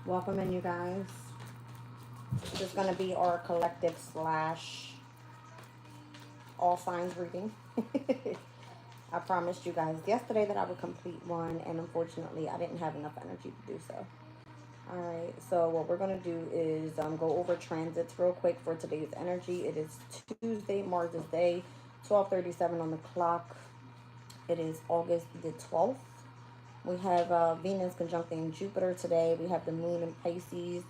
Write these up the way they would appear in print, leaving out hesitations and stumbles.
Welcome in, you guys. This is going to be our collective slash all signs reading. I promised you guys yesterday that I would complete one, and unfortunately I didn't have enough energy to do so. Alright, so what we're going to do is go over transits real quick for today's energy. It is Tuesday, Mars's Day, 12:37 on the clock. It is August the 12th. We have Venus conjuncting Jupiter today. We have the moon in Pisces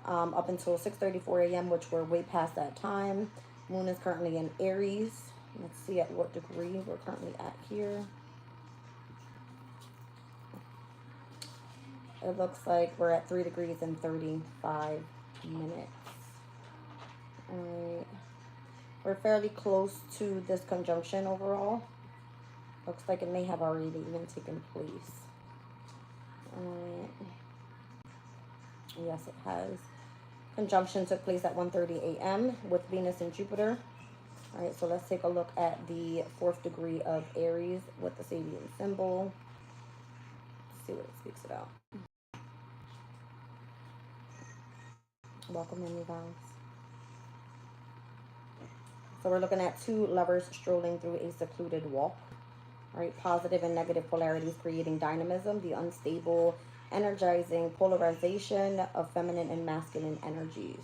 up until 6:34 a.m., which we're way past that time. Moon is currently in Aries. Let's see at what degree we're currently at here. It looks like we're at 3 degrees and 35 minutes. Alright. We're fairly close to this conjunction overall. Looks like it may have already even taken place. Yes, it has. Conjunction took place at 1:30 a.m. with Venus and Jupiter. All right, so let's take a look at the 4th degree of Aries with the Sabian symbol. Let's see what it speaks about. Welcome in, you guys. So we're looking at two lovers strolling through a secluded walk. All right, positive and negative polarities creating dynamism, the unstable, energizing polarization of feminine and masculine energies.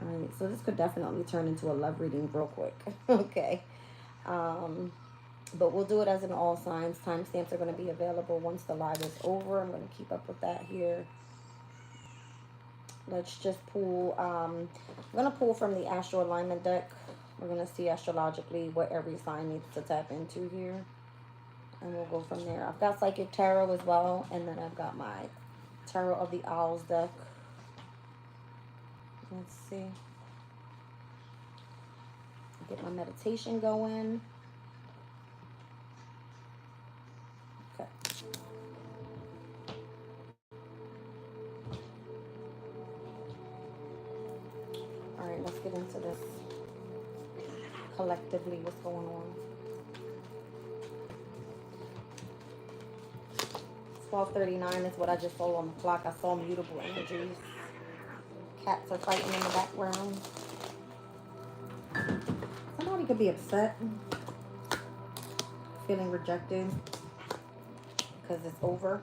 All right, so this could definitely turn into a love reading real quick. Okay. But we'll do it as in all signs. Timestamps are going to be available once the live is over. I'm going to keep up with that here. Let's just pull. I'm going to pull from the astro alignment deck. We're going to see astrologically what every sign needs to tap into here. And we'll go from there. I've got Psychic Tarot as well. And then I've got my Tarot of the Owls deck. Let's see. Get my meditation going. Okay. All right, let's get into this collectively. What's going on? 12:39 is what I just saw on the clock. I saw mutable energies. Cats are fighting in the background. Somebody could be upset, feeling rejected because it's over.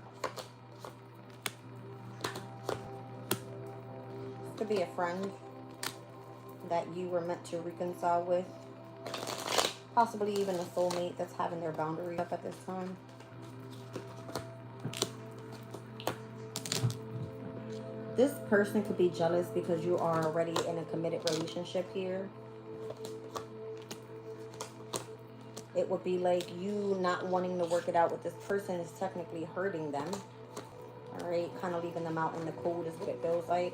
This could be a friend that you were meant to reconcile with. Possibly even a soulmate that's having their boundaries up at this time. This person could be jealous because you are already in a committed relationship here. It would be like you not wanting to work it out with this person is technically hurting them. All right, kind of leaving them out in the cold is what it feels like.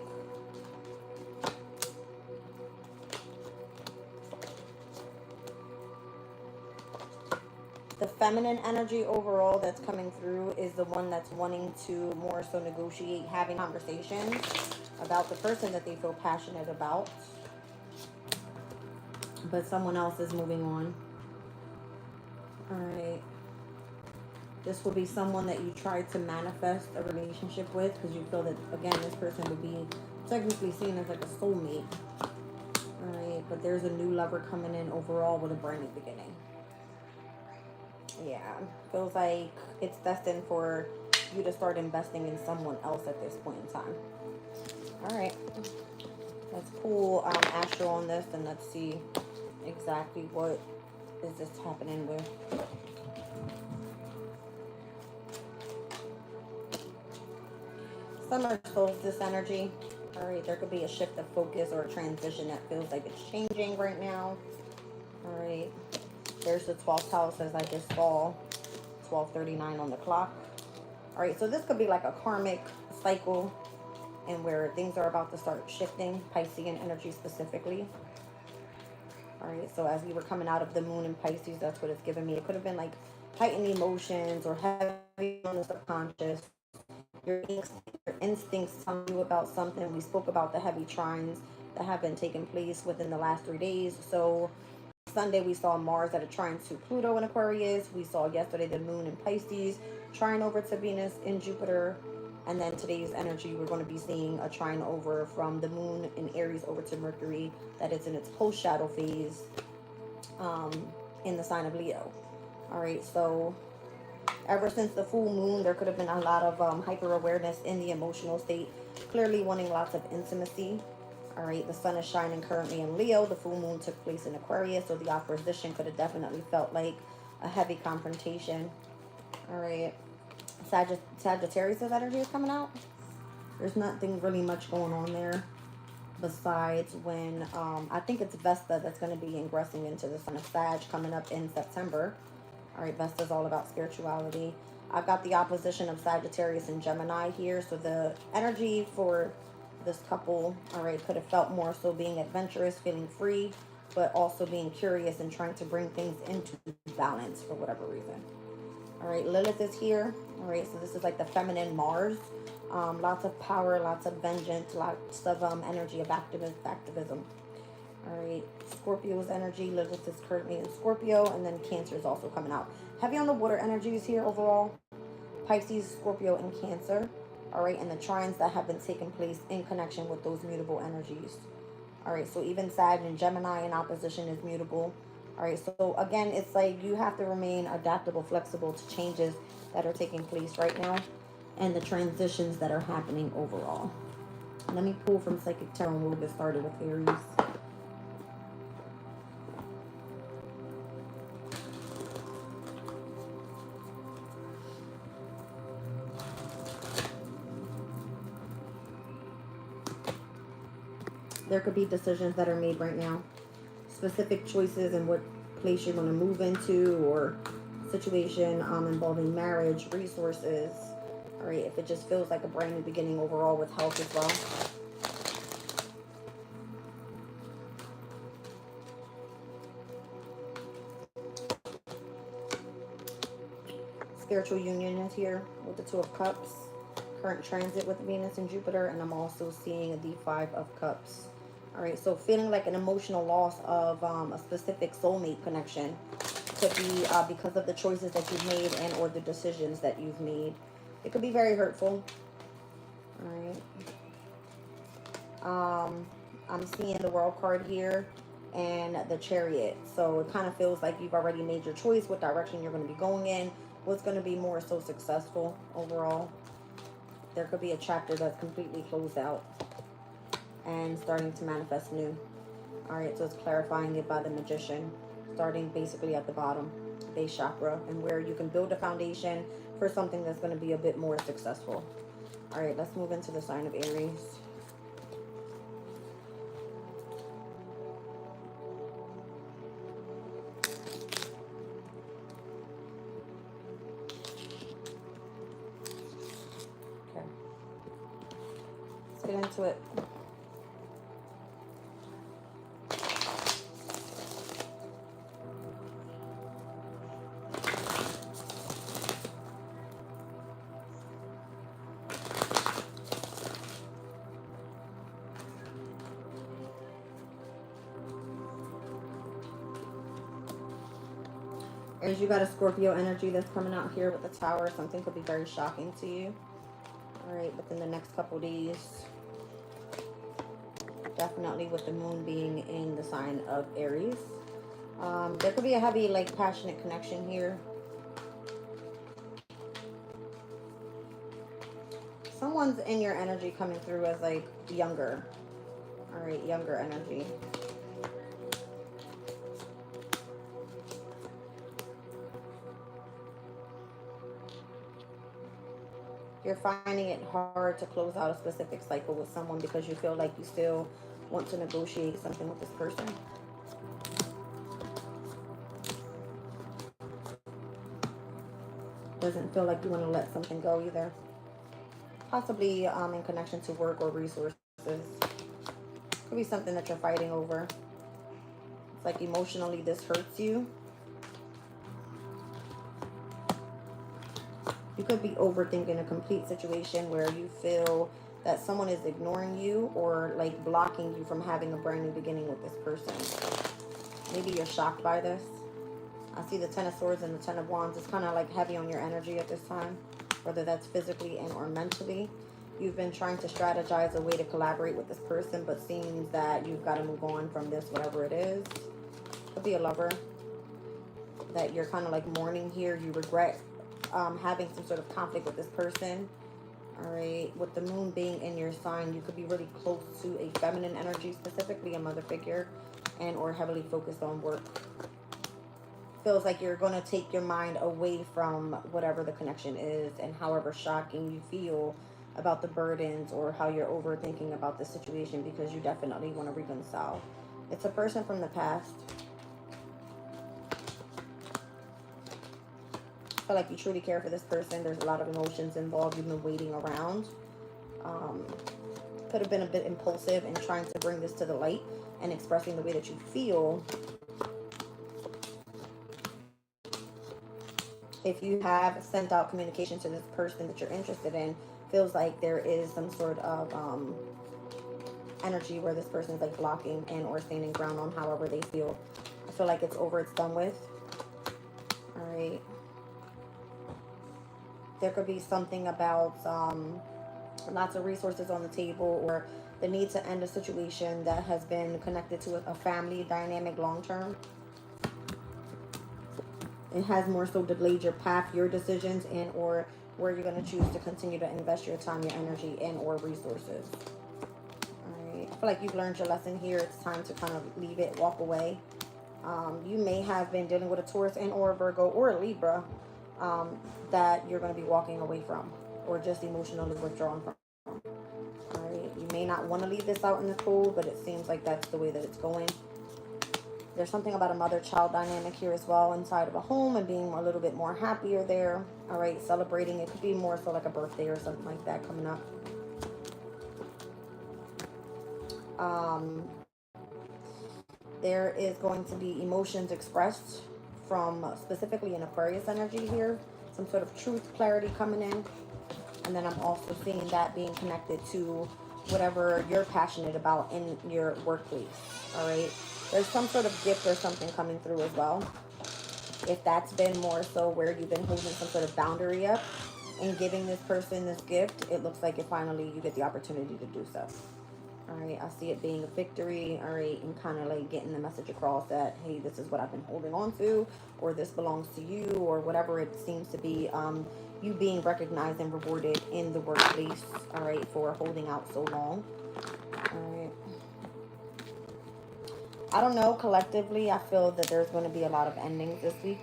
The feminine energy overall that's coming through is the one that's wanting to more so negotiate, having conversations about the person that they feel passionate about. But someone else is moving on. All right. This will be someone that you try to manifest a relationship with because you feel that, again, this person would be technically seen as like a soulmate. All right. But there's a new lover coming in overall with a brand new beginning. Yeah, feels like it's destined for you to start investing in someone else at this point in time. All right, let's pull astro on this and let's see exactly what is this happening with. Summer solstice energy. All right, there could be a shift of focus or a transition that feels like it's changing right now. All right. There's the 12th house, as I just saw, 12:39 on the clock. All right, so this could be like a karmic cycle and where things are about to start shifting, Piscean energy specifically. All right, so as we were coming out of the moon in Pisces, that's what it's giving me. It could have been like heightened emotions or heavy on the subconscious. Your instincts tell you about something. We spoke about the heavy trines that have been taking place within the last 3 days. So Sunday, we saw Mars at a trine to Pluto in Aquarius. We saw yesterday the moon in Pisces, trine over to Venus in Jupiter. And then today's energy, we're going to be seeing a trine over from the moon in Aries over to Mercury that is in its post-shadow phase in the sign of Leo. All right, so ever since the full moon, there could have been a lot of hyper-awareness in the emotional state, clearly wanting lots of intimacy. All right, the sun is shining currently in Leo. The full moon took place in Aquarius, so the opposition could have definitely felt like a heavy confrontation. All right, Sagittarius energy is coming out. There's nothing really much going on there besides when I think it's Vesta that's going to be ingressing into the sign of Sag coming up in September. All right, Vesta's all about spirituality. I've got the opposition of Sagittarius and Gemini here, so the energy for this couple, all right, could have felt more so being adventurous, feeling free, but also being curious and trying to bring things into balance for whatever reason. All right, Lilith is here. All right, so this is like the feminine Mars. Lots of power, lots of vengeance, lots of energy of activism. All right, Scorpio's energy. Lilith is currently in Scorpio, and then Cancer is also coming out. Heavy on the water energies here overall. Pisces, Scorpio, and Cancer. All right, and the trines that have been taking place in connection with those mutable energies. All right, so even Sag and Gemini in opposition is mutable. All right, so again, it's like you have to remain adaptable, flexible to changes that are taking place right now and the transitions that are happening overall. Let me pull from Psychic Tarot and we'll get started with Aries. There could be decisions that are made right now. Specific choices in what place you're going to move into, or situation involving marriage, resources. All right, if it just feels like a brand new beginning overall with health as well. Spiritual union is here with the Two of Cups. Current transit with Venus and Jupiter, and I'm also seeing the Five of Cups. All right, so feeling like an emotional loss of a specific soulmate connection could be because of the choices that you've made and or the decisions that you've made. It could be very hurtful. All right. I'm seeing the World card here and the Chariot. So it kind of feels like you've already made your choice, what direction you're going to be going in, what's going to be more so successful overall. There could be a chapter that's completely closed out and starting to manifest new. All right, so it's clarifying it by the Magician, starting basically at the bottom, base chakra, and where you can build a foundation for something that's going to be a bit more successful. All right, let's move into the sign of Aries. Okay, let's get into it. Aries, you got a Scorpio energy that's coming out here with the Tower. Something could be very shocking to you. All right, within the next couple days. Definitely with the moon being in the sign of Aries. There could be a heavy, like, passionate connection here. Someone's in your energy coming through as, like, younger. All right, younger energy. You're finding it hard to close out a specific cycle with someone because you feel like you still want to negotiate something with this person. Doesn't feel like you want to let something go either. Possibly in connection to work or resources. Could be something that you're fighting over. It's like emotionally this hurts you. You could be overthinking a complete situation where you feel that someone is ignoring you or like blocking you from having a brand new beginning with this person. Maybe you're shocked by this. I see the Ten of Swords and the Ten of Wands. It's kind of like heavy on your energy at this time. whether that's physically and or mentally. You've been trying to strategize a way to collaborate with this person, but seems that you've got to move on from this, whatever it is. Could be a lover that you're kind of like mourning here. You regret having some sort of conflict with this person. All right, with the moon being in your sign, you could be really close to a feminine energy, specifically a mother figure, and or heavily focused on work. Feels like you're going to take your mind away from whatever the connection is, and however shocking you feel about the burdens or how you're overthinking about the situation, because you definitely want to reconcile. It's a person from the past. I feel like you truly care for this person. There's a lot of emotions involved. You've been waiting around. Could have been a bit impulsive in trying to bring this to the light and expressing the way that you feel. If you have sent out communication to this person that you're interested in, feels like there is some sort of energy where this person is like blocking and or standing ground on however they feel. I feel like it's over, it's done with. All right. There could be something about lots of resources on the table, or the need to end a situation that has been connected to a family dynamic long term. It has more so delayed your path, your decisions, and or where you're going to choose to continue to invest your time, your energy, and or resources. All right. I feel like you've learned your lesson here. It's time to kind of leave it, walk away. You may have been dealing with a Taurus and or a Virgo or a Libra that you're going to be walking away from, or just emotionally withdrawn from. All right. You may not want to leave this out in the cold, but it seems like that's the way that it's going. There's something about a mother-child dynamic here as well inside of a home, and being a little bit more happier there. All right, celebrating. It could be more so like a birthday or something like that coming up. There is going to be emotions expressed from specifically an Aquarius energy here. Some sort of truth, clarity coming in. And then I'm also seeing that being connected to whatever you're passionate about in your workplace. All right. There's some sort of gift or something coming through as well. If that's been more so where you've been holding some sort of boundary up and giving this person this gift, it looks like you get the opportunity to do so. All right, I see it being a victory. All right, and kind of like getting the message across that, hey, this is what I've been holding on to, or this belongs to you, or whatever it seems to be. You being recognized and rewarded in the workplace. All right, for holding out so long. All right. I don't know, collectively, I feel that there's going to be a lot of endings this week.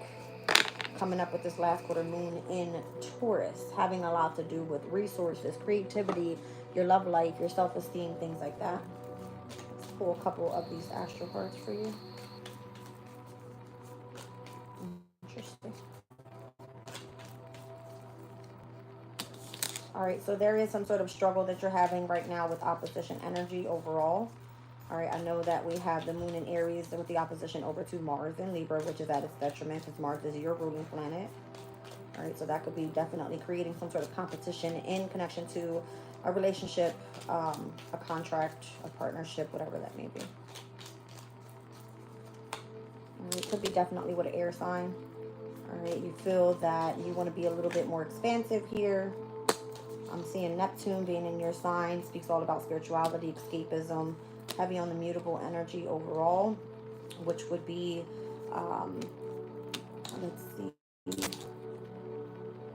Coming up with this last quarter moon in Taurus. Having a lot to do with resources, creativity, your love life, your self-esteem, things like that. Let's pull a couple of these astral cards for you. Interesting. All right, so there is some sort of struggle that you're having right now with opposition energy overall. All right, I know that we have the moon in Aries with the opposition over to Mars in Libra, which is at its detriment because Mars is your ruling planet. All right, so that could be definitely creating some sort of competition in connection to a relationship, a contract, a partnership, whatever that may be. It could be definitely with an air sign. All right, you feel that you want to be a little bit more expansive here. I'm seeing Neptune being in your sign, speaks all about spirituality, escapism, heavy on the mutable energy overall, which would be, let's see,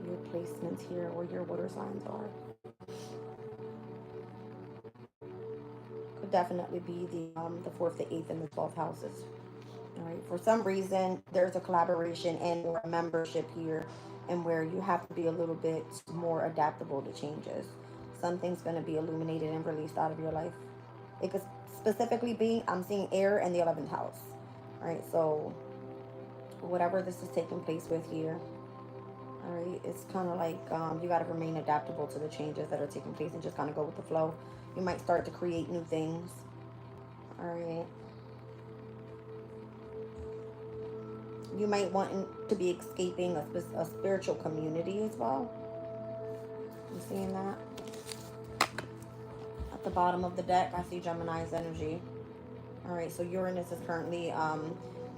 your placements here, where your water signs are. Could definitely be the 4th, the 8th, and the 12th houses. All right. For some reason, there's a collaboration and or a membership here, and where you have to be a little bit more adaptable to changes. Something's going to be illuminated and released out of your life. It could specifically be, I'm seeing air in the 11th house. All right, so whatever this is taking place with here, all right, it's kind of like you got to remain adaptable to the changes that are taking place and just kind of go with the flow. You might start to create new things. All right. You might want to be escaping a spiritual community as well. You seeing that? At the bottom of the deck, I see Gemini's energy. All right, so Uranus is currently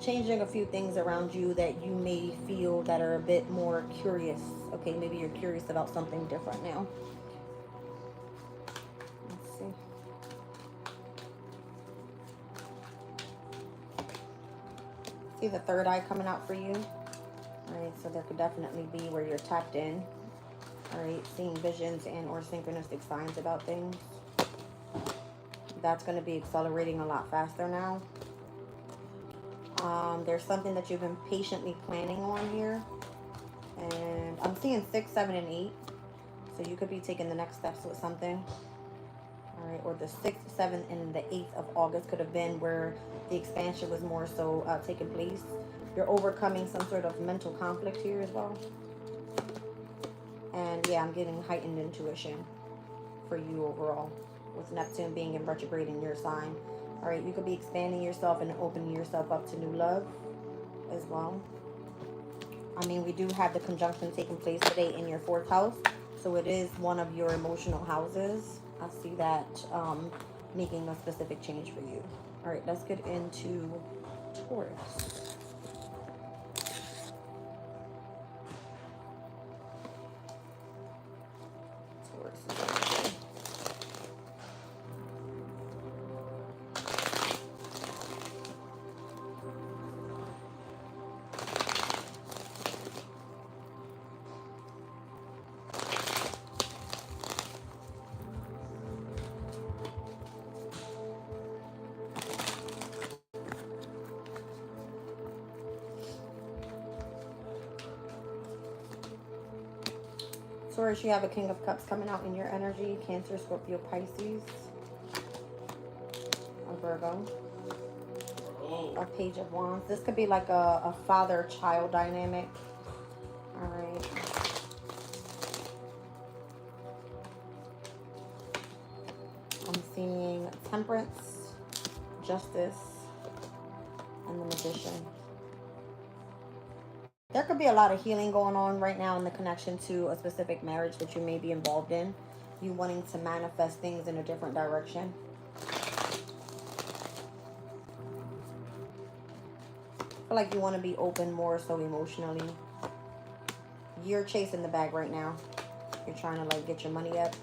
changing a few things around you that you may feel that are a bit more curious. Okay, maybe you're curious about something different now. Let's see. See the third eye coming out for you. All right, so there could definitely be where you're tapped in. All right, seeing visions and or synchronistic signs about things. That's going to be accelerating a lot faster now. There's something that you've been patiently planning on here. And I'm seeing 6, 7, and 8. So you could be taking the next steps with something. All right, or the 6th, 7th, and the 8th of August could have been where the expansion was more so taking place. You're overcoming some sort of mental conflict here as well. And yeah, I'm getting heightened intuition for you overall, with Neptune being in retrograde in your sign. All right, you could be expanding yourself and opening yourself up to new love as well. I mean, we do have the conjunction taking place today in your 4th house, so it is one of your emotional houses. I see that making a specific change for you. All right, let's get into Taurus. Taurus, you have a King of Cups coming out in your energy. Cancer, Scorpio, Pisces. A Virgo. A Page of Wands. This could be like a father-child dynamic. All right. I'm seeing Temperance, Justice, and the Magician. There could be a lot of healing going on right now in the connection to a specific marriage that you may be involved in. You wanting to manifest things in a different direction. I feel like you want to be open more so emotionally. You're chasing the bag right now. You're trying to like get your money up.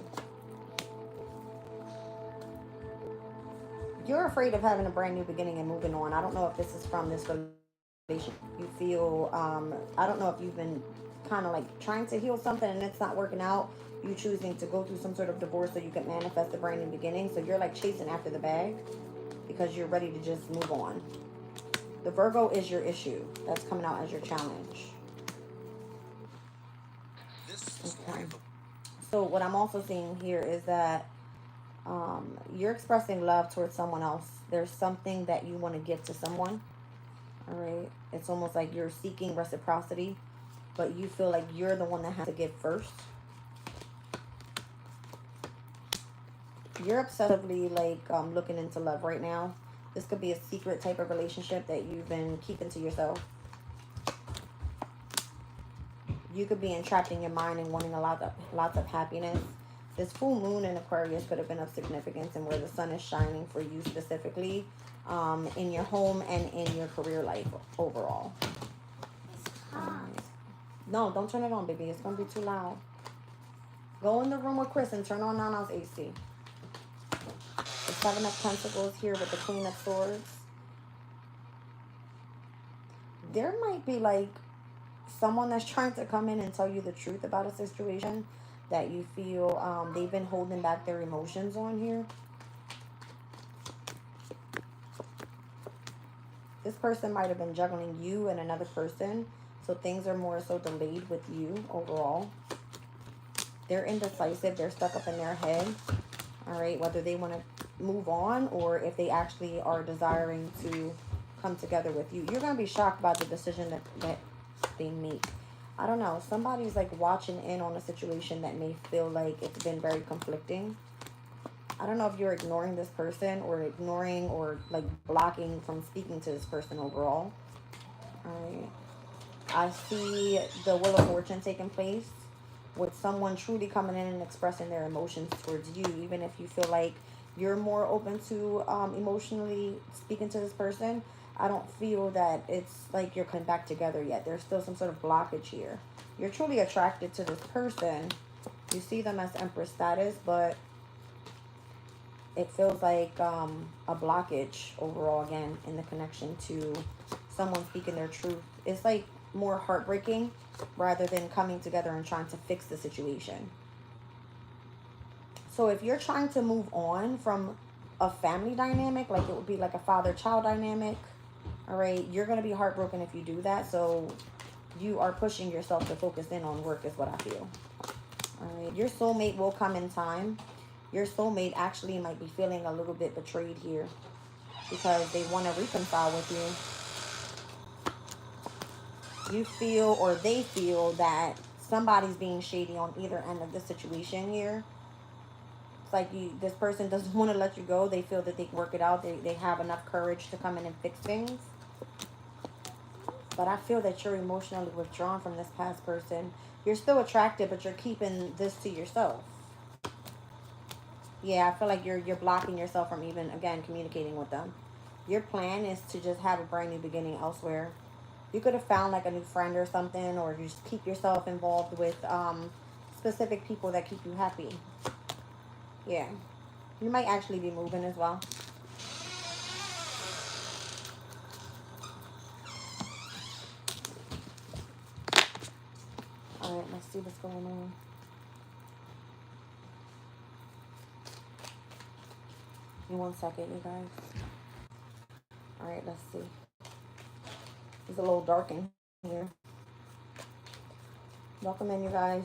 You're afraid of having a brand new beginning and moving on. I don't know if this is from this relationship. You feel, I don't know if you've been kind of like trying to heal something and it's not working out. You choosing to go through some sort of divorce so you can manifest a brand new beginning. So you're like chasing after the bag because you're ready to just move on. The Virgo is your issue. That's coming out as your challenge. Okay. So what I'm also seeing here is that you're expressing love towards someone else. There's something that you want to give to someone. All right. It's almost like you're seeking reciprocity, but you feel like you're the one that has to give first. You're obsessively like looking into love right now. This could be a secret type of relationship that you've been keeping to yourself. You could be entrapped in your mind and wanting lots of happiness. This full moon in Aquarius could have been of significance and where the sun is shining for you specifically. In your home and in your career life overall. No, don't turn it on, baby. It's going to be too loud. Go in the room with Chris and turn on Nana's AC. The 7 of Pentacles here with the Queen of Swords. There might be like someone that's trying to come in and tell you the truth about a situation that you feel they've been holding back their emotions on here. This person might have been juggling you and another person. So things are more so delayed with you overall. They're indecisive. They're stuck up in their head. All right. Whether they want to move on or if they actually are desiring to come together with you. You're going to be shocked by the decision that they make. I don't know. Somebody's like watching in on a situation that may feel like it's been very conflicting. I don't know if you're ignoring this person or ignoring or like blocking from speaking to this person overall. All right. I see the Wheel of Fortune taking place with someone truly coming in and expressing their emotions towards you. Even if you feel like you're more open to emotionally speaking to this person, I don't feel that it's like you're coming back together yet. There's still some sort of blockage here. You're truly attracted to this person. You see them as Empress status, but it feels like a blockage overall again in the connection to someone speaking their truth. It's like more heartbreaking rather than coming together and trying to fix the situation. So if you're trying to move on from a family dynamic, like it would be like a father-child dynamic, all right, you're going to be heartbroken if you do that. So you are pushing yourself to focus in on work is what I feel. All right, your soulmate will come in time. Your soulmate actually might be feeling a little bit betrayed here because they want to reconcile with you. You feel, or they feel, that somebody's being shady on either end of the situation here. It's like this person doesn't want to let you go. They feel that they can work it out. They have enough courage to come in and fix things. But I feel that you're emotionally withdrawn from this past person. You're still attracted, but you're keeping this to yourself. Yeah, I feel like you're blocking yourself from even, again, communicating with them. Your plan is to just have a brand new beginning elsewhere. You could have found like a new friend or something, or you just keep yourself involved with specific people that keep you happy. Yeah. You might actually be moving as well. Alright, let's see what's going on. Give me 1 second, you guys. Alright, let's see. It's a little dark in here. Welcome in, you guys.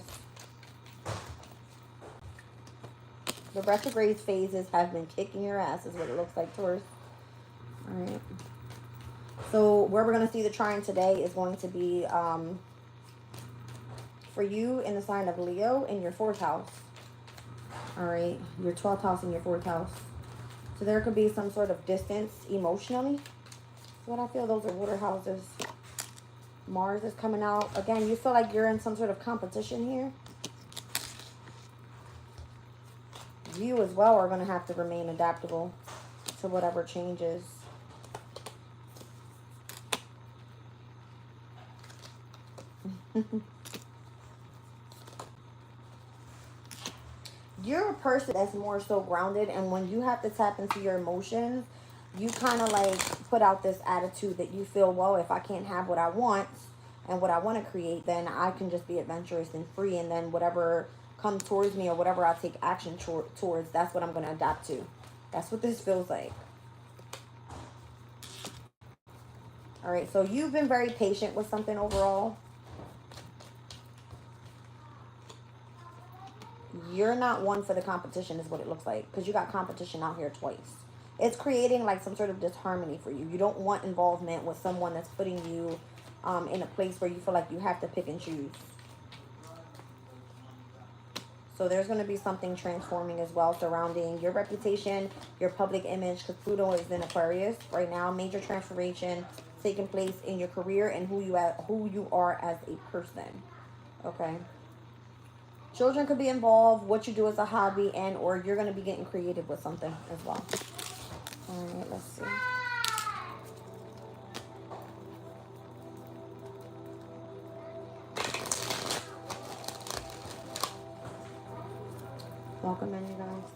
The retrograde phases have been kicking your ass, is what it looks like, Taurus. Alright. So where we're going to see the trine today is going to be for you in the sign of Leo in your 4th house. Alright. Your 12th house and your 4th house. So there could be some sort of distance emotionally. That's what I feel. Those are water houses. Mars is coming out. Again, you feel like you're in some sort of competition here. You as well are going to have to remain adaptable to whatever changes. You're a person that's more so grounded, and when you have to tap into your emotions, you kind of like put out this attitude that you feel, well, if I can't have what I want and what I want to create, then I can just be adventurous and free, and then whatever comes towards me or whatever I take action towards, that's what I'm going to adapt to. That's what this feels like. All right, so you've been very patient with something overall. You're not one for the competition is what it looks like, because you got competition out here twice. It's creating like some sort of disharmony for you. You don't want involvement with someone that's putting you in a place where you feel like you have to pick and choose. So there's going to be something transforming as well surrounding your reputation, your public image, because Pluto is in Aquarius right now. Major transformation taking place in your career and who you are as a person. Okay. Children could be involved, what you do as a hobby, and or you're going to be getting creative with something as well. All right, let's see. Welcome in, you guys.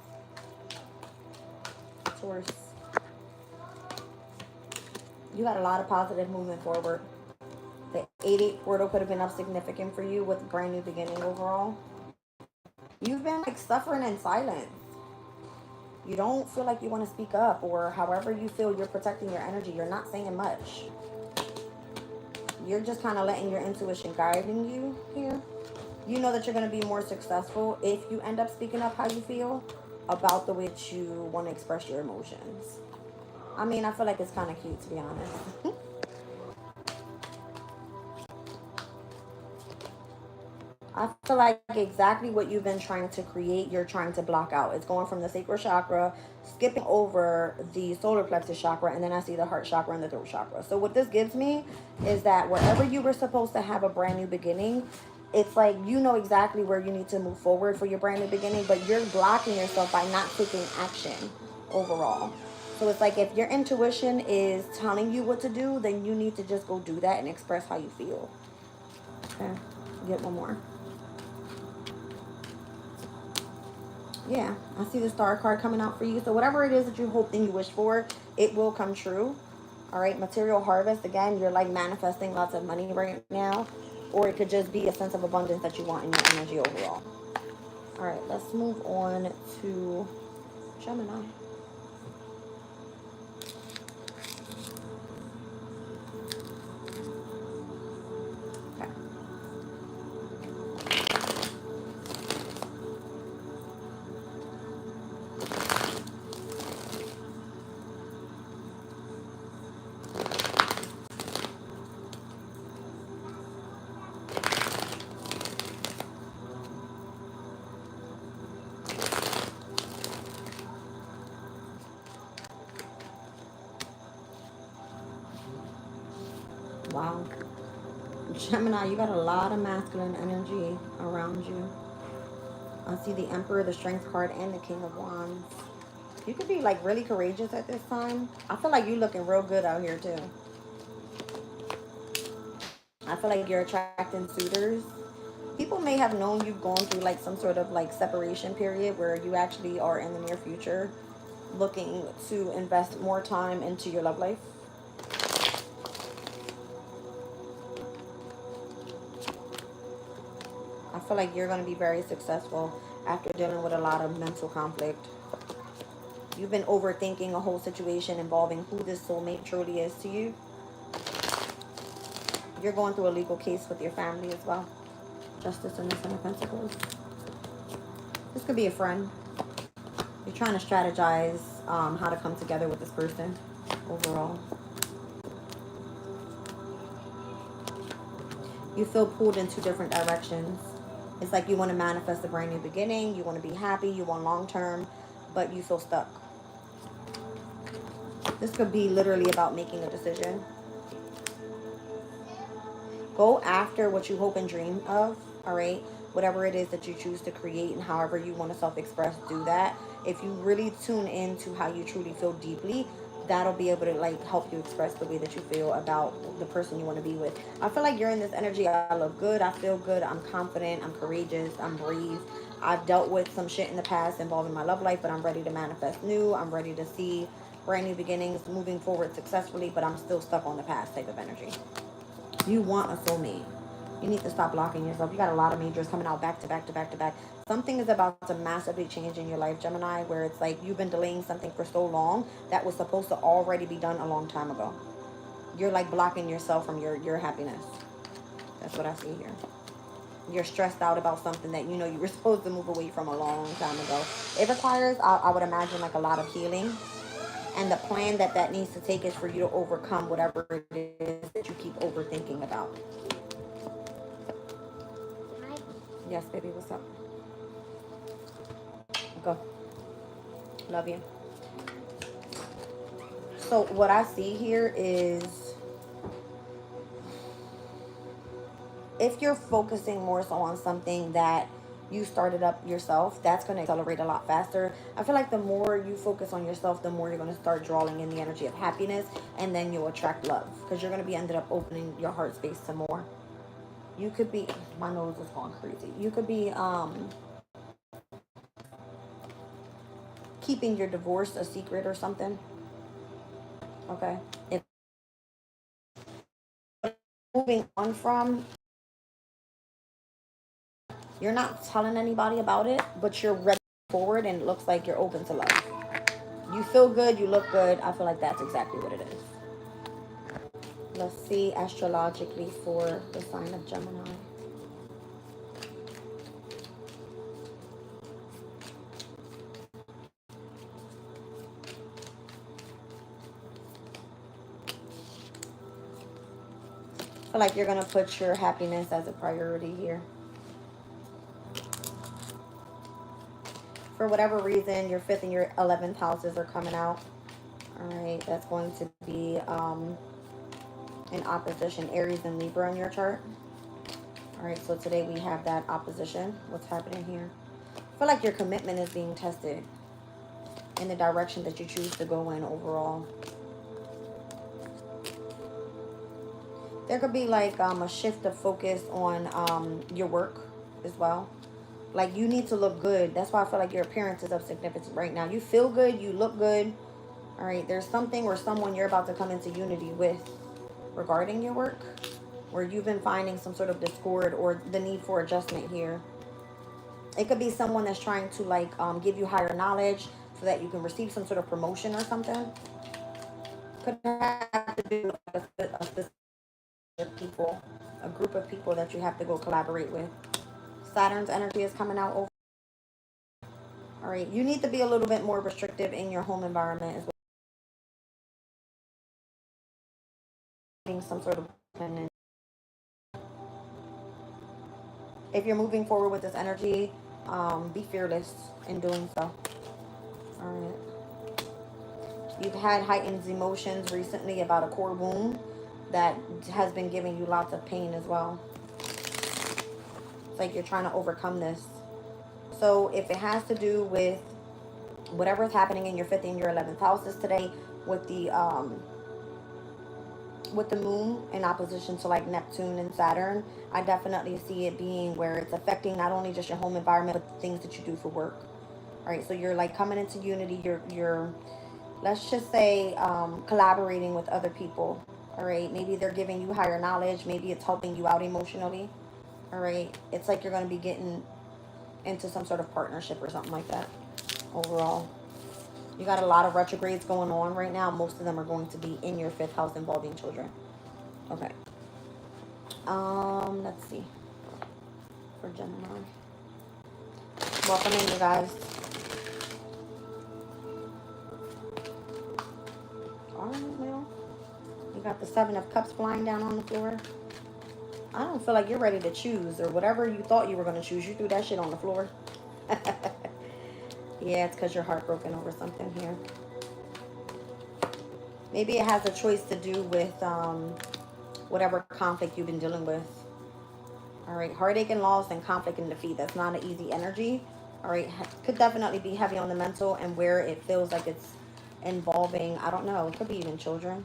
Taurus. You had a lot of positive movement forward. The 8-8 portal could have been up significant for you with a brand new beginning overall. You've been like suffering in silence. You don't feel like you want to speak up, or however you feel you're protecting your energy. You're not saying much. You're just kind of letting your intuition guiding you here. You know that you're going to be more successful if you end up speaking up how you feel about the way that you want to express your emotions. I mean, I feel like it's kind of cute, to be honest. I feel like exactly what you've been trying to create, you're trying to block out. It's going from the sacral chakra, skipping over the solar plexus chakra, and then I see the heart chakra and the throat chakra. So what this gives me is that wherever you were supposed to have a brand new beginning, it's like you know exactly where you need to move forward for your brand new beginning, but you're blocking yourself by not taking action overall. So it's like if your intuition is telling you what to do, then you need to just go do that and express how you feel. Okay, get one more. Yeah, I see the star card coming out for you. So whatever it is that you hope and you wish for, it will come true. All right, material harvest. Again, you're like manifesting lots of money right now. Or it could just be a sense of abundance that you want in your energy overall. All right, let's move on to Gemini. Okay. Wow. Gemini, you got a lot of masculine energy around you. I see the Emperor, the Strength card, and the King of Wands. You could be like really courageous at this time. I feel like you're looking real good out here too. I feel like you're attracting suitors. People may have known you've gone through like some sort of like separation period where you actually are in the near future looking to invest more time into your love life. I feel like you're going to be very successful after dealing with a lot of mental conflict. You've been overthinking a whole situation involving who this soulmate truly is to you. You're going through a legal case with your family as well. Justice and the Ten of Pentacles. This could be a friend. You're trying to strategize how to come together with this person overall. You feel pulled in two different directions. It's like you want to manifest a brand new beginning. You want to be happy. You want long term, but you feel stuck. This could be literally about making a decision. Go after what you hope and dream of, all right? Whatever it is that you choose to create and however you want to self-express, do that. If you really tune into how you truly feel deeply, that'll be able to like help you express the way that you feel about the person you want to be with. I feel like you're in this energy. I look good. I feel good. I'm confident. I'm courageous. I'm brave. I've dealt with some shit in the past involving my love life, but I'm ready to manifest new. I'm ready to see brand new beginnings, moving forward successfully, but I'm still stuck on the past type of energy. You want a soulmate. You need to stop blocking yourself. You got a lot of majors coming out back to back to back to back. Something is about to massively change in your life, Gemini, where it's like you've been delaying something for so long that was supposed to already be done a long time ago. You're like blocking yourself from your happiness. That's what I see here. You're stressed out about something that you know you were supposed to move away from a long time ago. It requires, I would imagine, like a lot of healing. And the plan that needs to take is for you to overcome whatever it is that you keep overthinking about. Yes, baby, what's up? Go. Love you. So what I see here is if you're focusing more so on something that you started up yourself, that's going to accelerate a lot faster. I feel like the more you focus on yourself, the more you're going to start drawing in the energy of happiness, and then you'll attract love because you're going to be ended up opening your heart space to more. You could be, my nose is going crazy. You could be keeping your divorce a secret or something. Okay. If moving on from, you're not telling anybody about it, but you're ready forward and it looks like you're open to love. You feel good, you look good. I feel like that's exactly what it is. Let's see astrologically for the sign of Gemini. I feel like you're going to put your happiness as a priority here. For whatever reason, your 5th and your 11th houses are coming out. All right, that's going to be in opposition, Aries and Libra on your chart. All right, so today we have that opposition. What's happening here? I feel like your commitment is being tested. in the direction that you choose to go in overall. There could be like a shift of focus on your work as well. Like you need to look good. That's why I feel like your appearance is of significance right now. You feel good. You look good. All right. There's something or someone you're about to come into unity with regarding your work, where you've been finding some sort of discord or the need for adjustment here. It could be someone that's trying to like give you higher knowledge so that you can receive some sort of promotion or something. Could have to do with a specific people, a group of people that you have to go collaborate with. Saturn's energy is coming out over. All right, you need to be a little bit more restrictive in your home environment as well. Some sort of, if you're moving forward with this energy, be fearless in doing so. All right. You've had heightened emotions recently about a core wound that has been giving you lots of pain as well. It's like you're trying to overcome this. So if it has to do with whatever is happening in your 5th and your 11th houses today with the moon in opposition to like Neptune and Saturn, I definitely see it being where it's affecting not only just your home environment, but the things that you do for work. All right, so you're like coming into unity. You're let's just say collaborating with other people. All right, maybe they're giving you higher knowledge. Maybe it's helping you out emotionally. All right, it's like you're going to be getting into some sort of partnership or something like that overall. You got a lot of retrogrades going on right now. Most of them are going to be in your 5th house involving children. Okay. Let's see. For Gemini. Welcome in, you guys. Alright, well. You got the 7 of Cups flying down on the floor. I don't feel like you're ready to choose, or whatever you thought you were going to choose. You threw that shit on the floor. Yeah, it's because you're heartbroken over something here. Maybe it has a choice to do with whatever conflict you've been dealing with. All right, heartache and loss and conflict and defeat. That's not an easy energy. All right, could definitely be heavy on the mental, and where it feels like it's involving, I don't know, it could be even children.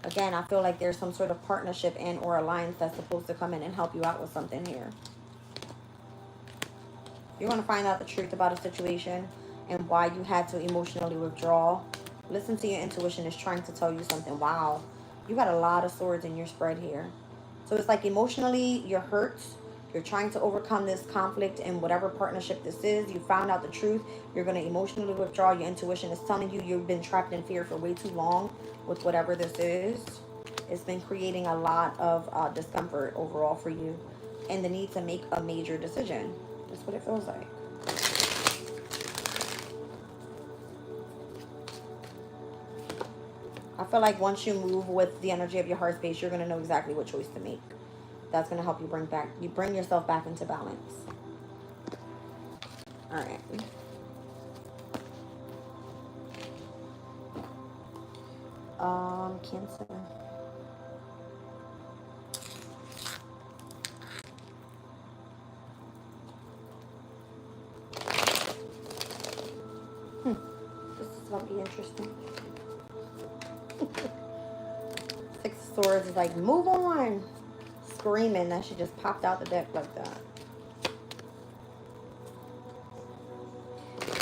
Again, I feel like there's some sort of partnership and or alliance that's supposed to come in and help you out with something here. You're going to find out the truth about a situation and why you had to emotionally withdraw. Listen to your intuition. It's trying to tell you something. Wow. You got a lot of swords in your spread here. So it's like emotionally you're hurt. You're trying to overcome this conflict in whatever partnership this is. You found out the truth. You're going to emotionally withdraw. Your intuition is telling you you've been trapped in fear for way too long with whatever this is. It's been creating a lot of discomfort overall for you and the need to make a major decision. That's what it feels like. I feel like once you move with the energy of your heart space, you're going to know exactly what choice to make. That's going to help you bring yourself back into balance. All right. Cancer. This is going to be interesting. 6 of Swords is like, move on. Screaming that she just popped out the deck like that.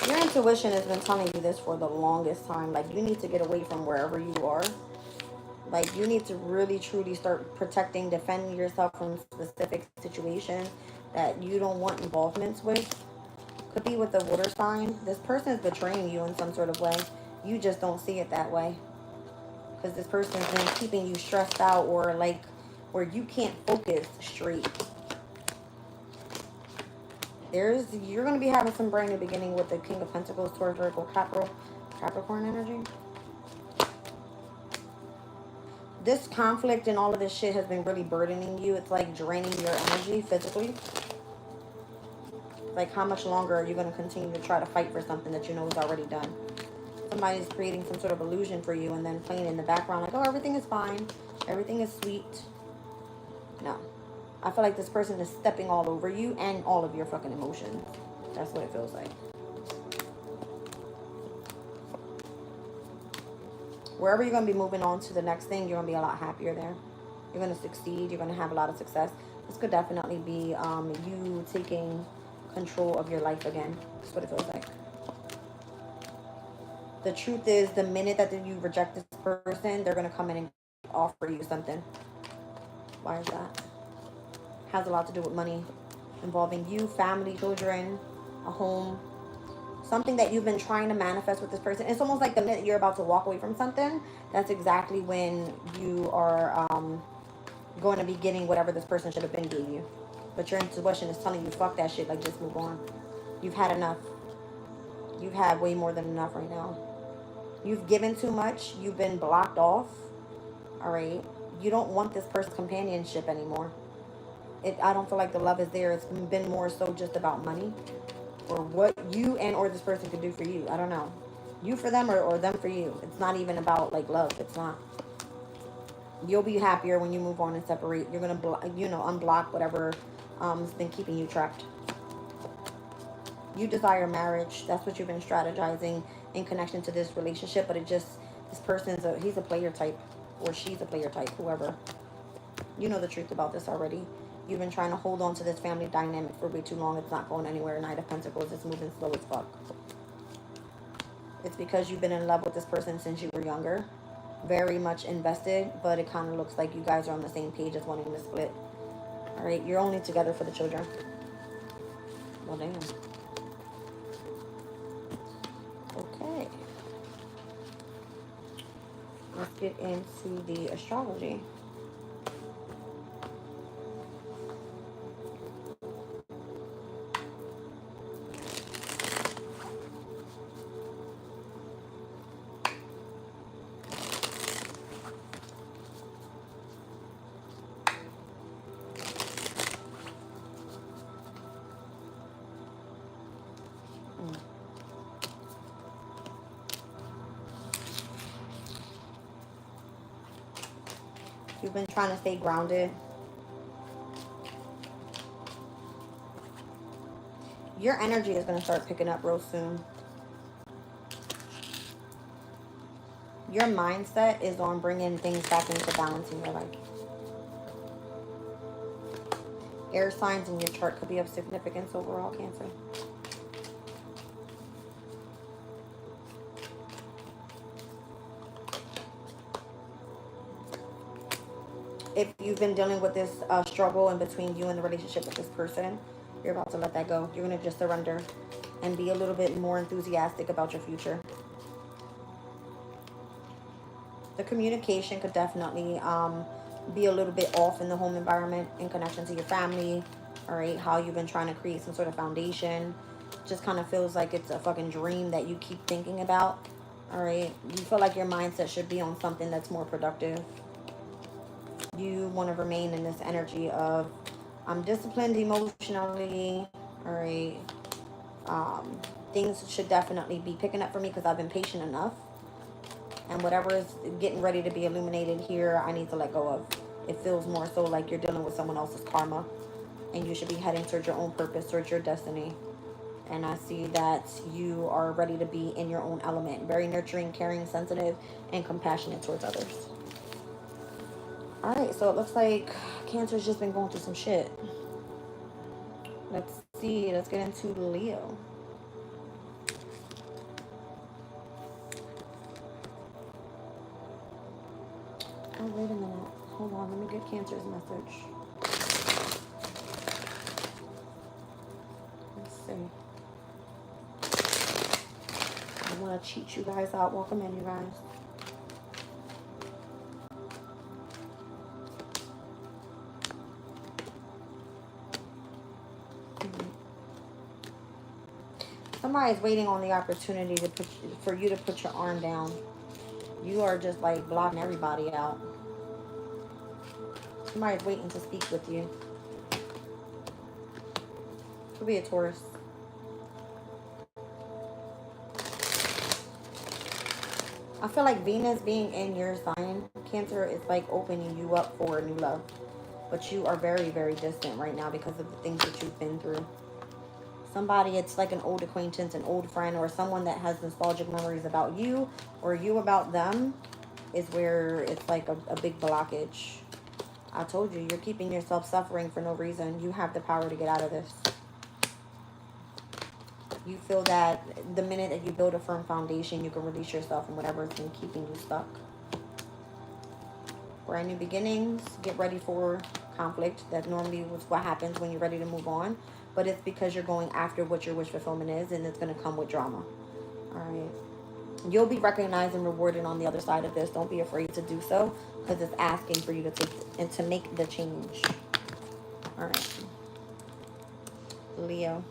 Your intuition has been telling you this for the longest time. Like, you need to get away from wherever you are. Like, you need to really, truly start protecting, defending yourself from specific situations that you don't want involvements with. Could be with the water sign. This person is betraying you in some sort of way. You just don't see it that way. Because this person's been keeping you stressed out, or like where you can't focus straight. You're going to be having some brand new beginning with the King of Pentacles, Taurus, Virgo, Capricorn energy. This conflict and all of this shit has been really burdening you. It's like draining your energy physically. Like, how much longer are you going to continue to try to fight for something that you know is already done? Somebody's creating some sort of illusion for you and then playing in the background like, oh, everything is fine. Everything is sweet. No. I feel like this person is stepping all over you and all of your fucking emotions. That's what it feels like. Wherever you're going to be moving on to the next thing, you're going to be a lot happier there. You're going to succeed. You're going to have a lot of success. This could definitely be you taking control of your life again. That's what it feels like. The truth is, the minute that you reject this person, they're going to come in and offer you something. Why is that? Has a lot to do with money. Involving you, family, children, a home. Something that you've been trying to manifest with this person. It's almost like the minute you're about to walk away from something, that's exactly when you are going to be getting whatever this person should have been giving you. But your intuition is telling you, fuck that shit, like just move on. You've had enough. You've had way more than enough right now. You've given too much. You've been blocked off. All right. You don't want this person's companionship anymore. I don't feel like the love is there. It's been more so just about money. Or what you and or this person could do for you. I don't know. You for them or them for you. It's not even about like love. It's not. You'll be happier when you move on and separate. You're going to, unblock whatever has been keeping you trapped. You desire marriage. That's what you've been strategizing in connection to this relationship. But this person's he's a player type. Or she's a player type. Whoever. You know the truth about this already. You've been trying to hold on to this family dynamic for way too long. It's not going anywhere. Knight of Pentacles. It's moving slow as fuck. It's because you've been in love with this person since you were younger. Very much invested. But it kind of looks like you guys are on the same page as wanting to split. Alright. You're only together for the children. Well, damn. Okay. Let's get into the astrology. You've been trying to stay grounded. Your energy is going to start picking up real soon. Your mindset is on bringing things back into balance in your life. Air signs in your chart could be of significance overall, Cancer. If you've been dealing with this struggle in between you and the relationship with this person, you're about to let that go. You're going to just surrender and be a little bit more enthusiastic about your future. The communication could definitely be a little bit off in the home environment in connection to your family. All right, how you've been trying to create some sort of foundation. Just kind of feels like it's a fucking dream that you keep thinking about. All right, you feel like your mindset should be on something that's more productive. You want to remain in this energy of I'm disciplined emotionally. All right. Things should definitely be picking up for me because I've been patient enough. And whatever is getting ready to be illuminated here, I need to let go of. It feels more so like you're dealing with someone else's karma. And you should be heading towards your own purpose, towards your destiny. And I see that you are ready to be in your own element. Very nurturing, caring, sensitive, and compassionate towards others. Alright, so it looks like Cancer's just been going through some shit. Let's see. Let's get into Leo. Oh, wait a minute. Hold on. Let me get Cancer's message. Let's see. I want to cheat you guys out. Welcome in, you guys. Somebody's waiting on the opportunity for you to put your arm down. You are just like blocking everybody out. Somebody's waiting to speak with you. Could be a Taurus. I feel like Venus being in your sign, Cancer, is like opening you up for a new love. But you are very, very distant right now because of the things that you've been through. Somebody, it's like an old acquaintance, an old friend, or someone that has nostalgic memories about you or you about them. is where it's like a big blockage. I told you, you're keeping yourself suffering for no reason. You have the power to get out of this. You feel that the minute that you build a firm foundation, you can release yourself from whatever's been keeping you stuck. Brand new beginnings. Get ready for conflict. That normally is what happens when you're ready to move on. But it's because you're going after what your wish fulfillment is, and it's going to come with drama. All right. You'll be recognized and rewarded on the other side of this. Don't be afraid to do so, because it's asking for you to take and to make the change. All right. Leo.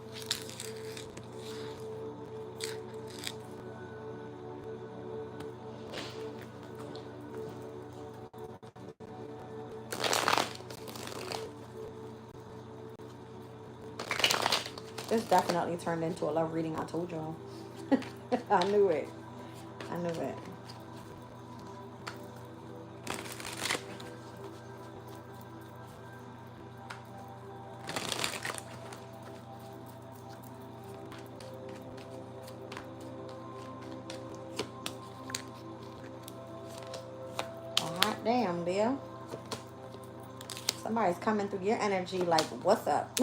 This definitely turned into a love reading. I told y'all. I knew it. I knew it. Hot damn, Leo. Somebody's coming through your energy like, what's up?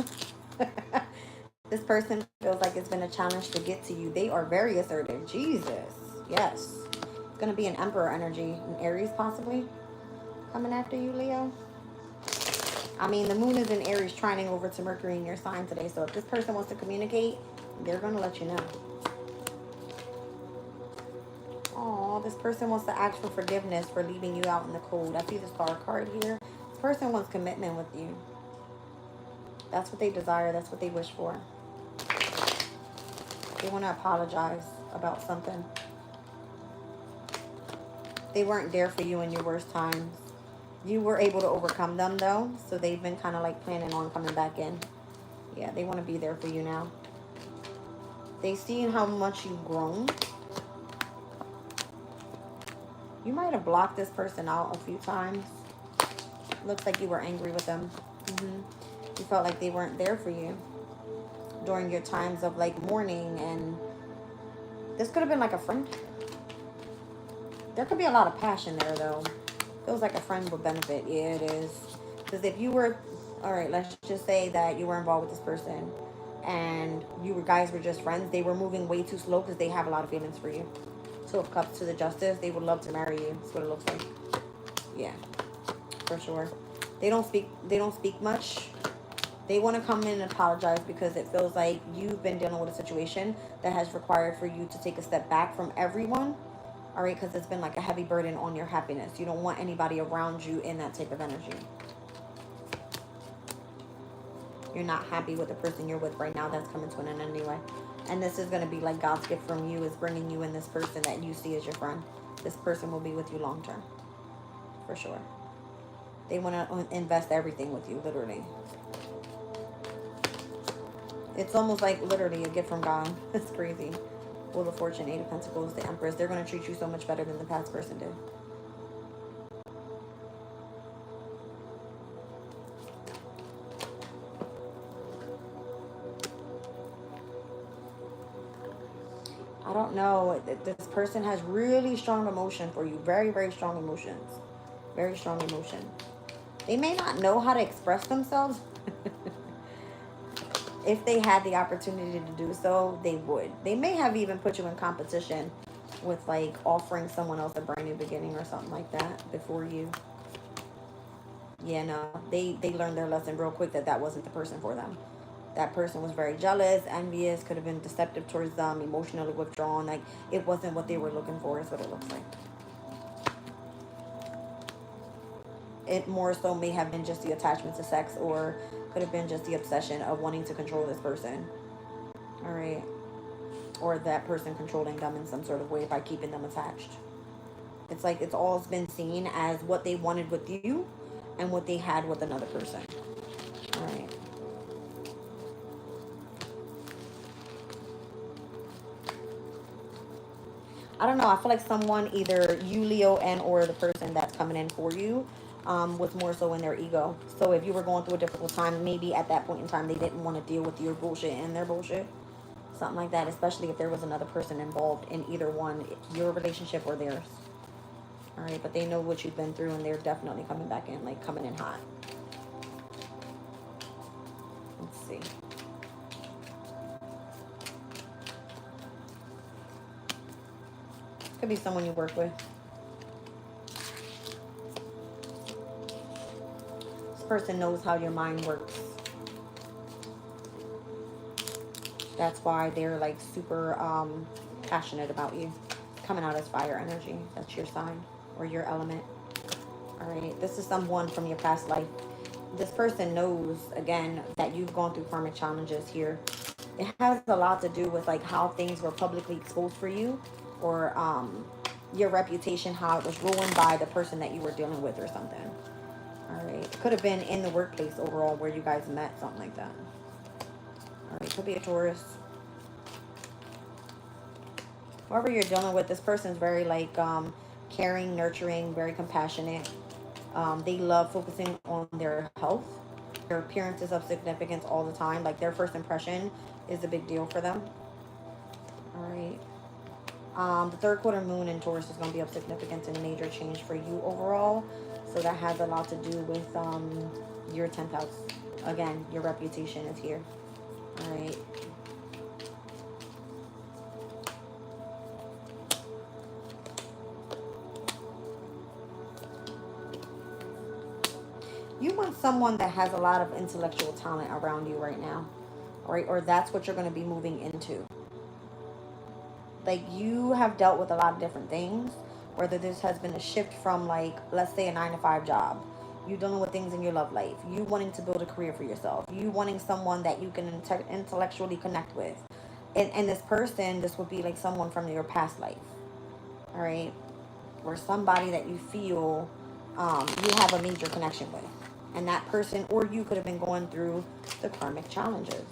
This person feels like it's been a challenge to get to you. They are very assertive. Jesus. Yes. It's going to be an Emperor energy. An Aries possibly coming after you, Leo. I mean, the moon is in Aries trining over to Mercury in your sign today. So if this person wants to communicate, they're going to let you know. Oh, this person wants to ask for forgiveness for leaving you out in the cold. I see the Star card here. This person wants commitment with you. That's what they desire. That's what they wish for. They want to apologize about something. They weren't there for you in your worst times. You were able to overcome them, though. So they've been kind of like planning on coming back in. Yeah, they want to be there for you now. They see how much you've grown. You might have blocked this person out a few times. Looks like you were angry with them. You felt like they weren't there for you during your times of like mourning, and this could have been like a friend. There could be a lot of passion there, though. Feels like a friend would benefit. Yeah, it is. Because if you were, all right, let's just say that you were involved with this person and you guys were just friends. They were moving way too slow because they have a lot of feelings for you. Two of Cups to the Justice. They would love to marry you. That's what it looks like. Yeah, for sure. They don't speak much. They want to come in and apologize because it feels like you've been dealing with a situation that has required for you to take a step back from everyone. All right, because it's been like a heavy burden on your happiness. You don't want anybody around you in that type of energy. You're not happy with the person you're with right now. That's coming to an end anyway. And this is going to be like God's gift from you is bringing you in this person that you see as your friend. This person will be with you long term. For sure. They want to invest everything with you, literally. It's almost like literally a gift from God. It's crazy. Wheel of Fortune, Eight of Pentacles, the Empress. They're going to treat you so much better than the past person did. I don't know. This person has really strong emotion for you. Very, very strong emotions. Very strong emotion. They may not know how to express themselves. If they had the opportunity to do so, they would. They may have even put you in competition with like offering someone else a brand new beginning or something like that before you. Yeah, no. They learned their lesson real quick that wasn't the person for them. That person was very jealous, envious, could have been deceptive towards them, emotionally withdrawn. Like, it wasn't what they were looking for, is what it looks like. It more so may have been just the attachment to sex, or could have been just the obsession of wanting to control this person. All right. Or that person controlling them in some sort of way by keeping them attached. It's like it's all been seen as what they wanted with you and what they had with another person. All right. I don't know. I feel like someone, either you, Leo, and or the person that's coming in for you, was more so in their ego. So if you were going through a difficult time, maybe at that point in time, they didn't want to deal with your bullshit and their bullshit. Something like that, especially if there was another person involved in either one, your relationship or theirs. All right, but they know what you've been through, and they're definitely coming back in, like coming in hot. Let's see. Could be someone you work with. This person knows how your mind works. That's why they're like super passionate about you. Coming out as fire energy. That's your sign or your element. All right, this is someone from your past life. This person knows, again, that you've gone through karmic challenges here. It has a lot to do with like how things were publicly exposed for you, or your reputation, how it was ruined by the person that you were dealing with or something. All right, it could have been in the workplace overall where you guys met, something like that. All right, could be a Taurus. Whoever you're dealing with, this person's very like caring, nurturing, very compassionate. They love focusing on their health. Their appearance is of significance all the time. Like their first impression is a big deal for them. All right. The third quarter moon in Taurus is going to be of significance and major change for you overall. So that has a lot to do with your 10th house. Again, your reputation is here. All right. You want someone that has a lot of intellectual talent around you right now, all right? Or that's what you're going to be moving into. Like you have dealt with a lot of different things, whether this has been a shift from like, let's say a 9-to-5 job. You dealing with things in your love life. You wanting to build a career for yourself. You wanting someone that you can intellectually connect with. And this person, this would be like someone from your past life, all right? Or somebody that you feel you have a major connection with. And that person or you could have been going through the karmic challenges.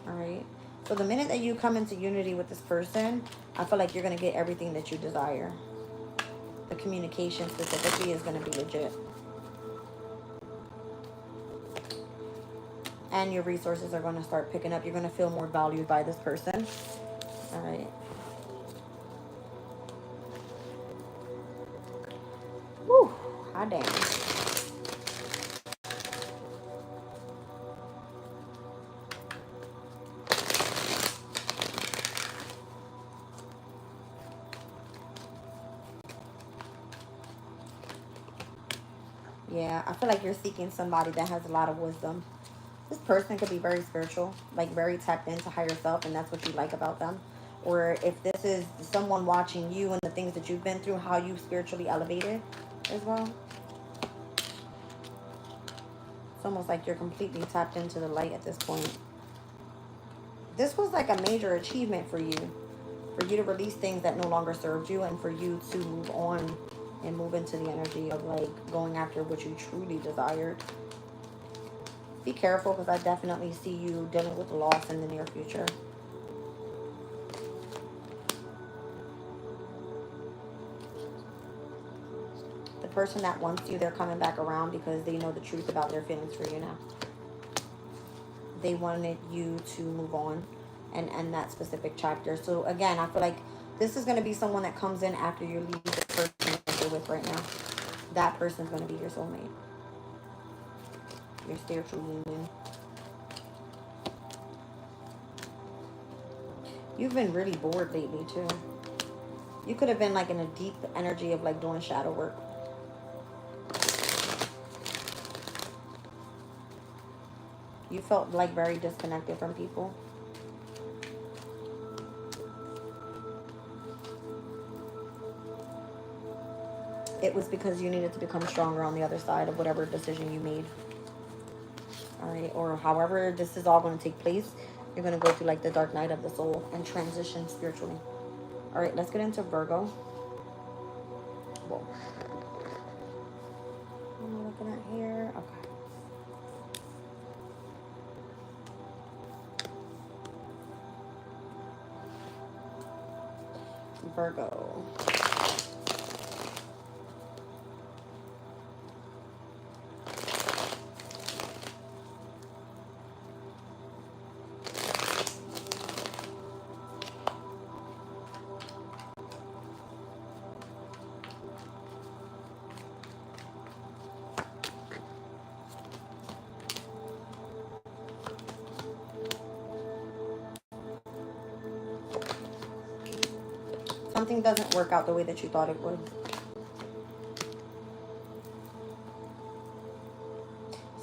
All right. So the minute that you come into unity with this person, I feel like you're going to get everything that you desire. The communication specifically is going to be legit. And your resources are going to start picking up. You're going to feel more valued by this person. All right. Woo. Hot damn. Yeah, I feel like you're seeking somebody that has a lot of wisdom. This person could be very spiritual, like very tapped into higher self, and that's what you like about them. Or if this is someone watching you and the things that you've been through, how you spiritually elevated as well. It's almost like you're completely tapped into the light at this point. This was like a major achievement for you to release things that no longer served you, and for you to move on and move into the energy of like going after what you truly desired. Be careful, because I definitely see you dealing with loss in the near future. The person that wants you, they're coming back around because they know the truth about their feelings for you now. They wanted you to move on and end that specific chapter. So again, I feel like this is going to be someone that comes in after you leave the person that you're with right now. That person's going to be your soulmate. Your spiritual union. You've been really bored lately too. You could have been like in a deep energy of like doing shadow work. You felt like very disconnected from people. It was because you needed to become stronger on the other side of whatever decision you made. All right, or however this is all going to take place, you're going to go through like the dark night of the soul and transition spiritually. All right, let's get into Virgo. Whoa. What am I looking at here? Okay. Virgo. something doesn't work out the way that you thought it would.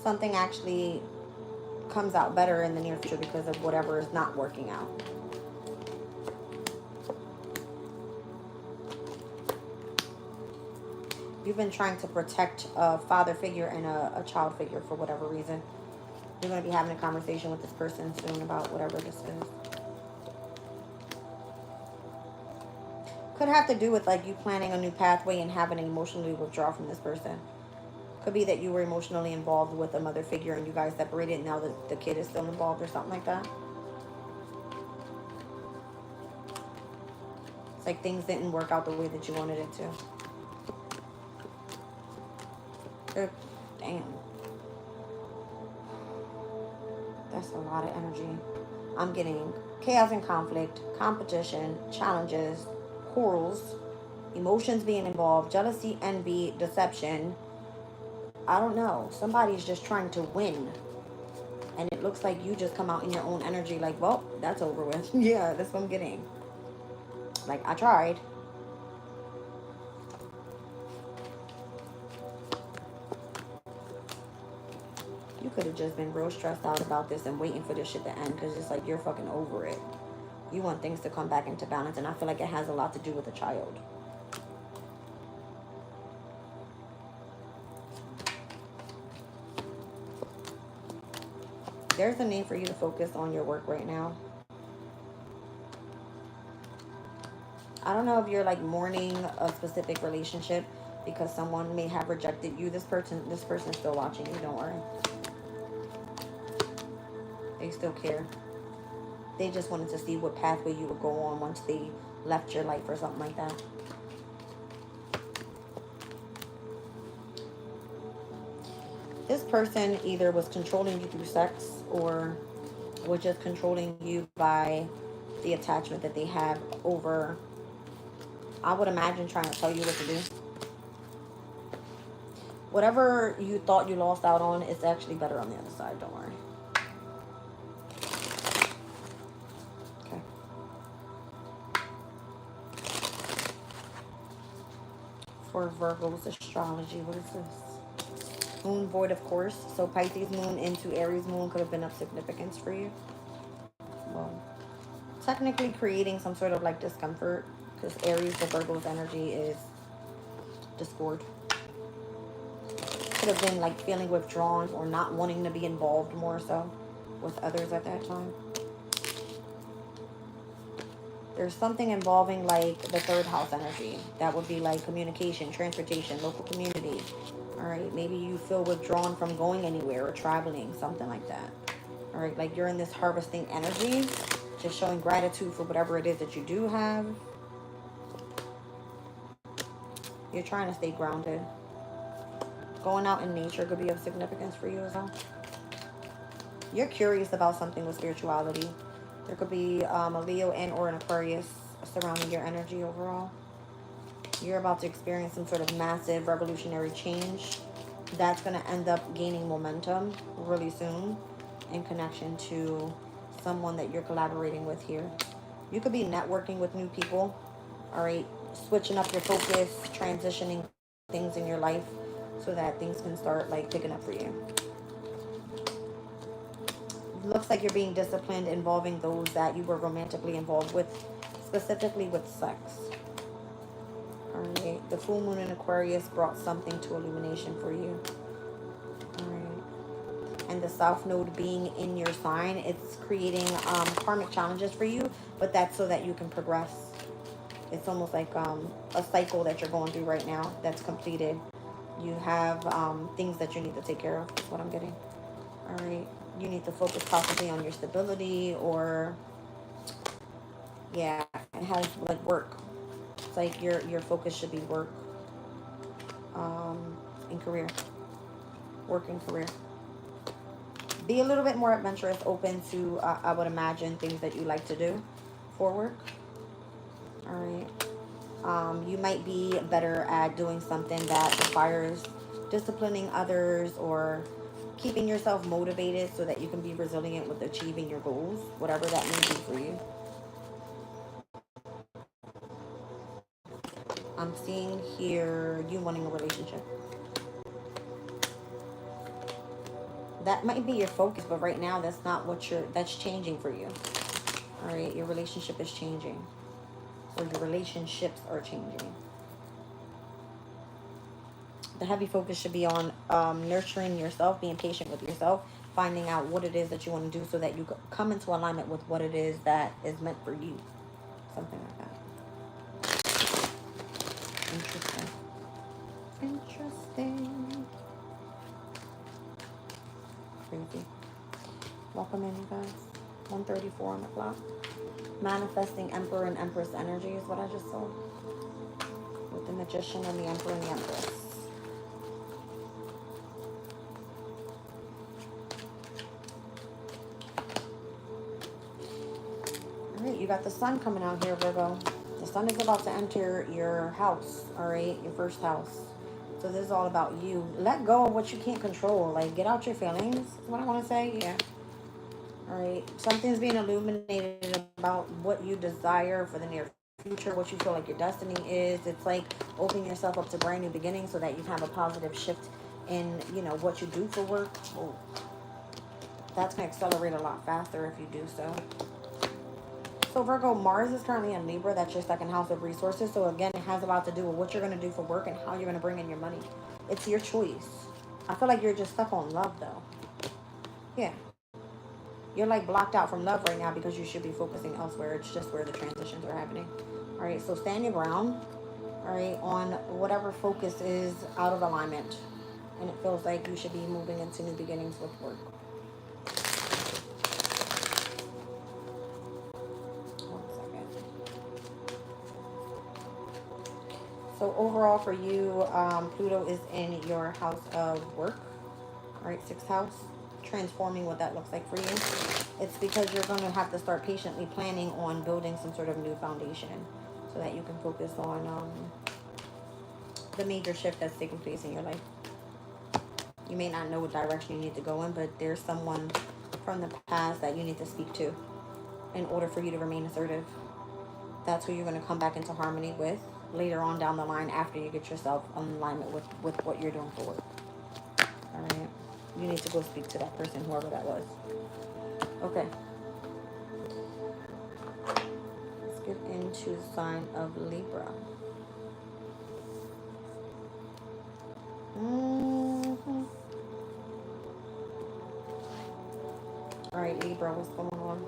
Something actually comes out better in the near future because of whatever is not working out. You've been trying to protect a father figure and a child figure for whatever reason. You're going to be having a conversation with this person soon about whatever this is. Could have to do with like you planning a new pathway and having to emotionally withdraw from this person. Could be that you were emotionally involved with a mother figure and you guys separated and now the kid is still involved or something like that. It's like things didn't work out the way that you wanted it to. Damn. That's a lot of energy. I'm getting chaos and conflict, competition, challenges, quarrels, emotions being involved, jealousy, envy, deception. I don't know. Somebody's just trying to win. And it looks like you just come out in your own energy like, well, that's over with. Yeah, that's what I'm getting. Like, I tried. You could have just been real stressed out about this and waiting for this shit to end because it's like you're fucking over it. You want things to come back into balance, and I feel like it has a lot to do with a child. There's a need for you to focus on your work right now. I don't know if you're like mourning a specific relationship because someone may have rejected you. This person's still watching you, don't worry. They still care. They just wanted to see what pathway you would go on once they left your life or something like that. This person either was controlling you through sex or was just controlling you by the attachment that they have over, I would imagine, trying to tell you what to do. Whatever you thought you lost out on is actually better on the other side, don't worry. Okay. For Virgo's astrology, what is this? Moon void, of course. So Pisces moon into Aries moon could have been of significance for you. Well, technically creating some sort of like discomfort because Aries, the Virgo's energy is discord. Could have been like feeling withdrawn or not wanting to be involved more so with others at that time. There's something involving like the third house energy. That would be like communication, transportation, local community. All right, maybe you feel withdrawn from going anywhere or traveling, something like that. All right, like you're in this harvesting energy, just showing gratitude for whatever it is that you do have. You're trying to stay grounded. Going out in nature could be of significance for you as well. You're curious about something with spirituality. There could be a Leo and or an Aquarius surrounding your energy overall. You're about to experience some sort of massive revolutionary change that's going to end up gaining momentum really soon in connection to someone that you're collaborating with here. You could be networking with new people, all right, switching up your focus, transitioning things in your life so that things can start like picking up for you. Looks like you're being disciplined involving those that you were romantically involved with, specifically with sex. Alright, the full moon in Aquarius brought something to illumination for you. Alright, and the south node being in your sign, it's creating karmic challenges for you, but that's so that you can progress. It's almost like a cycle that you're going through right now that's completed. You have things that you need to take care of, is what I'm getting. Alright, you need to focus possibly on your stability or, yeah, it has like work. It's like your focus should be work and career. Work and career. Be a little bit more adventurous, open to, I would imagine, things that you like to do for work. Alright. You might be better at doing something that requires disciplining others or keeping yourself motivated so that you can be resilient with achieving your goals, whatever that may be for you. I'm seeing here you wanting a relationship. That might be your focus, but right now that's not what that's changing for you. All right, your relationship is changing. Or your relationships are changing. The heavy focus should be on nurturing yourself, being patient with yourself, finding out what it is that you want to do so that you come into alignment with what it is that is meant for you. Something like that. Interesting. Interesting. Crazy. Welcome in, you guys. 1:34 on the clock. Manifesting Emperor and Empress energy is what I just saw. With the Magician and the Emperor and the Empress. Alright, you got the sun coming out here, Virgo. The sun is about to enter your house, alright? Your first house. So this is all about you. Let go of what you can't control. Like, get out your feelings. Is what I want to say. Yeah. Alright. Something's being illuminated about what you desire for the near future, what you feel like your destiny is. It's like opening yourself up to brand new beginnings so that you have a positive shift in, you know, what you do for work. Oh, that's going to accelerate a lot faster if you do so. So Virgo, Mars is currently in Libra. That's your second house of resources. So again, it has a lot to do with what you're going to do for work and how you're going to bring in your money. It's your choice. I feel like you're just stuck on love though. Yeah. You're like blocked out from love right now because you should be focusing elsewhere. It's just where the transitions are happening. All right. So stand your ground. All right. On whatever focus is out of alignment. And it feels like you should be moving into new beginnings with work. So overall for you, Pluto is in your house of work, right? Sixth house, transforming what that looks like for you. It's because you're going to have to start patiently planning on building some sort of new foundation so that you can focus on the major shift that's taking place in your life. You may not know what direction you need to go in, but there's someone from the past that you need to speak to in order for you to remain assertive. That's who you're going to come back into harmony with later on down the line after you get yourself in alignment with what you're doing for work. All right. You need to go speak to that person, whoever that was. Okay. Let's get into the sign of Libra. All right, Libra, what's going on?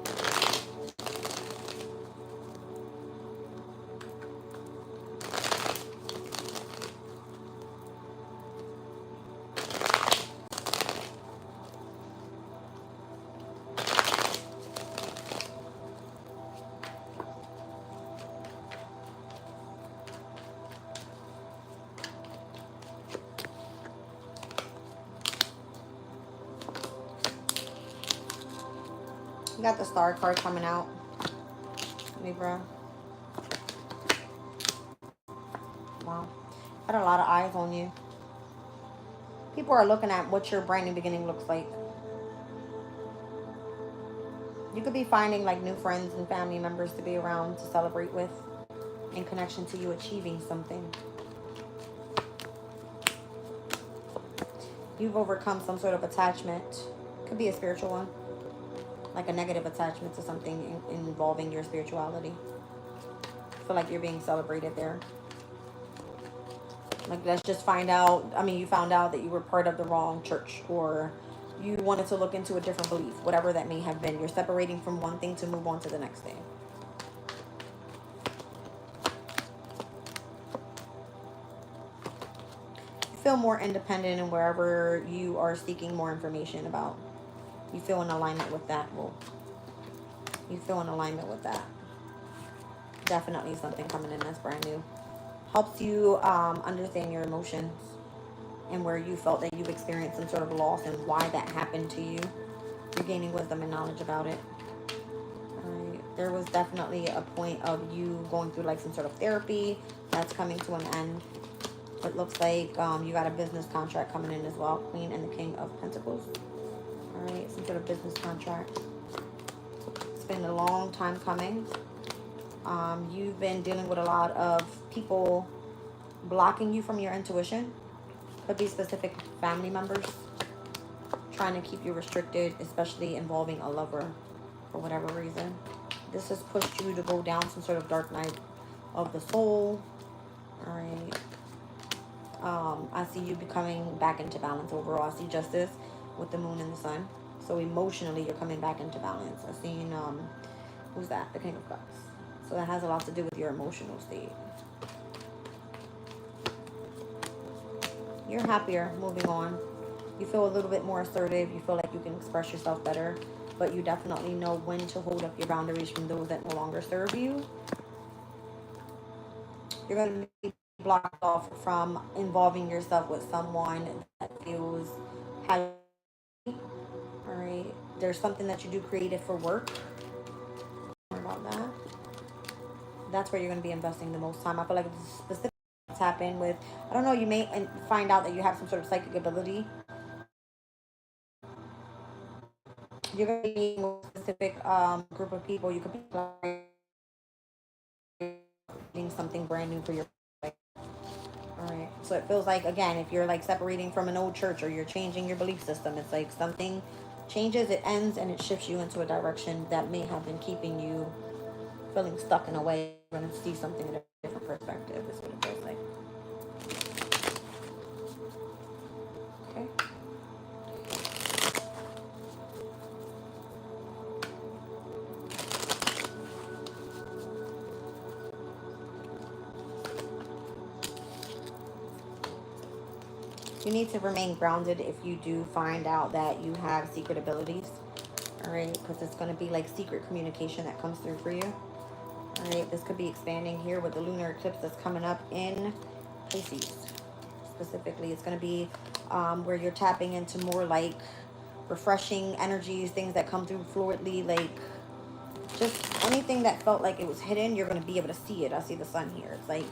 You got the Star card coming out, Libra. Wow. Got a lot of eyes on you. People are looking at what your brand new beginning looks like. You could be finding like new friends and family members to be around to celebrate with in connection to you achieving something. You've overcome some sort of attachment. Could be a spiritual one. Like a negative attachment to something involving your spirituality. I feel like you're being celebrated there. Like, let's just find out. I mean, you found out that you were part of the wrong church, or you wanted to look into a different belief, whatever that may have been. You're separating from one thing to move on to the next thing. You feel more independent in wherever you are seeking more information about. You feel in alignment with that. Well, you feel in alignment with that. Definitely something coming in that's brand new. Helps you understand your emotions and where you felt that you've experienced some sort of loss and why that happened to you. You're gaining wisdom and knowledge about it. There was definitely a point of you going through like some sort of therapy that's coming to an end. It looks like you got a business contract coming in as well. Queen and the King of Pentacles. All right, some sort of business contract. It's been a long time coming. You've been dealing with a lot of people blocking you from your intuition. Could be specific family members trying to keep you restricted, especially involving a lover for whatever reason. This has pushed you to go down some sort of dark night of the soul. All right. I see you becoming back into balance overall. I see justice with the moon and the sun. So emotionally, you're coming back into balance. I've seen, who's that? The King of Cups. So that has a lot to do with your emotional state. You're happier moving on. You feel a little bit more assertive. You feel like you can express yourself better. But you definitely know when to hold up your boundaries from those that no longer serve you. You're going to be blocked off from involving yourself with someone that feels happy. All right. There's something that you do creative for work. More about that. That's where you're going to be investing the most time. I feel like it's specific tap in with, I don't know, you may find out that you have some sort of psychic ability. You're going to be with a specific group of people. You could be creating something brand new for your life. All right. So it feels like, again, if you're like separating from an old church or you're changing your belief system, it's like something changes, it ends, and it shifts you into a direction that may have been keeping you feeling stuck in a way. You're going to see something in a different perspective is what it feels like. Okay. You need to remain grounded if you do find out that you have secret abilities. All right, because it's going to be like secret communication that comes through for you. All right, this could be expanding here with the lunar eclipse that's coming up in Pisces. Specifically, it's going to be where you're tapping into more like refreshing energies, things that come through fluidly, like just anything that felt like it was hidden, you're going to be able to see it. I see the sun here. It's like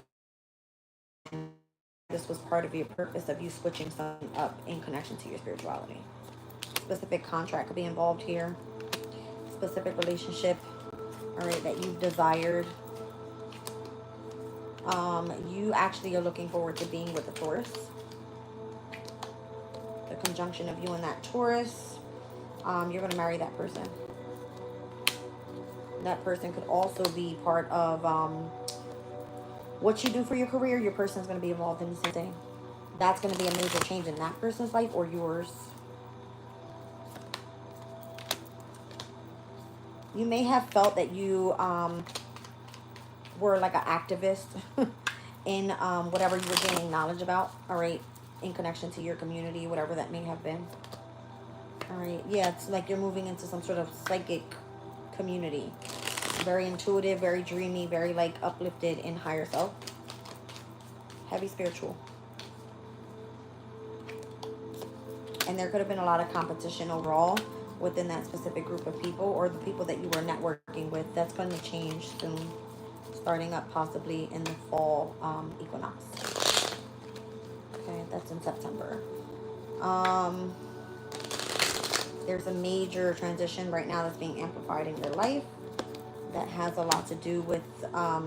this was part of your purpose of you switching something up in connection to your spirituality. Specific contract could be involved here. Specific relationship, all right, that you've desired. You actually are looking forward to being with the Taurus. The conjunction of you and that Taurus. You're going to marry that person. That person could also be part of what you do for your career. Your person's going to be involved in the same thing. That's going to be a major change in that person's life or yours. You may have felt that you were like an activist in whatever you were gaining knowledge about, all right, in connection to your community, whatever that may have been. All right, yeah, it's like you're moving into some sort of psychic community. Very intuitive, very dreamy, very like uplifted in higher self. Heavy spiritual. And there could have been a lot of competition overall within that specific group of people or the people that you were networking with. That's going to change soon, starting up possibly in the fall equinox. Okay, that's in September. There's a major transition right now that's being amplified in your life that has a lot to do with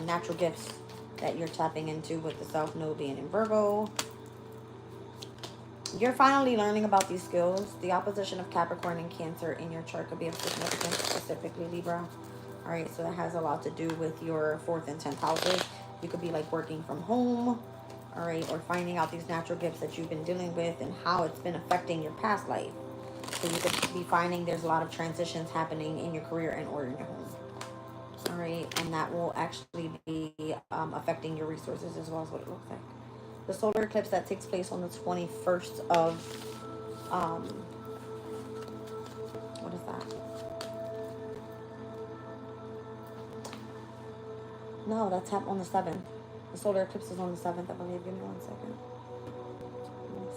natural gifts that you're tapping into with the South Node being in Virgo. You're finally learning about these skills. The opposition of Capricorn and Cancer in your chart could be of significance, specifically Libra. All right, so that has a lot to do with your 4th and 10th houses. You could be like working from home, all right, or finding out these natural gifts that you've been dealing with and how it's been affecting your past life. So you could be finding there's a lot of transitions happening in your career and or in your home. All right, and that will actually be affecting your resources as well as what it looks like. The solar eclipse that takes place on the 21st of, what is that? No, that's on the 7th. The solar eclipse is on the 7th, I believe. Give me 1 second. Let me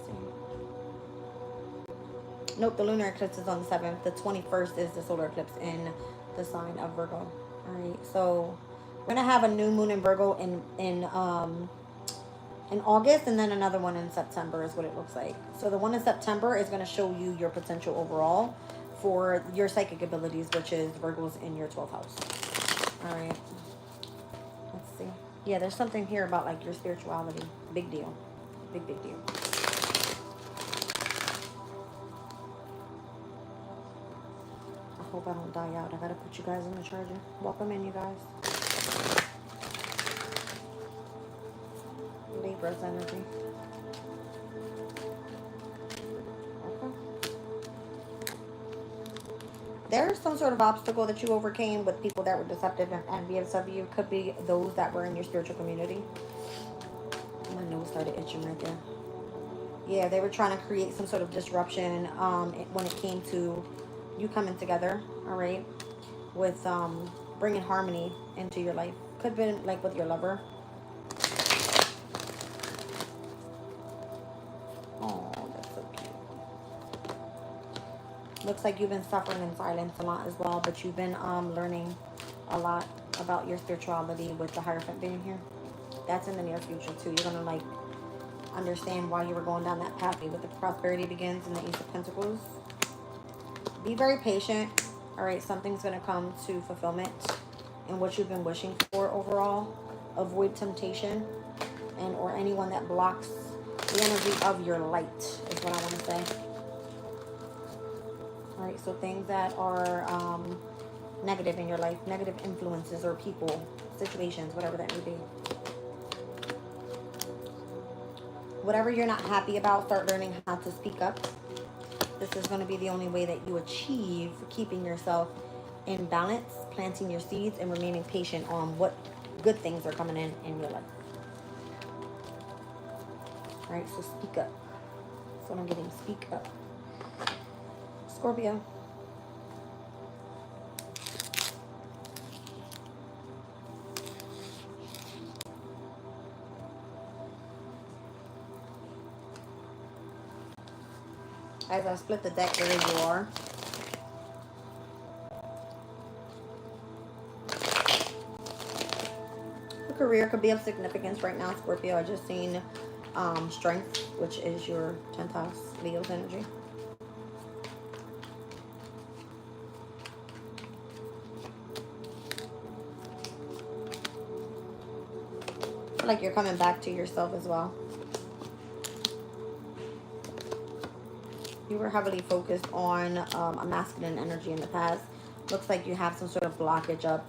see. Nope, the lunar eclipse is on the 7th. The 21st is the solar eclipse in the sign of Virgo. All right, so we're going to have a new moon in Virgo in August, and then another one in September is what it looks like. So the one in September is going to show you your potential overall for your psychic abilities, which is Virgo's in your 12th house. All right. Let's see. Yeah, there's something here about like your spirituality. Big deal. Big, big deal. I hope I don't die out. I gotta put you guys in the charger. Welcome in, you guys. Libra's energy. Okay. There's some sort of obstacle that you overcame with people that were deceptive and envious of you. Could be those that were in your spiritual community. My nose started itching right there. Yeah, they were trying to create some sort of disruption when it came to you coming together, all right, with bringing harmony into your life. Could have been like with your lover. Oh, that's so cute. Looks like you've been suffering in silence a lot as well, but you've been learning a lot about your spirituality with the Hierophant being here. That's in the near future too. You're gonna like understand why you were going down that pathway with the prosperity begins and the Ace of Pentacles. Be very patient. All right, something's going to come to fulfillment in what you've been wishing for overall. Avoid temptation and or anyone that blocks the energy of your light is what I want to say. All right, so things that are negative in your life, negative influences or people, situations, whatever that may be. Whatever you're not happy about, start learning how to speak up. This is going to be the only way that you achieve keeping yourself in balance, planting your seeds, and remaining patient on what good things are coming in your life. All right, so speak up. That's what I'm getting. Speak up. Scorpio. As I split the deck, there you are. The career could be of significance right now, Scorpio. I just seen strength, which is your 10th house, Leo's energy. I feel like you're coming back to yourself as well. You were heavily focused on a masculine energy in the past. Looks like you have some sort of blockage up.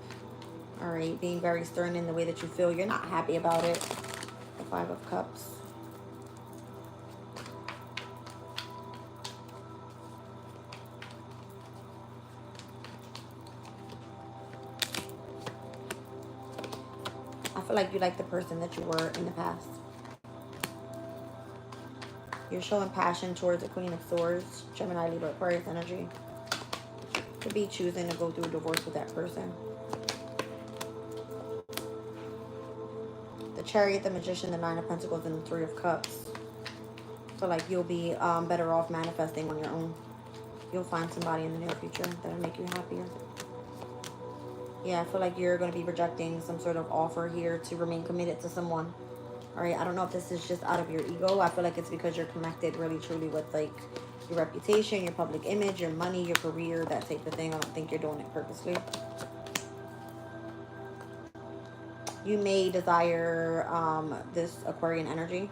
All right, being very stern in the way that you feel. You're not happy about it. The 5 of Cups. I feel like you like the person that you were in the past. You're showing passion towards the Queen of Swords, Gemini, Libra, Aquarius energy. Could be choosing to go through a divorce with that person. The Chariot, the Magician, the 9 of Pentacles, and the 3 of Cups. So like you'll be better off manifesting on your own. You'll find somebody in the near future that'll make you happier. Yeah, I feel like you're going to be rejecting some sort of offer here to remain committed to someone. All right, I don't know if this is just out of your ego. I feel like it's because you're connected really truly with like your reputation, your public image, your money, your career, that type of thing. I don't think you're doing it purposely. You may desire this Aquarian energy.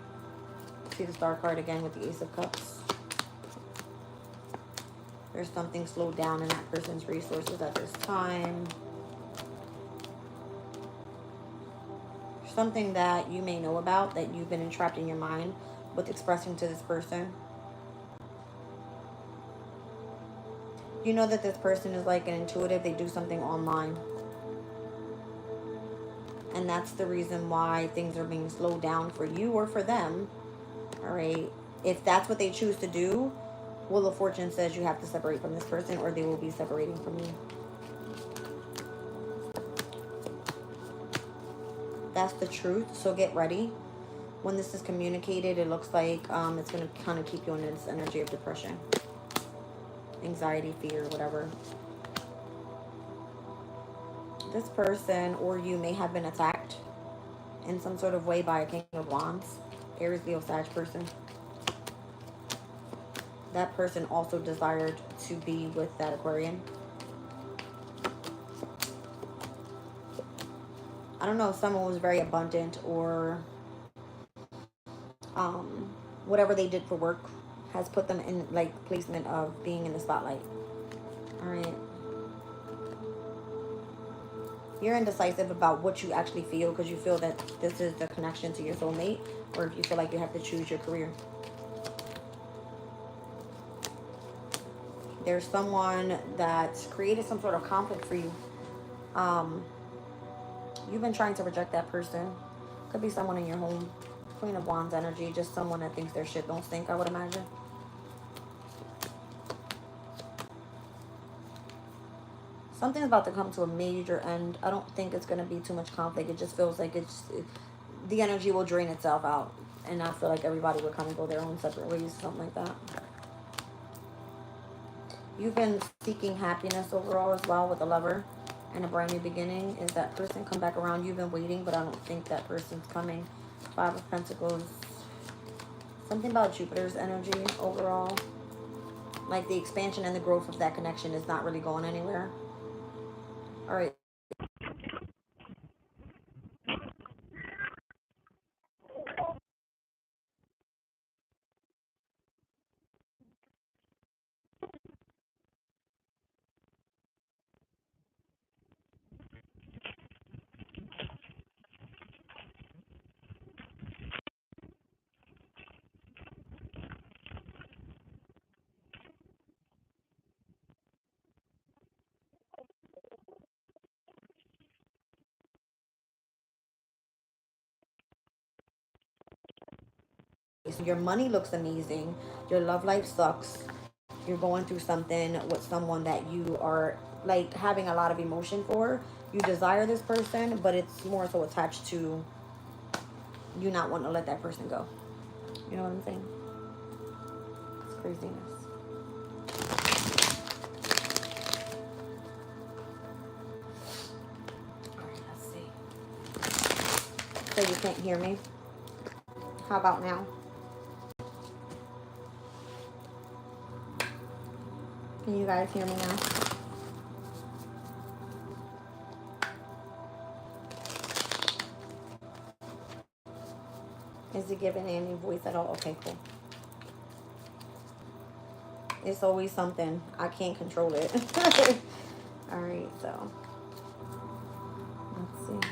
See the Star card again with the Ace of Cups. There's something slowed down in that person's resources at this time. Something that you may know about that you've been entrapped in your mind with expressing to this person. You know that this person is like an intuitive. They do something online. And that's the reason why things are being slowed down for you or for them. All right. If that's what they choose to do, Wheel of Fortune says you have to separate from this person or they will be separating from you. That's the truth. So get ready. When this is communicated, it looks like it's going to kind of keep you in this energy of depression, anxiety, fear, whatever. This person or you may have been attacked in some sort of way by a King of Wands, Aries, Leo, Sag person. That person also desired to be with that Aquarian. I don't know if someone was very abundant, or whatever they did for work has put them in like placement of being in the spotlight. All right. You're indecisive about what you actually feel, because you feel that this is the connection to your soulmate, or if you feel like you have to choose your career. There's someone that's created some sort of conflict for you. You've been trying to reject that person. Could be someone in your home. Queen of Wands energy, just someone that thinks their shit don't stink, I would imagine. Something's about to come to a major end. I don't think it's going to be too much conflict. It just feels like the energy will drain itself out. And I feel like everybody would kind of go their own separate ways, something like that. You've been seeking happiness overall as well with a lover and a brand new beginning. Is that person come back around? You've been waiting, but I don't think that person's coming. Five of Pentacles. Something about Jupiter's energy overall. Like the expansion and the growth of that connection is not really going anywhere. All right. Your money looks amazing. Your love life sucks. You're going through something with someone that you are like having a lot of emotion for. You desire this person, but it's more so attached to you not wanting to let that person go. You know what I'm saying? It's craziness. All right, let's see. So you can't hear me? How about now? Can you guys hear me now? Is it giving any voice at all? Okay, cool. It's always something. I can't control it. All right, so let's see.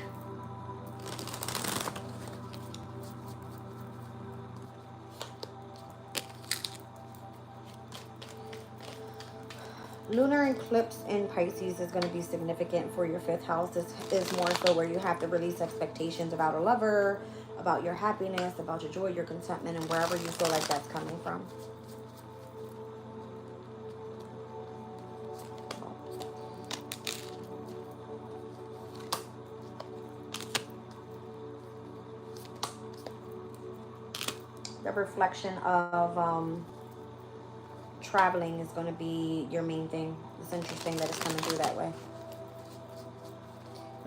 Lunar eclipse in Pisces is going to be significant for your fifth house. This is more so where you have to release expectations about a lover, about your happiness, about your joy, your contentment, and wherever you feel like that's coming from. The reflection of traveling is going to be your main thing. It's interesting that it's coming through that way.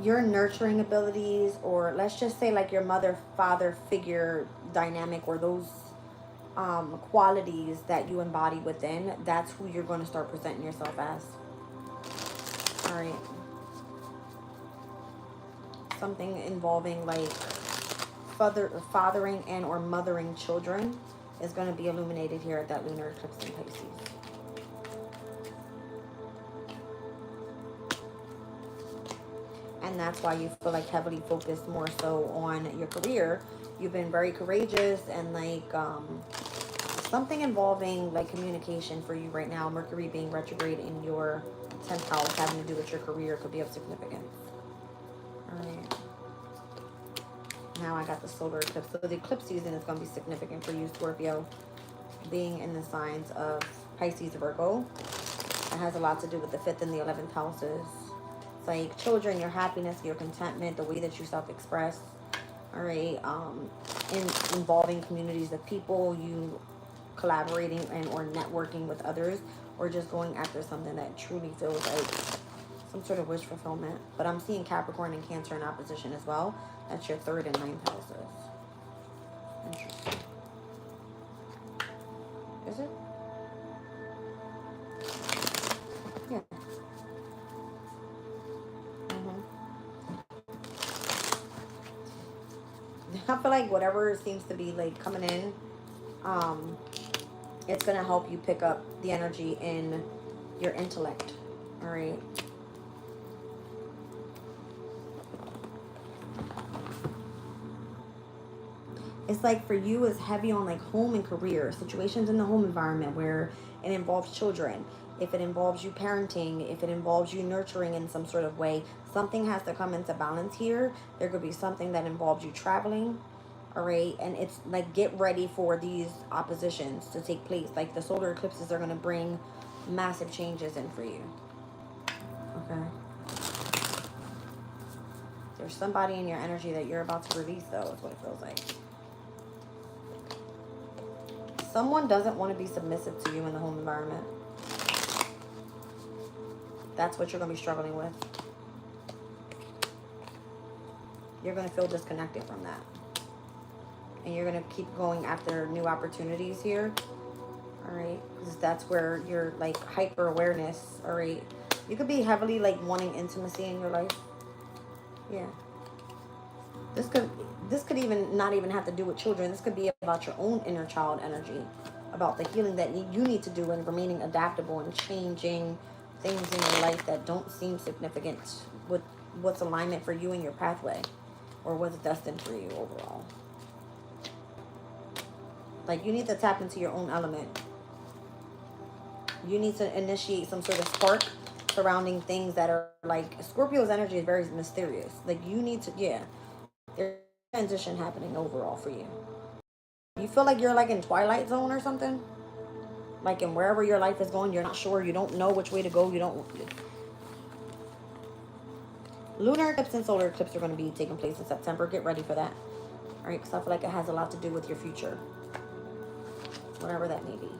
Your nurturing abilities, or let's just say like your mother-father figure dynamic, or those qualities that you embody within, that's who you're going to start presenting yourself as. All right. Something involving like fathering and or mothering children is going to be illuminated here at that lunar eclipse in Pisces. And that's why you feel like heavily focused more so on your career. You've been very courageous, and like something involving like communication for you right now. Mercury being retrograde in your 10th house having to do with your career could be of significance. All right. Now I got the solar eclipse. So the eclipse season is going to be significant for you, Scorpio, being in the signs of Pisces, Virgo. It has a lot to do with the 5th and the 11th houses. It's like children, your happiness, your contentment, the way that you self-express. All right. Involving communities of people, you collaborating and or networking with others, or just going after something that truly feels like some sort of wish fulfillment. But I'm seeing Capricorn and Cancer in opposition as well. That's your 3rd and 9th houses. Interesting. Is it? Yeah. I feel like whatever seems to be like coming in, it's going to help you pick up the energy in your intellect. All right. It's like for you, it's heavy on like home and career situations in the home environment where it involves children. If it involves you parenting, if it involves you nurturing in some sort of way, something has to come into balance here. There could be something that involves you traveling. All right. And it's like, get ready for these oppositions to take place. Like the solar eclipses are going to bring massive changes in for you. Okay. There's somebody in your energy that you're about to release, though, is what it feels like. Someone doesn't want to be submissive to you in the home environment. That's what you're going to be struggling with. You're going to feel disconnected from that. And you're going to keep going after new opportunities here. All right. Because that's where you're like hyper awareness. All right. You could be heavily like wanting intimacy in your life. Yeah. This could even not even have to do with children. This could be about your own inner child energy, about the healing that you need to do and remaining adaptable and changing things in your life that don't seem significant with what's alignment for you in your pathway or what's destined for you overall. Like you need to tap into your own element. You need to initiate some sort of spark surrounding things that are like Scorpio's energy is very mysterious. Like you need to, yeah. There's a transition happening overall for you. You feel like you're like in Twilight Zone or something? Like in wherever your life is going, you're not sure. You don't know which way to go. You don't. Lunar eclipse and solar eclipse are going to be taking place in September. Get ready for that. All right, because I feel like it has a lot to do with your future. Whatever that may be.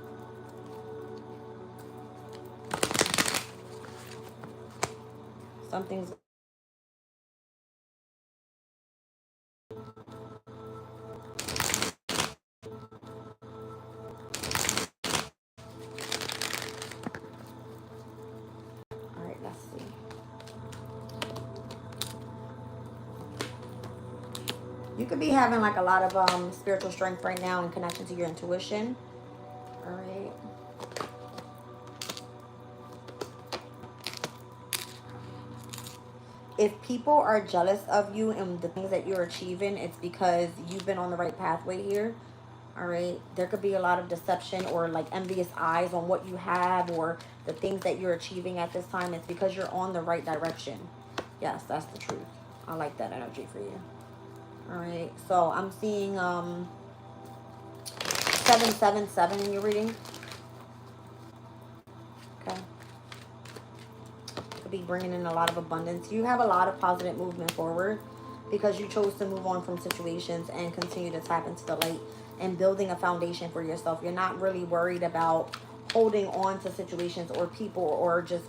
Something's you could be having like a lot of spiritual strength right now and connection to your intuition. All right. If people are jealous of you and the things that you're achieving, it's because you've been on the right pathway here. All right. There could be a lot of deception or like envious eyes on what you have or the things that you're achieving at this time. It's because you're on the right direction. Yes, that's the truth. I like that energy for you. All right. So I'm seeing 777 in your reading. Okay. Could be bringing in a lot of abundance. You have a lot of positive movement forward because you chose to move on from situations and continue to tap into the light and building a foundation for yourself. You're not really worried about holding on to situations or people or just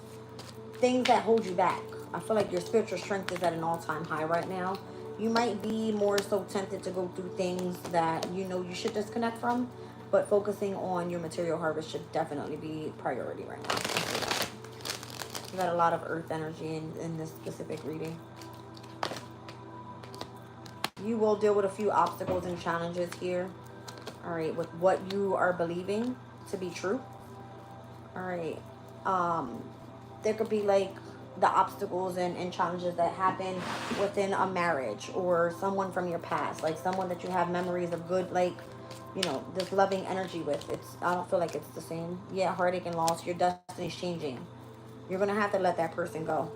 things that hold you back. I feel like your spiritual strength is at an all-time high right now. You might be more so tempted to go through things that you know you should disconnect from, but focusing on your material harvest should definitely be priority right now. You got a lot of earth energy in this specific reading. You will deal with a few obstacles and challenges here. All right, with what you are believing to be true. All right. There could be like the obstacles and challenges that happen within a marriage or someone from your past, like someone that you have memories of good, like, you know, this loving energy with. I don't feel like it's the same. Yeah, heartache and loss. Your destiny's changing. You're going to have to let that person go.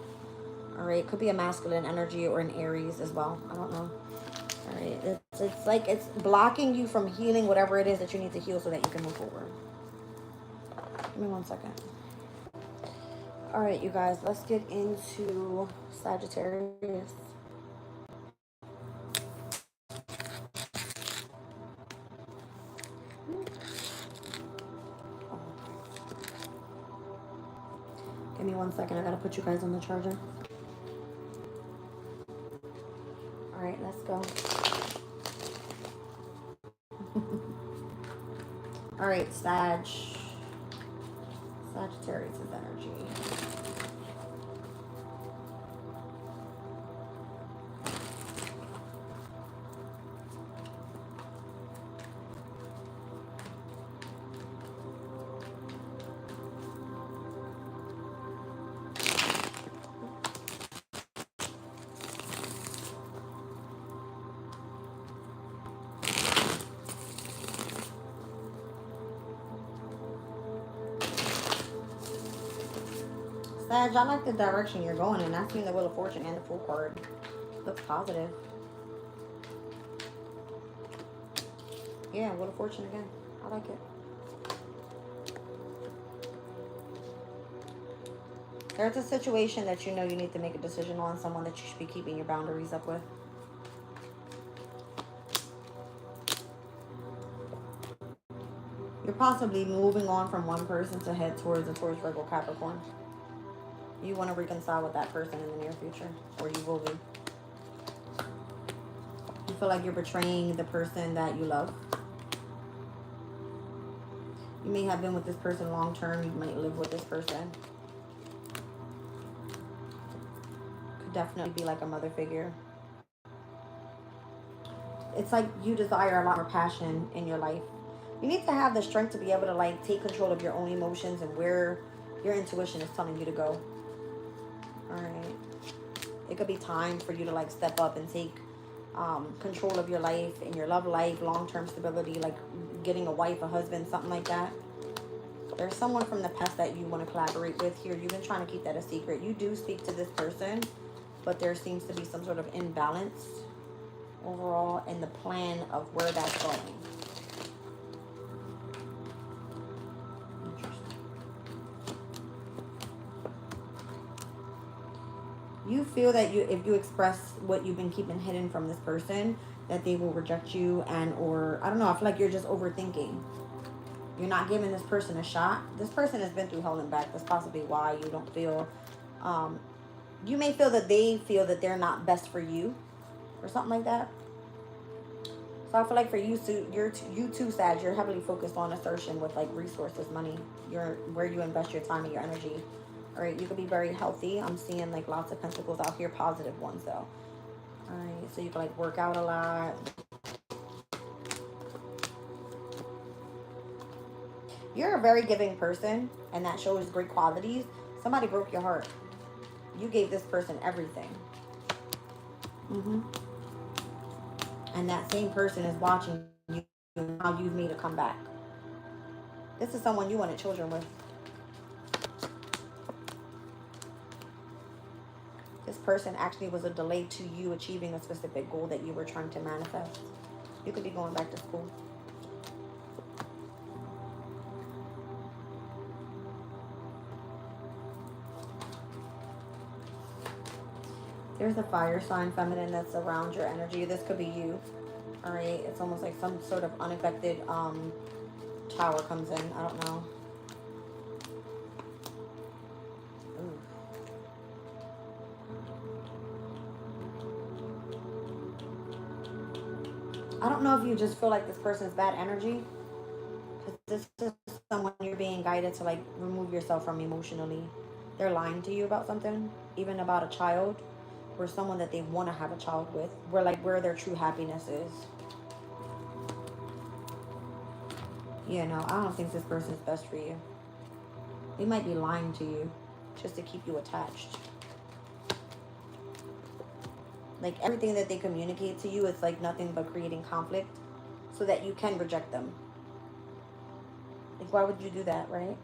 All right. It could be a masculine energy or an Aries as well. I don't know. All right. It's like it's blocking you from healing whatever it is that you need to heal so that you can move forward. Give me 1 second. All right, you guys, let's get into Sagittarius. Give me 1 second. I gotta put you guys on the charger. All right, let's go. All right, Sagittarius' energy. Sag, I like the direction you're going in. I've seen the Wheel of Fortune and the Fool card. Looks positive. Yeah, Wheel of Fortune again. I like it. There's a situation that you know you need to make a decision on, someone that you should be keeping your boundaries up with. You're possibly moving on from one person to head towards a Taurus, Virgo, Capricorn. You want to reconcile with that person in the near future, or you will be. You feel like you're betraying the person that you love. You may have been with this person long term. You might live with this person. Could definitely be like a mother figure. It's like you desire a lot more passion in your life. You need to have the strength to be able to like take control of your own emotions and where your intuition is telling you to go. All right. It could be time for you to like step up and take control of your life and your love life, long-term stability, like getting a wife, a husband, something like that. There's someone from the past that you want to collaborate with here. You've been trying to keep that a secret. You do speak to this person, but there seems to be some sort of imbalance overall in the plan of where that's going. You feel that if you express what you've been keeping hidden from this person, that they will reject you, and or I don't know, I feel like you're just overthinking. You're not giving this person a shot. This person has been through hell and back. That's possibly why you don't feel you may feel that they feel that they're not best for you or something like that. So I feel like for you too, Sag, you're heavily focused on assertion with like resources, money, where you invest your time and your energy. All right, you could be very healthy. I'm seeing like lots of pentacles out here, positive ones though. All right, so you can like work out a lot. You're a very giving person, and that shows great qualities. Somebody broke your heart. You gave this person everything. And that same person is watching you and how you've made a comeback. This is someone you wanted children with. This person actually was a delay to you achieving a specific goal that you were trying to manifest. You could be going back to school. There's a fire sign feminine that's around your energy. This could be you. All right. It's almost like some sort of unaffected tower comes in. I don't know. Ooh. I don't know if you just feel like this person's bad energy. This is someone you're being guided to like remove yourself from emotionally. They're lying to you about something, even about a child or someone that they want to have a child with, where their true happiness is. Yeah, no, I don't think this person's best for you. They might be lying to you just to keep you attached. Like everything that they communicate to you, it's like nothing but creating conflict so that you can reject them. Like, why would you do that, right?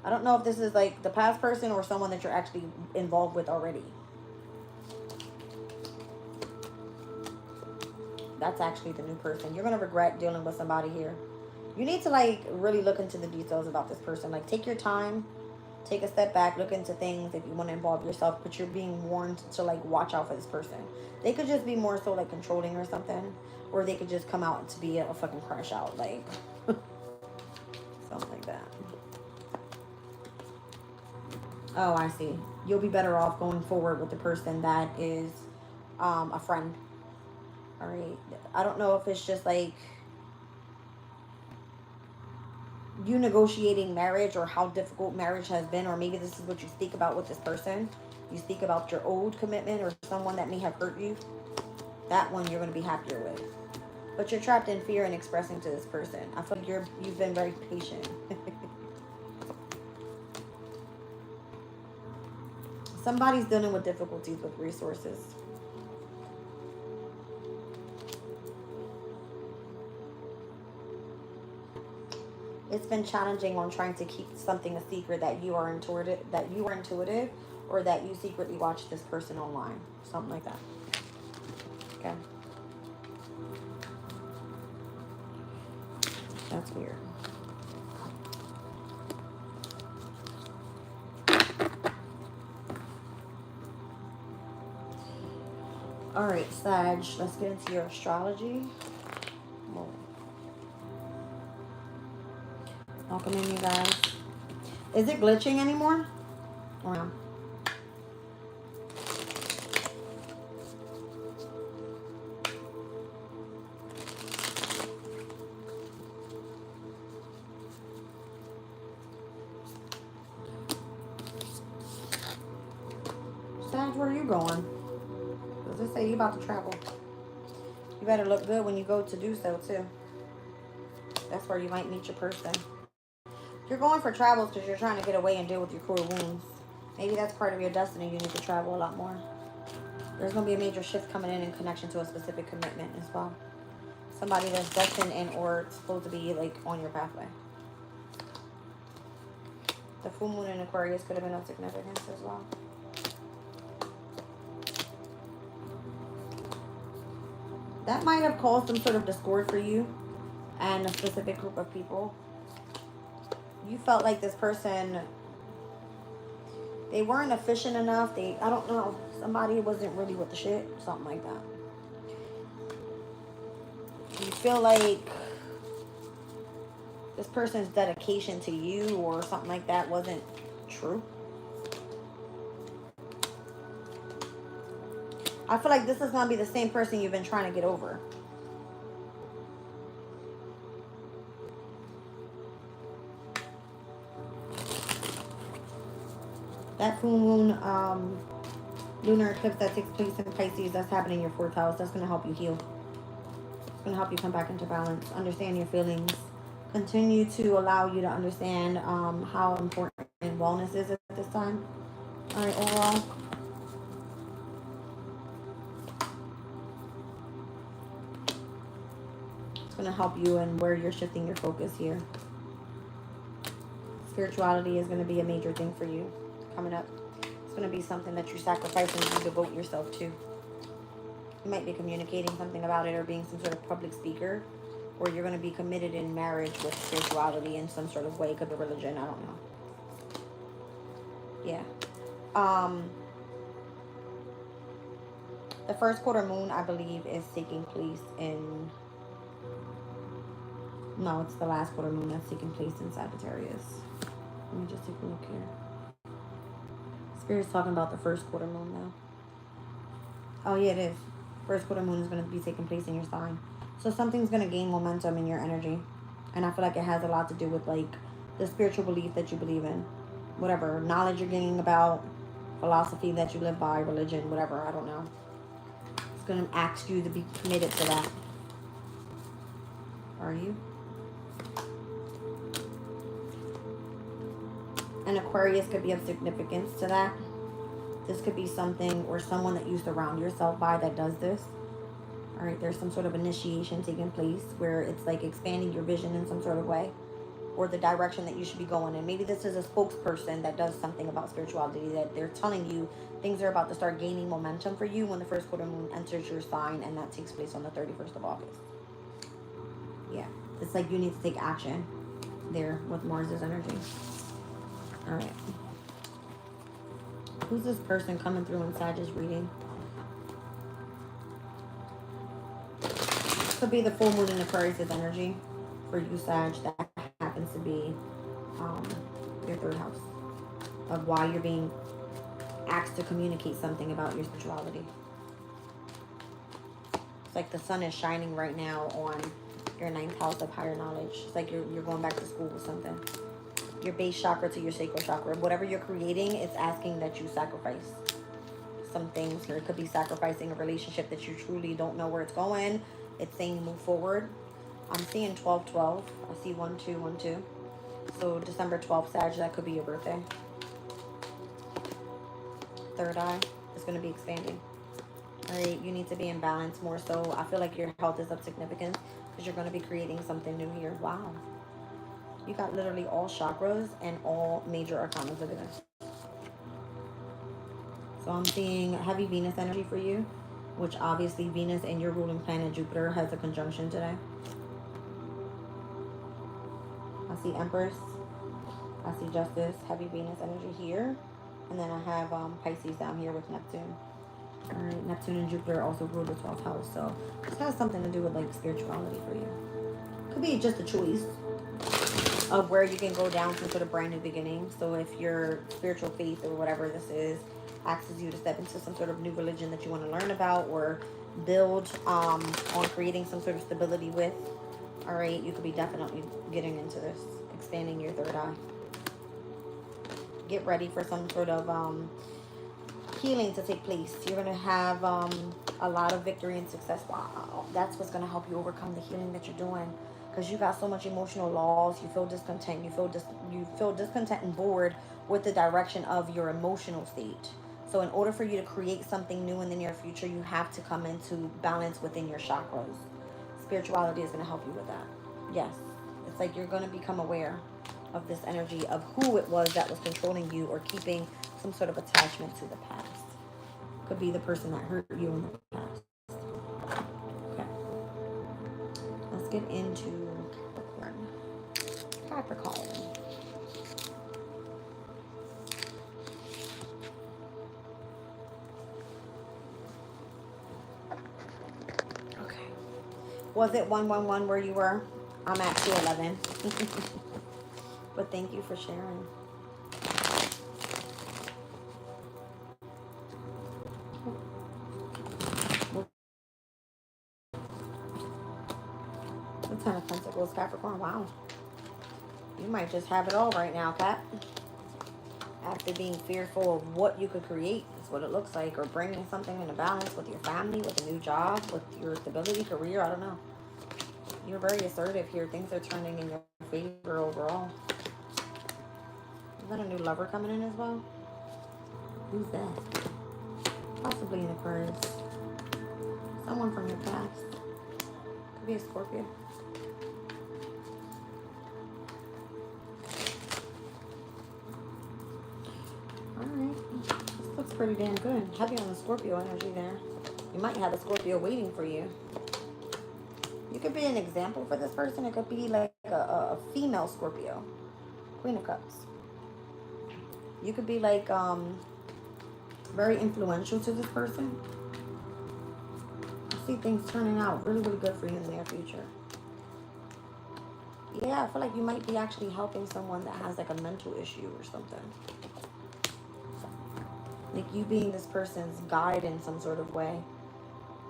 I don't know if this is like the past person or someone that you're actually involved with already. That's actually the new person. You're going to regret dealing with somebody here. You need to like really look into the details about this person. Like take your time, take a step back, look into things if you want to involve yourself, but you're being warned to like watch out for this person. They could just be more so like controlling or something, or they could just come out to be a fucking crash out, like something like that. Oh, I see. You'll be better off going forward with the person that is a friend. All right. I don't know if it's just like you negotiating marriage or how difficult marriage has been, or maybe this is what you speak about with this person. You speak about your old commitment or someone that may have hurt you. That one you're going to be happier with. But you're trapped in fear and expressing to this person. I feel like you've been very patient. Somebody's dealing with difficulties with resources. It's been challenging on trying to keep something a secret that you are intuitive, or that you secretly watch this person online. Something like that. Okay. That's weird. All right, Sag, let's get into your astrology. Whoa. Welcome in, you guys. Is it glitching anymore? Or no? Sag, where are you going? Does it say you about to travel? You better look good when you go to do so, too. That's where you might meet your person. You're going for travels because you're trying to get away and deal with your core wounds. Maybe that's part of your destiny. You need to travel a lot more. There's going to be a major shift coming in connection to a specific commitment as well. Somebody that's destined and or supposed to be like on your pathway. The full moon in Aquarius could have been of significance as well. That might have caused some sort of discord for you and a specific group of people. You felt like this person, they weren't efficient enough. I don't know, somebody wasn't really with the shit, something like that. You feel like this person's dedication to you or something like that wasn't true. I feel like this is going to be the same person you've been trying to get over. That full moon lunar eclipse that takes place in Pisces, that's happening in your 4th house. That's going to help you heal. It's going to help you come back into balance. Understand your feelings. Continue to allow you to understand how important wellness is at this time. All right, overall. It's going to help you in where you're shifting your focus here. Spirituality is going to be a major thing for you coming up. It's going to be something that you sacrifice and you devote yourself to. You might be communicating something about it or being some sort of public speaker, or you're going to be committed in marriage with spirituality in some sort of way. Could be religion, I don't know. Yeah. The first quarter moon, I believe, is taking place in... No, it's the last quarter moon that's taking place in Sagittarius. Let me just take a look here. Spirit's talking about the first quarter moon now. Oh, yeah, it is. First quarter moon is going to be taking place in your sign. So something's going to gain momentum in your energy. And I feel like it has a lot to do with, like, the spiritual belief that you believe in. Whatever. Knowledge you're gaining about. Philosophy that you live by. Religion. Whatever. I don't know. It's going to ask you to be committed to that. Are you? An Aquarius could be of significance to that. This could be something or someone that you surround yourself by that does this. All right, there's some sort of initiation taking place where it's like expanding your vision in some sort of way or the direction that you should be going in. Maybe this is a spokesperson that does something about spirituality, that they're telling you things are about to start gaining momentum for you when the first quarter moon enters your sign, and that takes place on the 31st of August. Yeah, it's like you need to take action there with Mars's energy. All right. Who's this person coming through in Sag's reading? Could be the full moon in Aquarius' energy for you, Sag. That happens to be your 3rd house of why you're being asked to communicate something about your spirituality. It's like the sun is shining right now on your 9th house of higher knowledge. It's like you're going back to school with something. Your base chakra to your sacral chakra. Whatever you're creating, it's asking that you sacrifice some things here. It could be sacrificing a relationship that you truly don't know where it's going. It's saying move forward. I'm seeing 12-12. I see 1-2-1-2. So December 12th, Sag, that could be your birthday. 3rd eye is going to be expanding. All right, you need to be in balance more so. I feel like your health is of significance because you're going to be creating something new here. Wow. You got literally all chakras and all major arcana. Look at this. So I'm seeing heavy Venus energy for you, which obviously Venus and your ruling planet Jupiter has a conjunction today. I see Empress. I see Justice, heavy Venus energy here. And then I have Pisces down here with Neptune. All right, Neptune and Jupiter also rule the 12th house. So this has something to do with like spirituality for you. Could be just a choice of where you can go down to sort of brand new beginning. So if your spiritual faith or whatever this is asks you to step into some sort of new religion that you want to learn about or build on creating some sort of stability with, all right, you could be definitely getting into this, expanding your third eye. Get ready for some sort of healing to take place. You're going to have a lot of victory and success. Wow, that's what's going to help you overcome the healing that you're doing. Because you got so much emotional loss, you feel discontent, you feel discontent and bored with the direction of your emotional state. So in order for you to create something new in the near future, you have to come into balance within your chakras. Spirituality is going to help you with that. Yes, it's like you're going to become aware of this energy of who it was that was controlling you or keeping some sort of attachment to the past. Could be the person that hurt you in the past. Okay. Let's get into Capricorn. Okay. Was it 111 where you were? I'm at 211. But thank you for sharing. The Ten of Pentacles, Capricorn. Wow. You might just have it all right now, Cap. After being fearful of what you could create, is what it looks like, or bringing something into balance with your family, with a new job, with your stability, career, I don't know. You're very assertive here. Things are turning in your favor overall. Is that a new lover coming in as well? Who's that? Possibly an Aquarius. Someone from your past. Could be a Scorpio. Alright. This looks pretty damn good. Heavy on the Scorpio energy there. You might have a Scorpio waiting for you. You could be an example for this person. It could be like a female Scorpio. Queen of Cups. You could be like very influential to this person. I see things turning out really, really good for you in the near future. Yeah, I feel like you might be actually helping someone that has like a mental issue or something. Like you being this person's guide in some sort of way.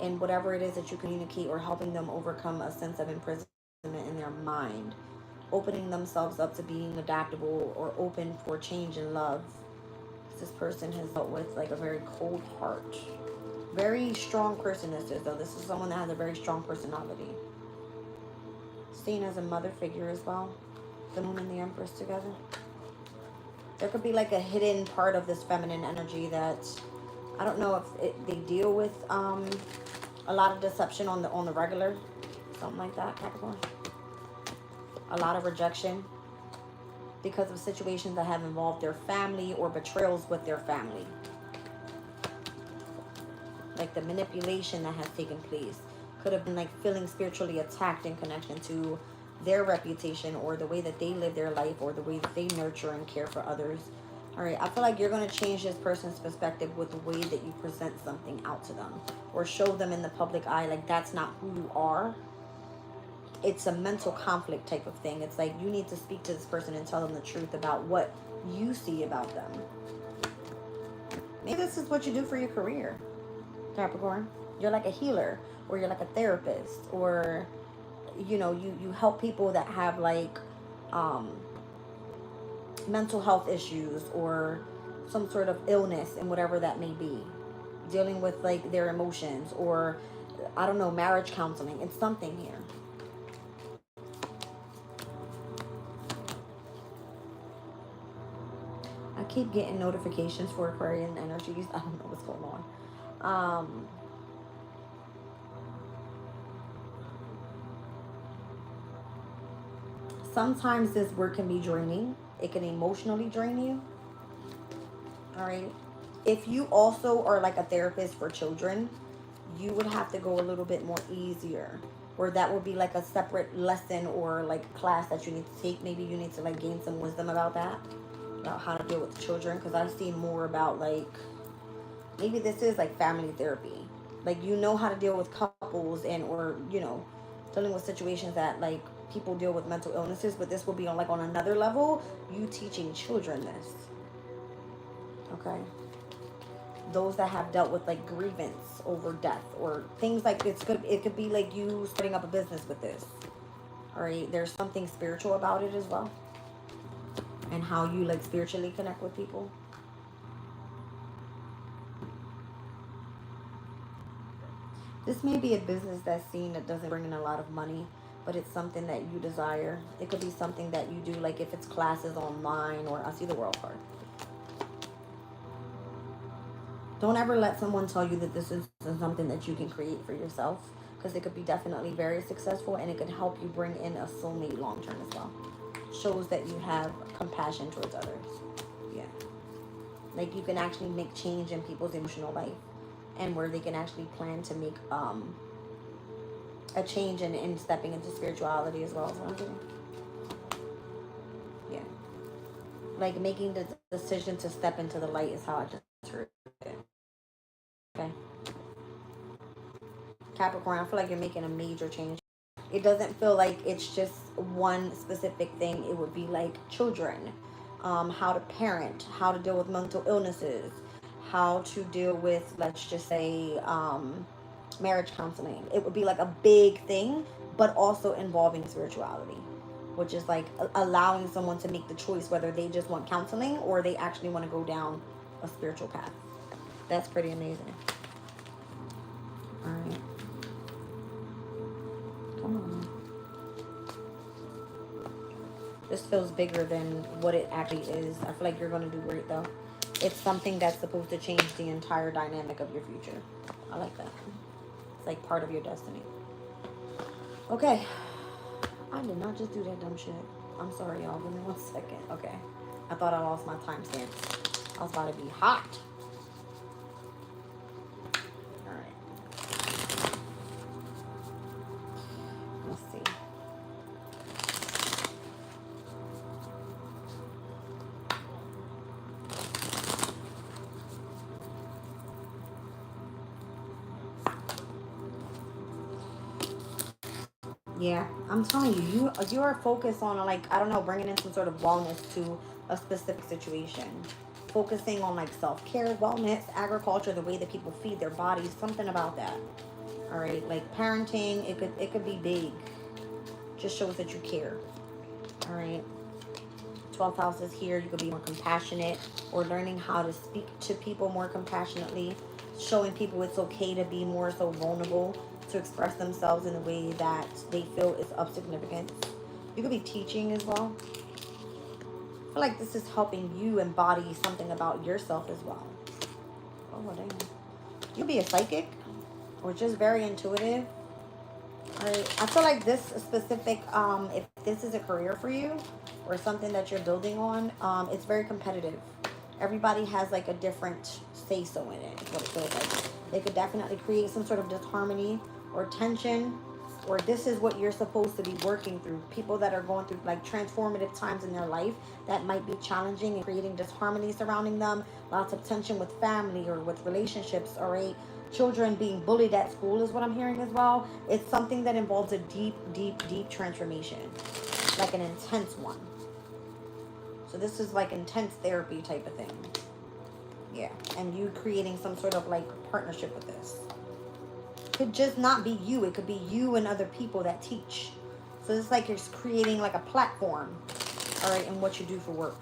And whatever it is that you communicate or helping them overcome a sense of imprisonment in their mind. Opening themselves up to being adaptable or open for change and love. This person has dealt with like a very cold heart. Very strong person this is though. This is someone that has a very strong personality. Seen as a mother figure as well. The moon and the empress together. There could be like a hidden part of this feminine energy that I don't know if they deal with a lot of deception on the regular. Something like that, Capricorn. A lot of rejection because of situations that have involved their family or betrayals with their family. Like the manipulation that has taken place. Could have been like feeling spiritually attacked in connection to their reputation or the way that they live their life or the way that they nurture and care for others. All right, I feel like you're going to change this person's perspective with the way that you present something out to them or show them in the public eye like that's not who you are. It's a mental conflict type of thing. It's like you need to speak to this person and tell them the truth about what you see about them. Maybe this is what you do for your career, Capricorn. You're like a healer or you're like a therapist or, you know, you help people that have like mental health issues or some sort of illness and whatever that may be. Dealing with like their emotions or, I don't know, marriage counseling. It's something here. I keep getting notifications for Aquarian energies. I don't know what's going on. Sometimes this work can be draining. It can emotionally drain you. All right. If you also are like a therapist for children, you would have to go a little bit more easier. Or that would be like a separate lesson or like class that you need to take. Maybe you need to like gain some wisdom about that, about how to deal with children. Because I've seen more about like, maybe this is like family therapy. Like, you know how to deal with couples and, or, you know, dealing with situations that like people deal with mental illnesses, but this will be on like on another level, you teaching children this. Okay. Those that have dealt with like grievance over death or things like this, it could be like you starting up a business with this. All right. There's something spiritual about it as well, and how you like spiritually connect with people. This may be a business that's seen that doesn't bring in a lot of money, but it's something that you desire. It could be something that you do, like if it's classes online, or I see the world card. Don't ever let someone tell you that this is something that you can create for yourself, because it could be definitely very successful, and it could help you bring in a soulmate long term as well. Shows that you have compassion towards others. Yeah. Like, you can actually make change in people's emotional life, and where they can actually plan to make a change in stepping into spirituality as well. As what I'm doing. Yeah. Like, making the decision to step into the light is how I just heard it. Okay. Capricorn, I feel like you're making a major change. It doesn't feel like it's just one specific thing. It would be like children, how to parent, how to deal with mental illnesses, how to deal with, let's just say, marriage counseling. It would be like a big thing, but also involving spirituality, which is like allowing someone to make the choice whether they just want counseling or they actually want to go down a spiritual path. That's pretty amazing. All right. Come on. This feels bigger than what it actually is. I feel like you're going to do great, though. It's something that's supposed to change the entire dynamic of your future. I like that. It's like part of your destiny. Okay. I did not just do that dumb shit. I'm sorry, y'all. Give me 1 second. Okay. I thought I lost my timestamps. I was about to be hot. All right. Let's see. Yeah, I'm telling you, you are focused on like, I don't know, bringing in some sort of wellness to a specific situation. Focusing on like self-care, wellness, agriculture, the way that people feed their bodies, something about that. All right, like parenting, it could be big. Just shows that you care. All right. 12th house is here. You could be more compassionate, or learning how to speak to people more compassionately, showing people it's okay to be more so vulnerable, to express themselves in a way that they feel is of significance. You could be teaching as well. I feel like this is helping you embody something about yourself as well. Oh, dang. You could be a psychic, or just very intuitive. I feel like this specific, if this is a career for you or something that you're building on, it's very competitive. Everybody has like a different say-so in it, is what it feels like. They could definitely create some sort of disharmony or tension, or this is what you're supposed to be working through. People that are going through like transformative times in their life that might be challenging and creating disharmony surrounding them, lots of tension with family or with relationships, all right? Children being bullied at school is what I'm hearing as well. It's something that involves a deep, deep, deep transformation, like an intense one. So this is like intense therapy type of thing. Yeah, and you creating some sort of like partnership with this. Could just not be you. It could be you and other people that teach. So it's like you're creating like a platform, all right, in what you do for work.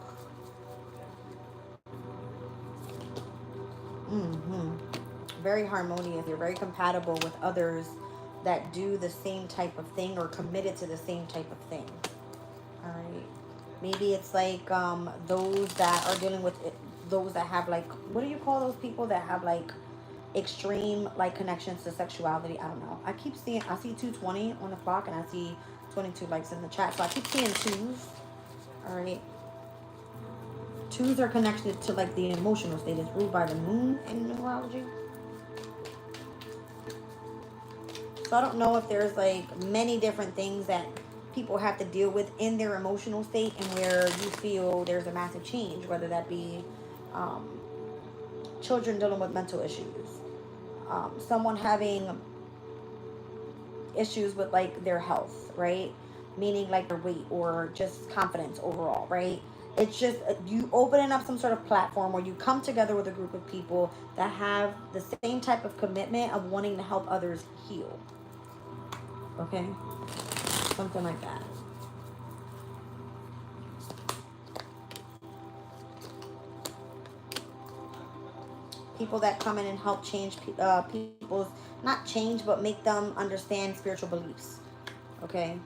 Very harmonious. You're very compatible with others that do the same type of thing or committed to the same type of thing. All right. Maybe it's like those that are dealing with it, those that have like, what do you call those people that have like extreme like connections to sexuality? I don't know. I keep seeing, I see 220 on the clock, and I see 22 likes in the chat. So I keep seeing twos. All right. Twos are connected to like the emotional state. It's ruled by the moon in numerology. So I don't know if there's like many different things that people have to deal with in their emotional state and where you feel there's a massive change, whether that be children dealing with mental issues, someone having issues with like their health, right? Meaning like their weight or just confidence overall, right? It's just you opening up some sort of platform where you come together with a group of people that have the same type of commitment of wanting to help others heal. Okay? Something like that. People that come in and help change people's, not change, but make them understand spiritual beliefs. Okay?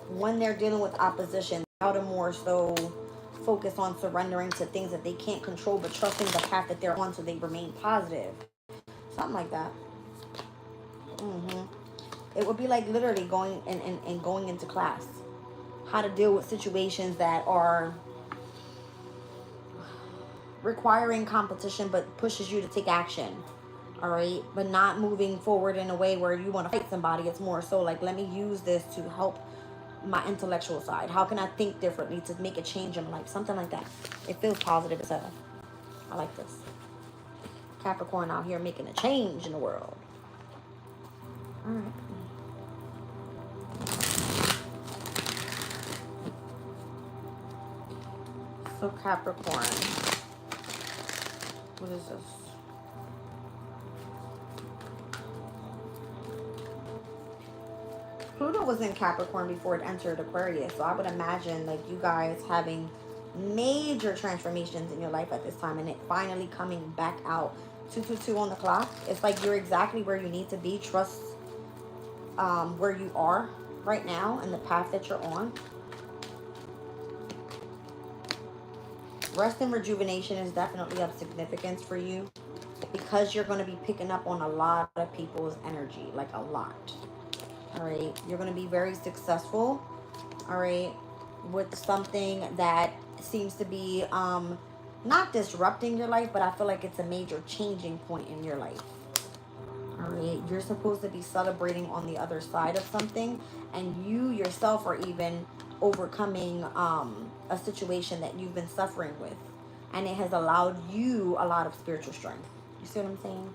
When they're dealing with opposition, how to more so focus on surrendering to things that they can't control, but trusting the path that they're on so they remain positive. Something like that. It would be like literally going and going into class. How to deal with situations that are requiring competition but pushes you to take action. All right? But not moving forward in a way where you want to fight somebody. It's more so like, let me use this to help my intellectual side. How can I think differently to make a change in life? Something like that. It feels positive as hell. I like this. Capricorn out here making a change in the world. All right. So Capricorn. What is this? Pluto was in Capricorn before it entered Aquarius. So I would imagine like you guys having major transformations in your life at this time and it finally coming back out. 222 on the clock. It's like you're exactly where you need to be. Trust where you are right now and the path that you're on. Rest and rejuvenation is definitely of significance for you because you're going to be picking up on a lot of people's energy, like a lot. All right, you're going to be very successful, all right, with something that seems to be not disrupting your life, but I feel like it's a major changing point in your life. All right, you're supposed to be celebrating on the other side of something, and you yourself are even overcoming a situation that you've been suffering with, and it has allowed you a lot of spiritual strength. You see what I'm saying?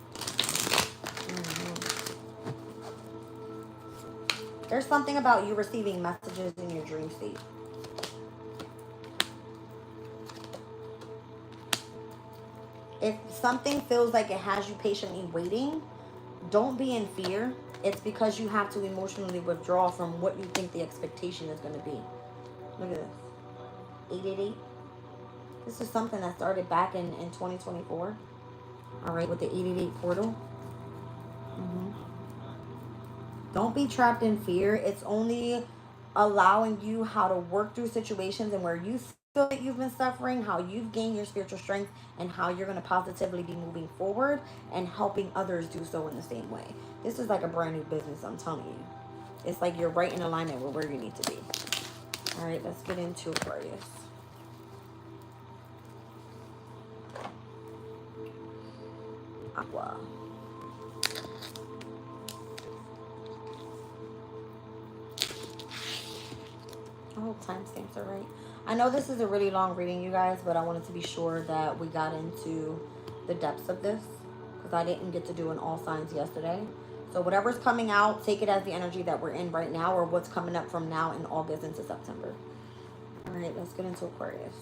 There's something about you receiving messages in your dream state. If something feels like it has you patiently waiting, don't be in fear. It's because you have to emotionally withdraw from what you think the expectation is going to be. Look at this. 888. This is something that started back in 2024. All right, with the 888 portal. Don't be trapped in fear. It's only allowing you how to work through situations and where you feel that you've been suffering, how you've gained your spiritual strength, and how you're going to positively be moving forward and helping others do so in the same way. This is like a brand new business, I'm telling you. It's like you're right in alignment with where you need to be. All right, let's get into Aquarius. Aqua. I hope timestamps are right. I know this is a really long reading, you guys, but I wanted to be sure that we got into the depths of this because I didn't get to do an all signs yesterday. So whatever's coming out, take it as the energy that we're in right now or what's coming up from now in August into September. All right, let's get into Aquarius.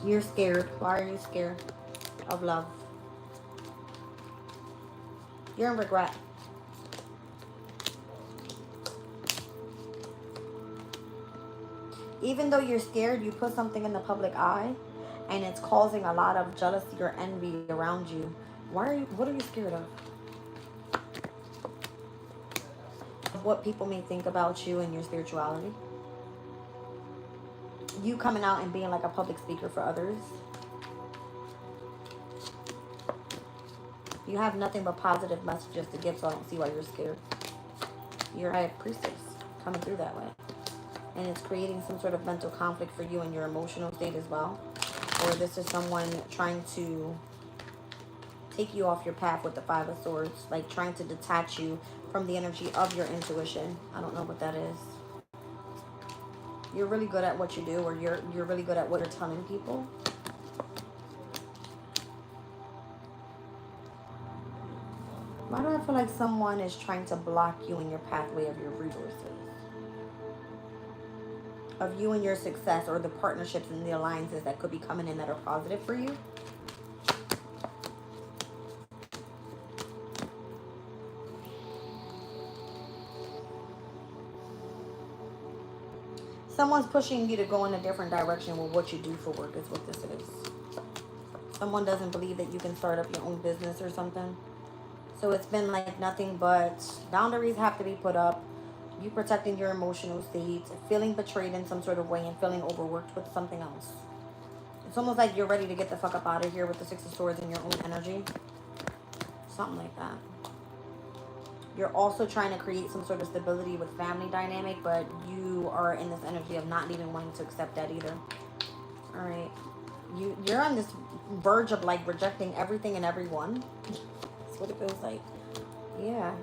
You're scared. Why are you scared of love? You're in regret. Even though you're scared, you put something in the public eye and it's causing a lot of jealousy or envy around you. What are you scared of? What people may think about you and your spirituality. You coming out and being like a public speaker for others. You have nothing but positive messages to give, so I don't see why you're scared. You're a priestess coming through that way. And it's creating some sort of mental conflict for you and your emotional state as well. Or this is someone trying to take you off your path with the Five of Swords. Like trying to detach you from the energy of your intuition. I don't know what that is. You're really good at what you do, or you're really good at what you're telling people. Why do I feel like someone is trying to block you in your pathway of your resources? Of you and your success, or the partnerships and the alliances that could be coming in that are positive for you? Someone's pushing you to go in a different direction with what you do for work is what this is. Someone doesn't believe that you can start up your own business or something. So it's been like nothing but boundaries have to be put up. You protecting your emotional state, feeling betrayed in some sort of way, and feeling overworked with something else. It's almost like you're ready to get the fuck up out of here with the Six of Swords in your own energy. Something like that. You're also trying to create some sort of stability with family dynamic, but you are in this energy of not even wanting to accept that either. All right. You're on this verge of like rejecting everything and everyone. That's what it feels like. Yeah.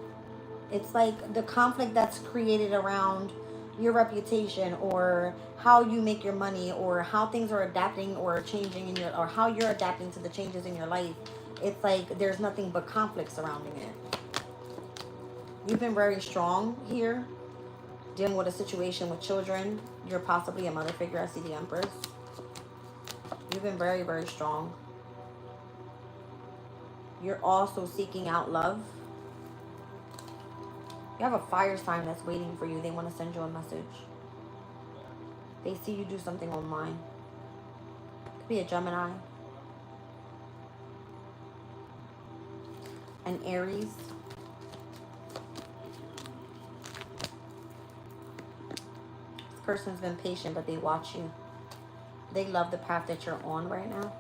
It's like the conflict that's created around your reputation, or how you make your money, or how things are adapting or changing in your, or how you're adapting to the changes in your life. It's like there's nothing but conflict surrounding it. You've been very strong here, dealing with a situation with children. You're possibly a mother figure. I see the Empress. You've been very, very strong. You're also seeking out love. You have a fire sign that's waiting for you. They want to send you a message. They see you do something online. Could be a Gemini. An Aries. This person's been patient, but they watch you. They love the path that you're on right now.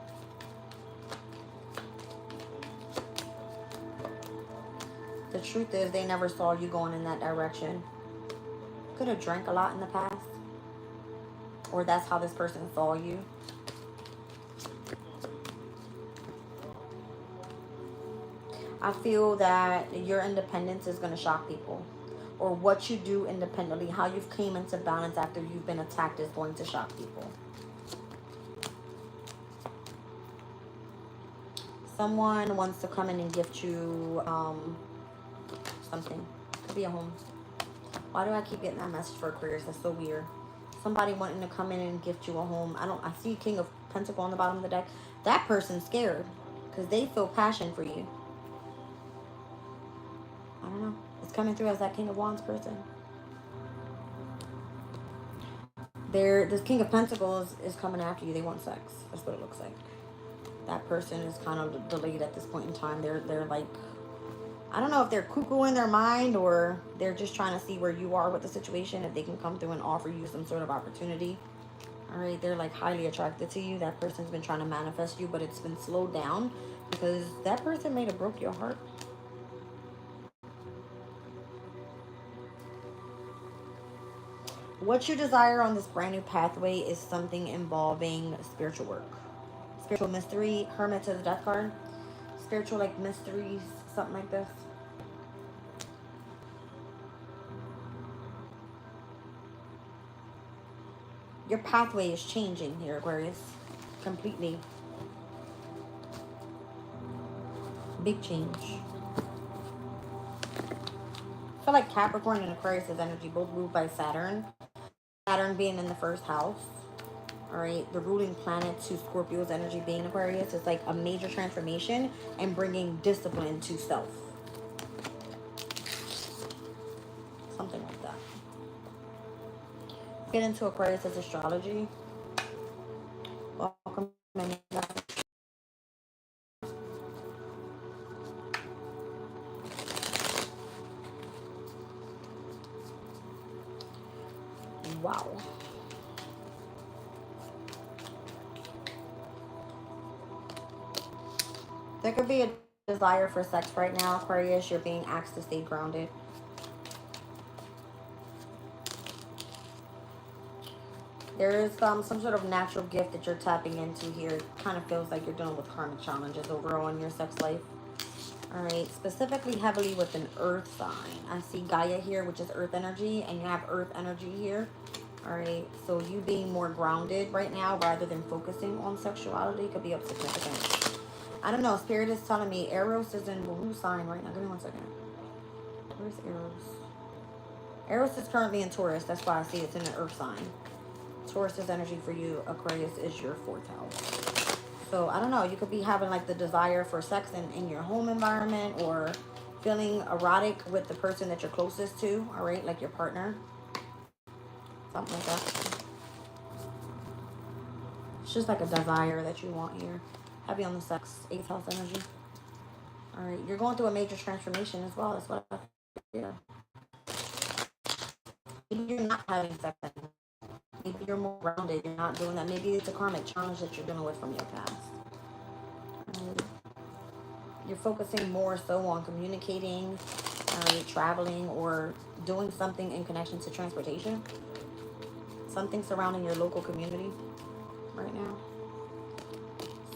The truth is, they never saw you going in that direction. Could have drank a lot in the past. Or that's how this person saw you. I feel that your independence is going to shock people. Or what you do independently, how you've came into balance after you've been attacked, is going to shock people. Someone wants to come in and gift you something. Could be a home. Why do I keep getting that message for Aquarius? That's so weird. Somebody wanting to come in and gift you a home. I see King of Pentacles on the bottom of the deck. That person's scared because they feel passion for you. I don't know. It's coming through as that King of Wands person. This King of Pentacles is coming after you. They want sex. That's what it looks like. That person is kind of delayed at this point in time. They're like, I don't know if they're cuckoo in their mind, or they're just trying to see where you are with the situation, if they can come through and offer you some sort of opportunity. All right, they're like highly attracted to you. That person's been trying to manifest you, but it's been slowed down because that person may have broke your heart. What you desire on this brand new pathway is something involving spiritual work. Spiritual mystery. Hermit to the Death card. Spiritual like mysteries, something like this. Your pathway is changing here, Aquarius. Completely. Big change. I feel like Capricorn and Aquarius' energy both ruled by Saturn. Saturn being in the first house. Alright, the ruling planet to Scorpio's energy being Aquarius. It's like a major transformation and bringing discipline to self. Something like that. Get into Aquarius astrology. Welcome in. Wow. There could be a desire for sex right now, Aquarius. You're being asked to stay grounded. There is some sort of natural gift that you're tapping into here. It kind of feels like you're dealing with karmic challenges overall in your sex life. All right, specifically heavily with an earth sign. I see Gaia here, which is earth energy, and you have earth energy here. All right, so you being more grounded right now rather than focusing on sexuality could be of significance. I don't know, Spirit is telling me Aries is in blue sign right now. Give me 1 second. Where's Aries? Aries is currently in Taurus. That's why I see it's in an earth sign. Taurus's energy for you, Aquarius, is your 4th house. So, I don't know. You could be having, like, the desire for sex in your home environment or feeling erotic with the person that you're closest to, all right? Like your partner. Something like that. It's just like a desire that you want here. Heavy on the sex, 8th house energy. All right. You're going through a major transformation as well. That's what I feel. Maybe you're not having sex anymore. Maybe you're more grounded. You're not doing that. Maybe it's a karmic challenge that you're dealing with from your past. You're focusing more so on communicating, traveling, or doing something in connection to transportation. Something surrounding your local community right now.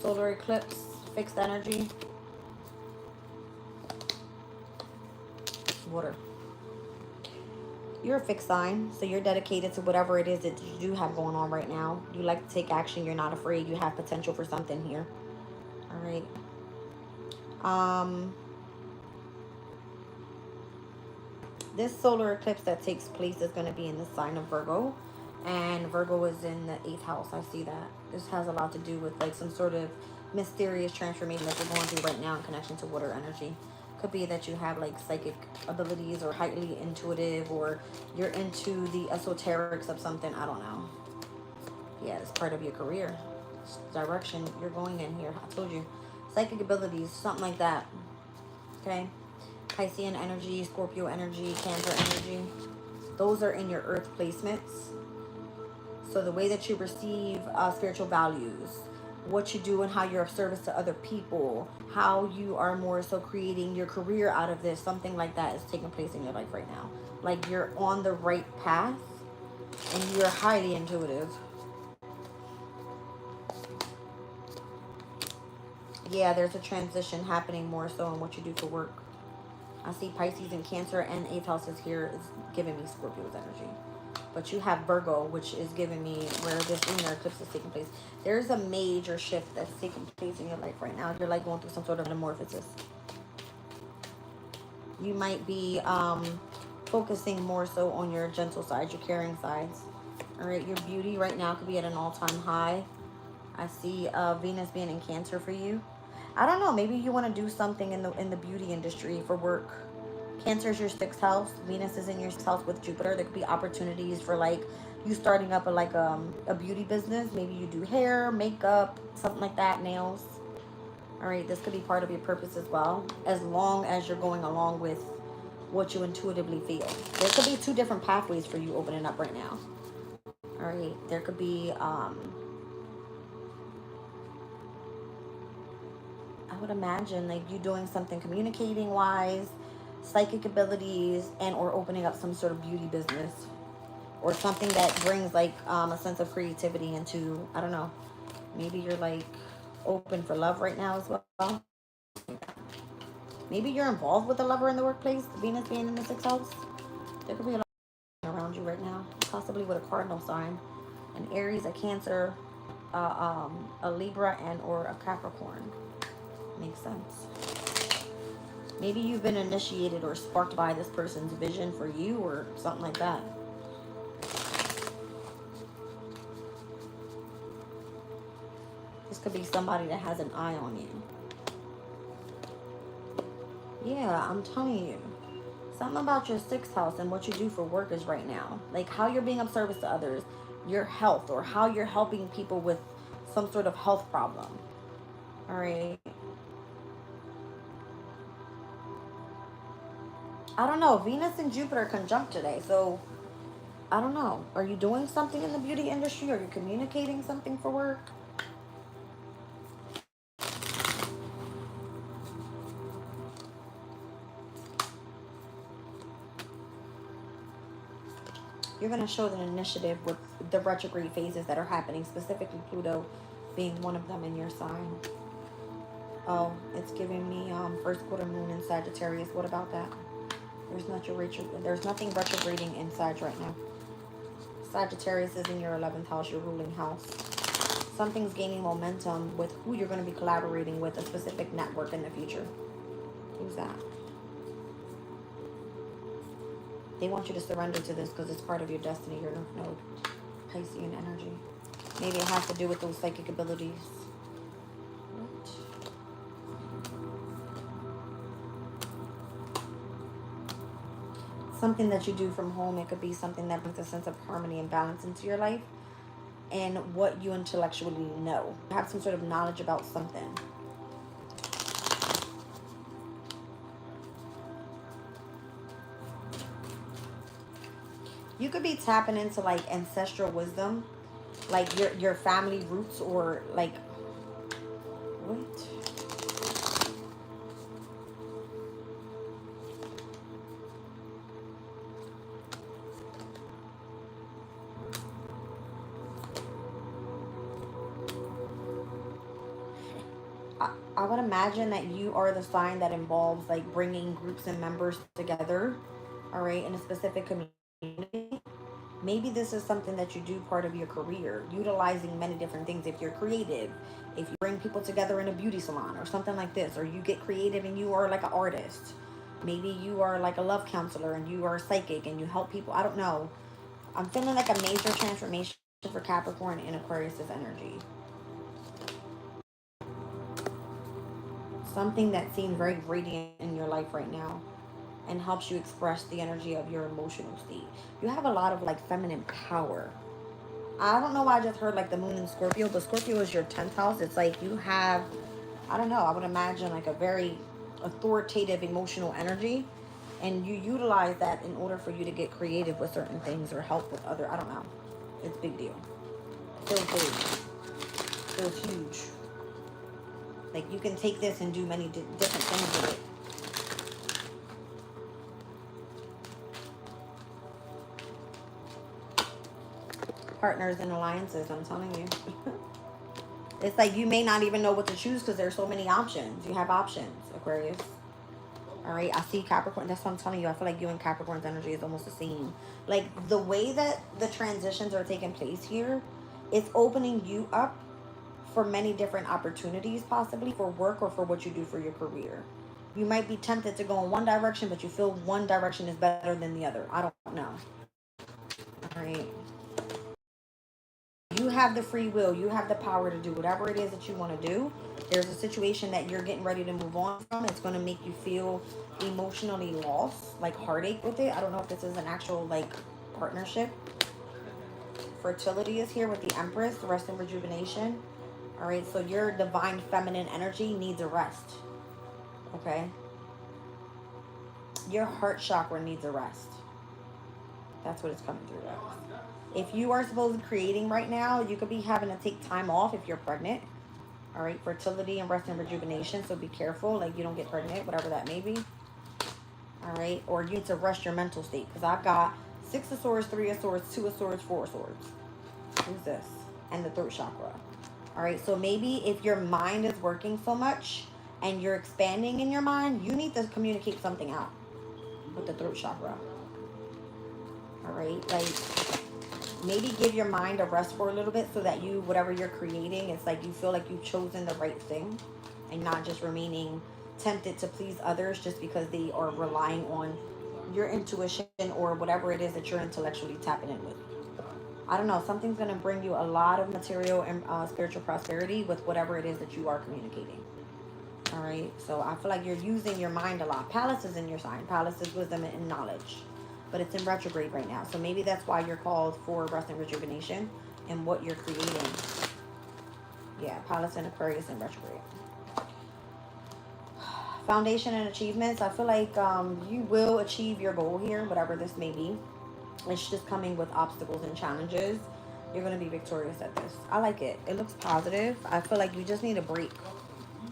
Solar eclipse, fixed energy. Water. You're a fixed sign, so you're dedicated to whatever it is that you do have going on right now. You like to take action. You're not afraid. You have potential for something here. All right. This solar eclipse that takes place is going to be in the sign of Virgo. And Virgo is in the 8th house. I see that. This has a lot to do with like some sort of mysterious transformation that you're going through right now in connection to water energy. Could be that you have like psychic abilities or highly intuitive, or you're into the esoterics of something. I don't know. Yeah, it's part of your career. It's direction you're going in here. I told you. Psychic abilities, something like that. Okay. Piscean energy, Scorpio energy, Cancer energy. Those are in your earth placements. So the way that you receive spiritual values, what you do and how you're of service to other people, how you are more so creating your career out of this, something like that is taking place in your life right now. Like you're on the right path and you're highly intuitive. Yeah, there's a transition happening more so in what you do for work. I see Pisces and Cancer and 8th houses here is giving me Scorpio's energy. But you have Virgo, which is giving me where this lunar eclipse is taking place. There's a major shift that's taking place in your life right now. You're like going through some sort of metamorphosis. You might be focusing more so on your gentle side, your caring sides. All right, your beauty right now could be at an all-time high. I see Venus being in Cancer for you. I don't know. Maybe you want to do something in the beauty industry for work. Cancer is your 6th house. Venus is in your 6th house with Jupiter. There could be opportunities for like you starting up a beauty business. Maybe you do hair, makeup, something like that, nails. All right, this could be part of your purpose as well, as long as you're going along with what you intuitively feel. There could be 2 different pathways for you opening up right now. All right, there could be I would imagine like you doing something communicating wise, psychic abilities, and or opening up some sort of beauty business or something that brings like a sense of creativity into, I don't know, maybe you're like open for love right now as well. Maybe you're involved with a lover in the workplace, Venus being in the 6th house. There could be a lot around you right now, possibly with a cardinal sign, an Aries, a Cancer, a Libra, and or a Capricorn. Makes sense. Maybe you've been initiated or sparked by this person's vision for you or something like that. This could be somebody that has an eye on you. Yeah, I'm telling you. something about your 6th house and what you do for work is right now. Like how you're being of service to others, your health, or how you're helping people with some sort of health problem. All right. I don't know. Venus and Jupiter conjunct today. So I don't know. Are you doing something in the beauty industry? Are you communicating something for work? You're going to show the initiative with the retrograde phases that are happening, specifically Pluto being one of them in your sign. Oh, it's giving me first quarter moon in Sagittarius. What about that? There's nothing retrograding in Sag right now. Sagittarius is in your 11th house, your ruling house. Something's gaining momentum with who you're going to be collaborating with, a specific network in the future. Who's that? They want you to surrender to this because it's part of your destiny, your North Node. Piscean energy. Maybe it has to do with those psychic abilities. What? Something that you do from home. It could be something that brings a sense of harmony and balance into your life. And what you intellectually know. Have some sort of knowledge about something. You could be tapping into like ancestral wisdom, like your family roots, or like what? I would imagine that you are the sign that involves like bringing groups and members together, all right, in a specific community. Maybe this is something that you do part of your career, utilizing many different things. If you're creative, if you bring people together in a beauty salon or something like this, or you get creative and you are like an artist. Maybe you are like a love counselor and you are psychic and you help people. I don't know. I'm feeling like a major transformation for Capricorn and Aquarius's energy. Something that seems very radiant in your life right now and helps you express the energy of your emotional state. You have a lot of like feminine power. I don't know why I just heard like the moon in Scorpio, but Scorpio is your 10th house. It's like you have, I don't know, I would imagine like a very authoritative emotional energy, and you utilize that in order for you to get creative with certain things or help with other, I don't know. It's a big deal. Feels big. Feels huge. Like you can take this and do many different things with it. Partners and alliances, I'm telling you. It's like you may not even know what to choose because there's so many options. You have options, Aquarius. All right, I see Capricorn. That's what I'm telling you. I feel like you and Capricorn's energy is almost the same. Like the way that the transitions are taking place here, it's opening you up for many different opportunities, possibly for work or for what you do for your career. You might be tempted to go in one direction, but you feel one direction is better than the other. I don't know. All right. You have the free will. You have the power to do whatever it is that you want to do. There's a situation that you're getting ready to move on from. It's going to make you feel emotionally lost, like heartache with it. I don't know if this is an actual like partnership. Fertility is here with the Empress, rest and rejuvenation. All right, so your divine feminine energy needs a rest. Okay? Your heart chakra needs a rest. That's what it's coming through as. If you are supposed to be creating right now, you could be having to take time off if you're pregnant. All right, fertility and rest and rejuvenation, so be careful, like you don't get pregnant, whatever that may be. All right, or you need to rest your mental state, because I've got 6 of Swords, 3 of Swords, 2 of Swords, 4 of Swords. Who's this? And the throat chakra. All right, so maybe if your mind is working so much and you're expanding in your mind, you need to communicate something out with the throat chakra. All right, like maybe give your mind a rest for a little bit so that you, whatever you're creating, it's like you feel like you've chosen the right thing and not just remaining tempted to please others just because they are relying on your intuition or whatever it is that you're intellectually tapping in with. I don't know, something's going to bring you a lot of material and spiritual prosperity with whatever it is that you are communicating. All right, so I feel like you're using your mind a lot. Palace is in your sign. Palace is wisdom and knowledge, but it's in retrograde right now. So maybe that's why you're called for rest and rejuvenation and what you're creating. Yeah, Palace and Aquarius in retrograde. Foundation and achievements. I feel like you will achieve your goal here, whatever this may be. It's just coming with obstacles and challenges. You're going to be victorious at this. I like it. It looks positive. I feel like you just need a break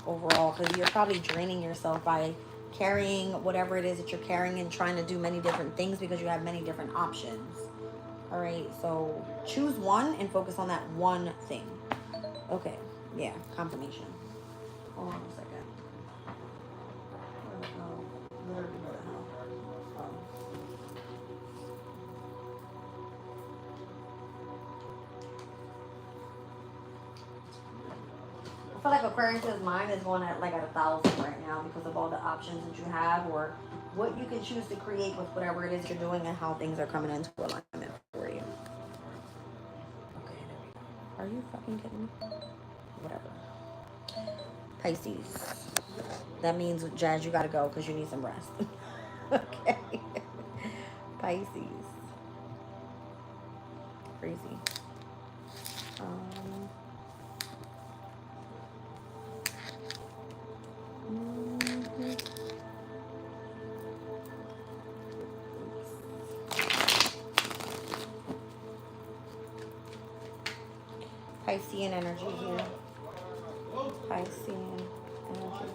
overall, because you're probably draining yourself by carrying whatever it is that you're carrying and trying to do many different things because you have many different options. All right, so choose one and focus on that one thing. Okay, yeah, confirmation. Hold on a second. Literally, what the hell? I feel like Aquarius's mind is going at like at 1,000 right now because of all the options that you have, or what you can choose to create with whatever it is you're doing and how things are coming into alignment for you. Okay, there we go. Are you fucking kidding me? Whatever. Pisces. That means, Jazz, you gotta go because you need some rest. Okay. Pisces. Crazy. Piscean energy here. Piscean energy.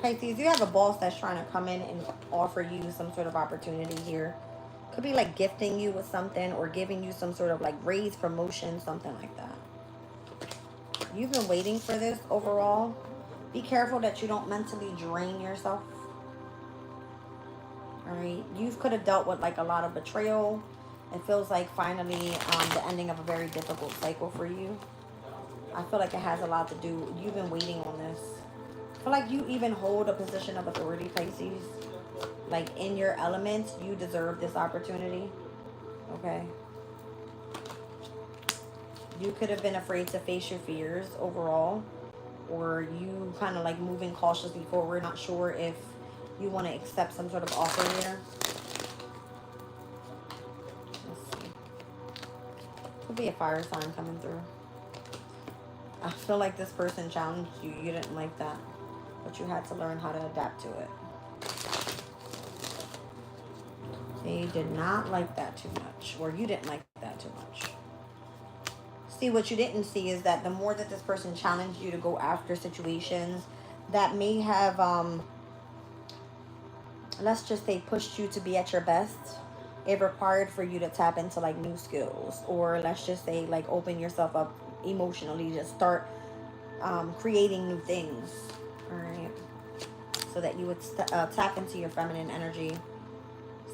Pisces, you have a boss that's trying to come in and offer you some sort of opportunity here. Could be like gifting you with something or giving you some sort of like raise, promotion, something like that. You've been waiting for this overall. Be careful that you don't mentally drain yourself. All right. You could have dealt with like a lot of betrayal. It feels like finally the ending of a very difficult cycle for you. I feel like it has a lot to do. You've been waiting on this. I feel like you even hold a position of authority, Pisces. Like in your element, you deserve this opportunity. Okay. You could have been afraid to face your fears overall. Or you kind of like moving cautiously forward. Not sure if you want to accept some sort of offer here. Let's see. Could be a fire sign coming through. I feel like this person challenged you. You didn't like that. But you had to learn how to adapt to it. They did not like that too much. Or you didn't like that too much. See, what you didn't see is that the more that this person challenged you to go after situations that may have, let's just say, pushed you to be at your best, it required for you to tap into like new skills. Or let's just say like open yourself up emotionally to start creating new things. All right. So that you would tap into your feminine energy.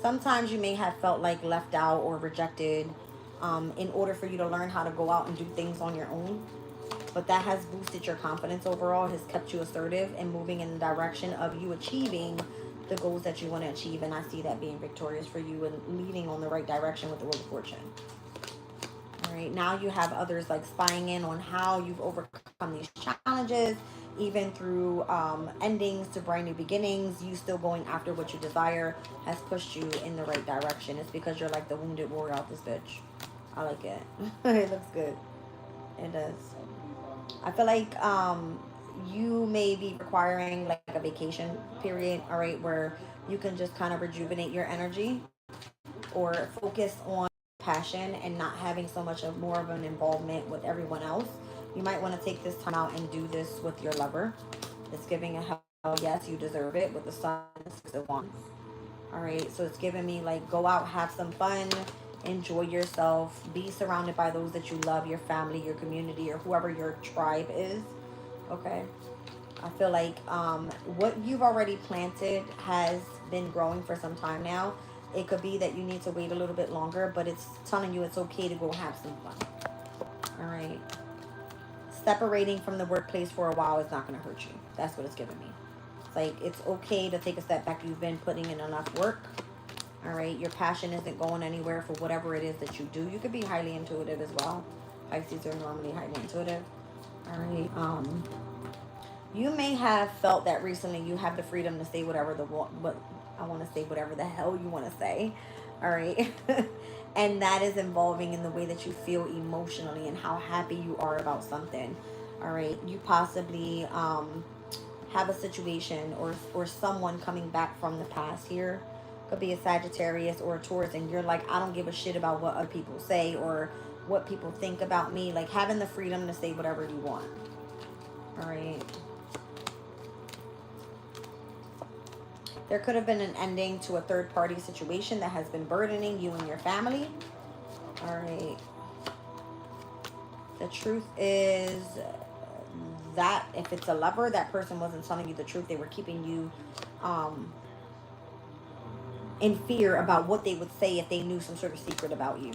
Sometimes you may have felt like left out or rejected in order for you to learn how to go out and do things on your own. But that has boosted your confidence overall, has kept you assertive and moving in the direction of you achieving the goals that you want to achieve. And I see that being victorious for you and leading on the right direction with the Wheel of Fortune. All right, now you have others like spying in on how you've overcome these challenges, even through endings to brand new beginnings. You still going after what you desire has pushed you in the right direction. It's because you're like the wounded warrior out this bitch. I like it. It looks good. It does. I feel like you may be requiring like a vacation period, all right, where you can just kind of rejuvenate your energy or focus on passion and not having so much of more of an involvement with everyone else. You might want to take this time out and do this with your lover. It's giving a hell yes, you deserve it, with the Sun and 6 of Wands. All right, so it's giving me like go out, have some fun, enjoy yourself, be surrounded by those that you love, your family, your community, or whoever your tribe is. Okay. I feel like what you've already planted has been growing for some time now. It could be that you need to wait a little bit longer, but it's telling you it's okay to go have some fun. All right. separating from the workplace for a while is not going to hurt you. That's what it's giving me. It's like, it's okay to take a step back. You've been putting in enough work. All right. Your passion isn't going anywhere for whatever it is that you do. You could be highly intuitive as well. Pisces are normally highly intuitive. All right. You may have felt that recently you have the freedom to say whatever whatever the hell you want to say. All right. And that is involving in the way that you feel emotionally and how happy you are about something. All right. You possibly have a situation or someone coming back from the past here. Could be a Sagittarius or a Taurus, and you're like, I don't give a shit about what other people say or what people think about me. Like, having the freedom to say whatever you want. All right. There could have been an ending to a third-party situation that has been burdening you and your family. All right. The truth is that if it's a lover, that person wasn't telling you the truth. They were keeping you in fear about what they would say if they knew some sort of secret about you.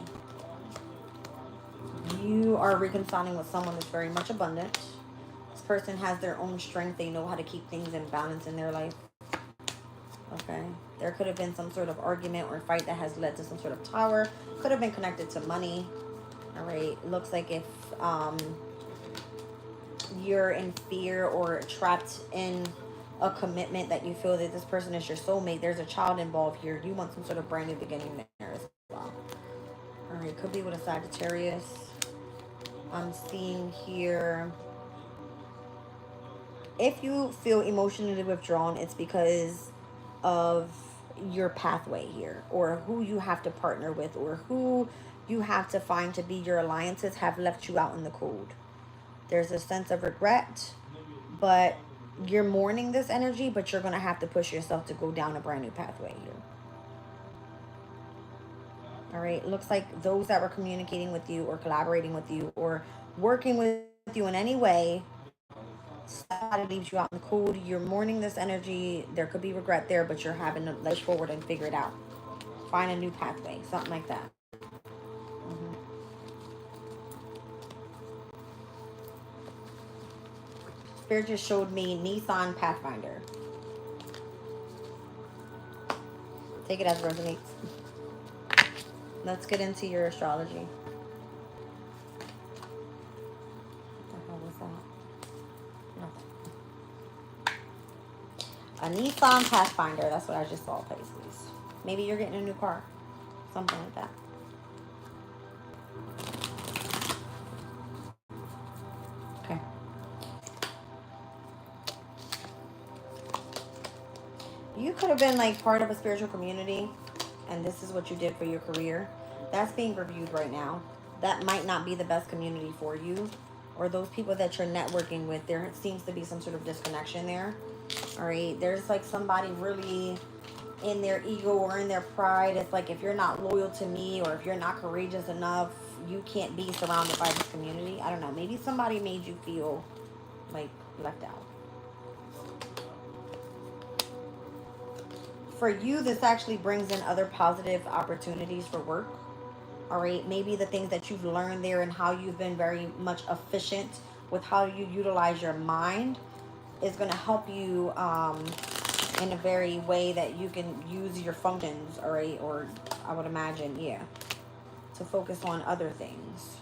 You are reconciling with someone that's very much abundant. This person has their own strength. They know how to keep things in balance in their life. Okay. There could have been some sort of argument or fight that has led to some sort of tower. Could have been connected to money. All right. Looks like if you're in fear or trapped in a commitment that you feel that this person is your soulmate, there's a child involved here. You want some sort of brand new beginning there as well. All right. Could be with a Sagittarius. I'm seeing here, if you feel emotionally withdrawn, it's because of your pathway here, or who you have to partner with, or who you have to find to be your alliances have left you out in the cold. There's a sense of regret, but you're mourning this energy, but you're going to have to push yourself to go down a brand new pathway here. All right. It looks like those that were communicating with you or collaborating with you or working with you in any way, somebody leaves you out in the cold. You're mourning this energy. There could be regret there, but you're having to push forward and figure it out. Find a new pathway, something like that. Spirit just showed me Nissan Pathfinder. Take it as it resonates. Let's get into your astrology. What the hell was that? Nothing. A Nissan Pathfinder. That's what I just saw, Pisces. Maybe you're getting a new car. Something like that. Okay. You could have been like part of a spiritual community, and this is what you did for your career. That's being reviewed right now. That might not be the best community for you, or those people that you're networking with. There seems to be some sort of disconnection there. All right. There's like somebody really in their ego or in their pride. It's like, if you're not loyal to me or if you're not courageous enough, you can't be surrounded by this community. I don't know. Maybe somebody made you feel like left out. For you, this actually brings in other positive opportunities for work. All right. Maybe the things that you've learned there and how you've been very much efficient with how you utilize your mind is going to help you in a very way that you can use your functions, all right? Or I would imagine, yeah, to focus on other things.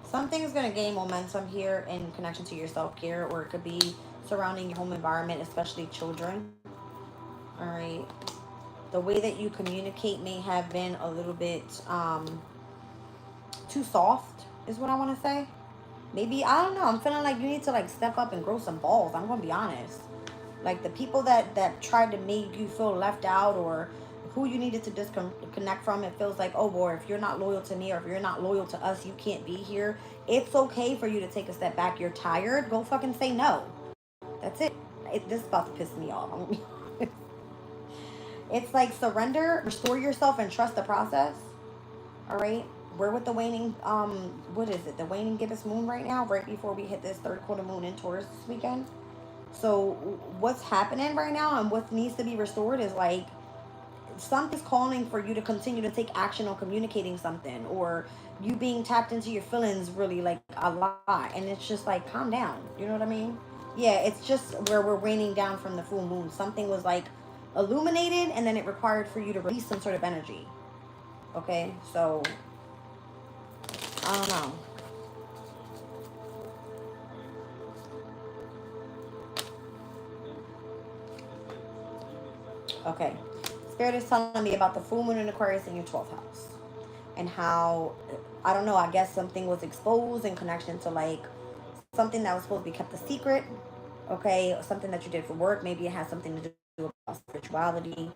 Something is going to gain momentum here in connection to your self-care, or it could be surrounding your home environment, especially children. All right. The way that you communicate may have been a little bit too soft, is what I want to say. Maybe, I don't know, I'm feeling like you need to like step up and grow some balls. I'm going to be honest. Like the people that tried to make you feel left out, or who you needed to disconnect from, it feels like, oh boy, if you're not loyal to me or if you're not loyal to us, you can't be here. It's okay for you to take a step back. You're tired. Go fucking say no. That's it. This is about to piss me off. It's like surrender, restore yourself, and trust the process. All right. We're with the waning, what is it? The waning gibbous moon right now, right before we hit this third quarter moon in Taurus this weekend. So what's happening right now and what needs to be restored is like something's calling for you to continue to take action on communicating something, or you being tapped into your feelings really like a lot. And it's just like, calm down. You know what I mean? Yeah, it's just where we're raining down from the full moon. Something was like illuminated, and then it required for you to release some sort of energy. Okay, so I don't know. Okay, Spirit is telling me about the full moon in Aquarius in your 12th house, and how, I don't know, I guess something was exposed in connection to like something that was supposed to be kept a secret. Okay, something that you did for work. Maybe it has something to do about spirituality.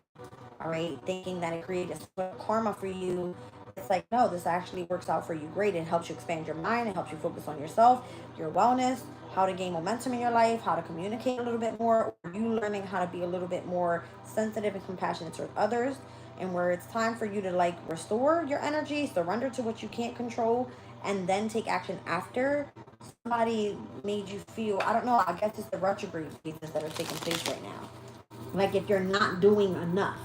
All right, thinking that it created karma for you. It's like, no, this actually works out for you great. It helps you expand your mind. It helps you focus on yourself, your wellness, how to gain momentum in your life, how to communicate a little bit more, or you learning how to be a little bit more sensitive and compassionate towards others. And where it's time for you to like restore your energy, surrender to what you can't control, and then take action after somebody made you feel, I don't know, I guess it's the retrograde phases that are taking place right now. Like if you're not doing enough,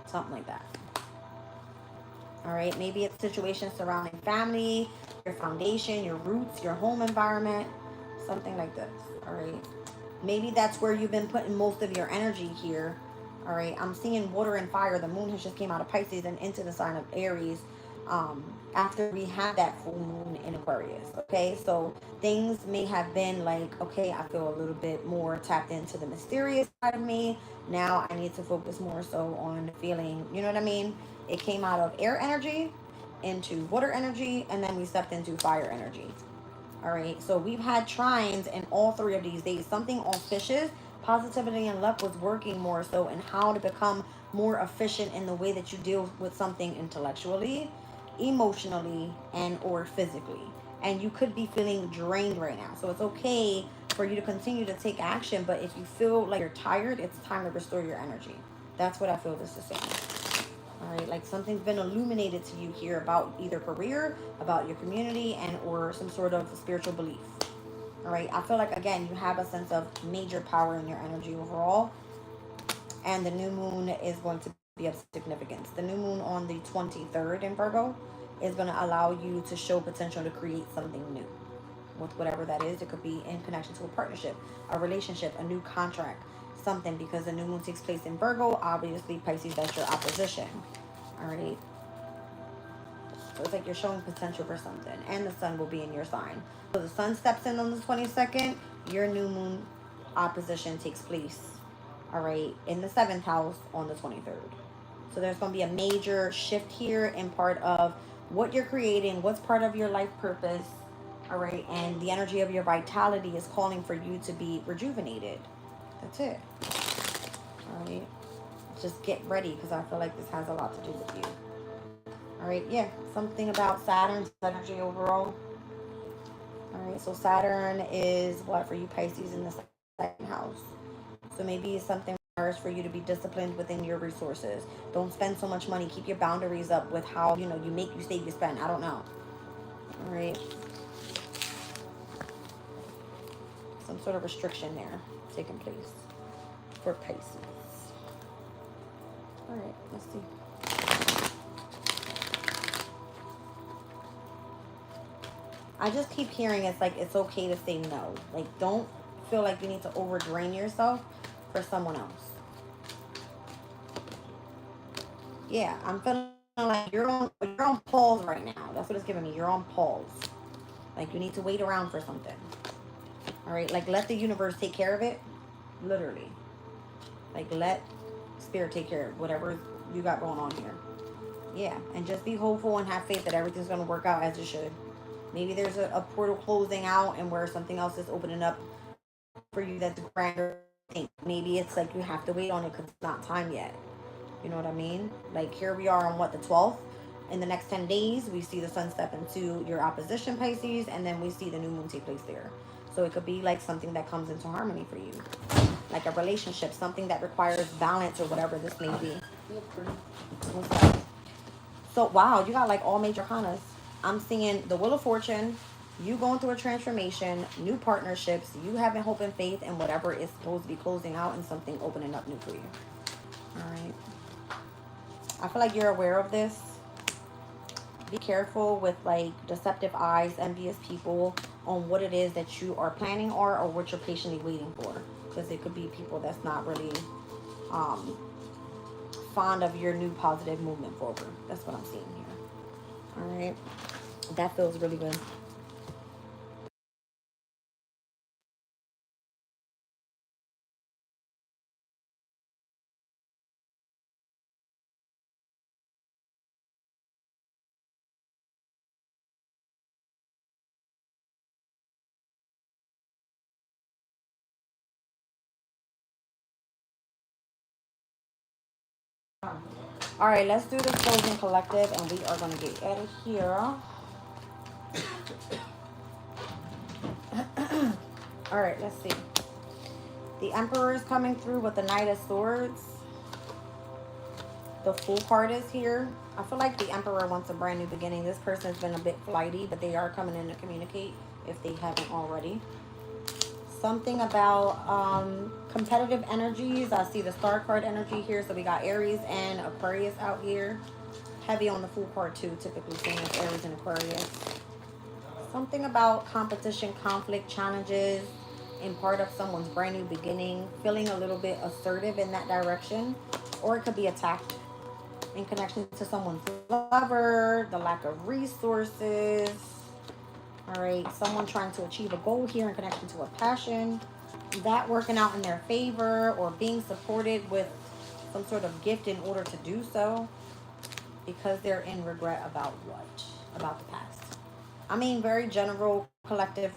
something like that. All right, maybe it's situations surrounding family, your foundation, your roots, your home environment, something like this. All right, maybe that's where you've been putting most of your energy here. All right, I'm seeing water and fire. The moon has just came out of Pisces and into the sign of Aries. After we had that full moon in Aquarius. Okay, so things may have been like, okay, I feel a little bit more tapped into the mysterious side of me. Now I need to focus more so on feeling, you know what I mean? It came out of air energy into water energy, and then we stepped into fire energy. All right, so we've had trines in all three of these days. Something auspicious, positivity and luck was working more so in how to become more efficient in the way that you deal with something intellectually, emotionally, and or physically. And you could be feeling drained right now. So it's okay for you to continue to take action, but if you feel like you're tired, it's time to restore your energy. That's what I feel this is saying. All right, like something's been illuminated to you here about either career, about your community, and or some sort of spiritual belief. All right, I feel like again you have a sense of major power in your energy overall, and the new moon is going to be of significance. The new moon on the 23rd in Virgo is going to allow you to show potential to create something new with whatever that is. It could be in connection to a partnership, a relationship, a new contract, something, because the new moon takes place in Virgo. Obviously, Pisces, that's your opposition. All right. So it's like you're showing potential for something, and the sun will be in your sign. So the sun steps in on the 22nd. Your new moon opposition takes place, all right, in the 7th house on the 23rd. So there's going to be a major shift here in part of what you're creating, what's part of your life purpose, all right, and the energy of your vitality is calling for you to be rejuvenated. That's it. All right. Just get ready, because I feel like this has a lot to do with you. All right, yeah, something about Saturn's energy overall. All right, so Saturn is what for you Pisces in the 2nd house. So maybe it's something for you to be disciplined within your resources. Don't spend so much money. Keep your boundaries up with how, you know, you make, you save, you spend. I don't know. All right. Some sort of restriction there taking place for Pisces. All right, let's see. I just keep hearing it's like it's okay to say no. Like, don't feel like you need to overdrain yourself for someone else. Yeah, I'm feeling like you're on pause right now. That's what it's giving me. You're on pause. Like you need to wait around for something. All right, like let the universe take care of it. Literally. Like let spirit take care of whatever you got going on here. Yeah, and just be hopeful and have faith that everything's going to work out as it should. Maybe there's a portal closing out and where something else is opening up for you that's grander. Maybe it's like you have to wait on it because it's not time yet. You know what I mean? Like here we are on what, the 12th? In the next 10 days, we see the sun step into your opposition Pisces, and then we see the new moon take place there. So it could be like something that comes into harmony for you. Like a relationship, something that requires balance or whatever this may be. So, wow, you got like all major kanas. I'm seeing the Wheel of Fortune, you going through a transformation, new partnerships, you having hope and faith, and whatever is supposed to be closing out and something opening up new for you. All right. I feel like you're aware of this. Be careful with like deceptive eyes, envious people on what it is that you are planning or what you're patiently waiting for. Because it could be people that's not really fond of your new positive movement forward. That's what I'm seeing here. All right. That feels really good. All right, let's do the closing collective, and we are going to get out of here. All right, let's see. The Emperor is coming through with the Knight of Swords. The Fool card is here. I feel like the Emperor wants a brand new beginning. This person's been a bit flighty, but they are coming in to communicate if they haven't already. Something about competitive energies. I see the Star card energy here. So we got Aries and Aquarius out here. Heavy on the Fool card too, typically seen as Aries and Aquarius. Something about competition, conflict, challenges in part of someone's brand new beginning. Feeling a little bit assertive in that direction. Or it could be attacked in connection to someone's lover, the lack of resources. All right, someone trying to achieve a goal here in connection to a passion. That working out in their favor or being supported with some sort of gift in order to do so because they're in regret about what? About the past. I mean, very general collective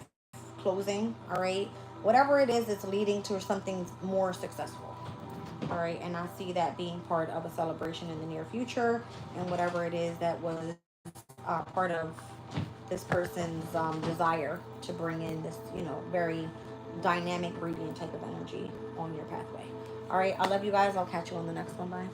closing, all right? Whatever it is, it's leading to something more successful. All right, and I see that being part of a celebration in the near future, and whatever it is that was part of this person's desire to bring in this, very dynamic, radiant type of energy on your pathway. All right, I love you guys. I'll catch you on the next one. Bye.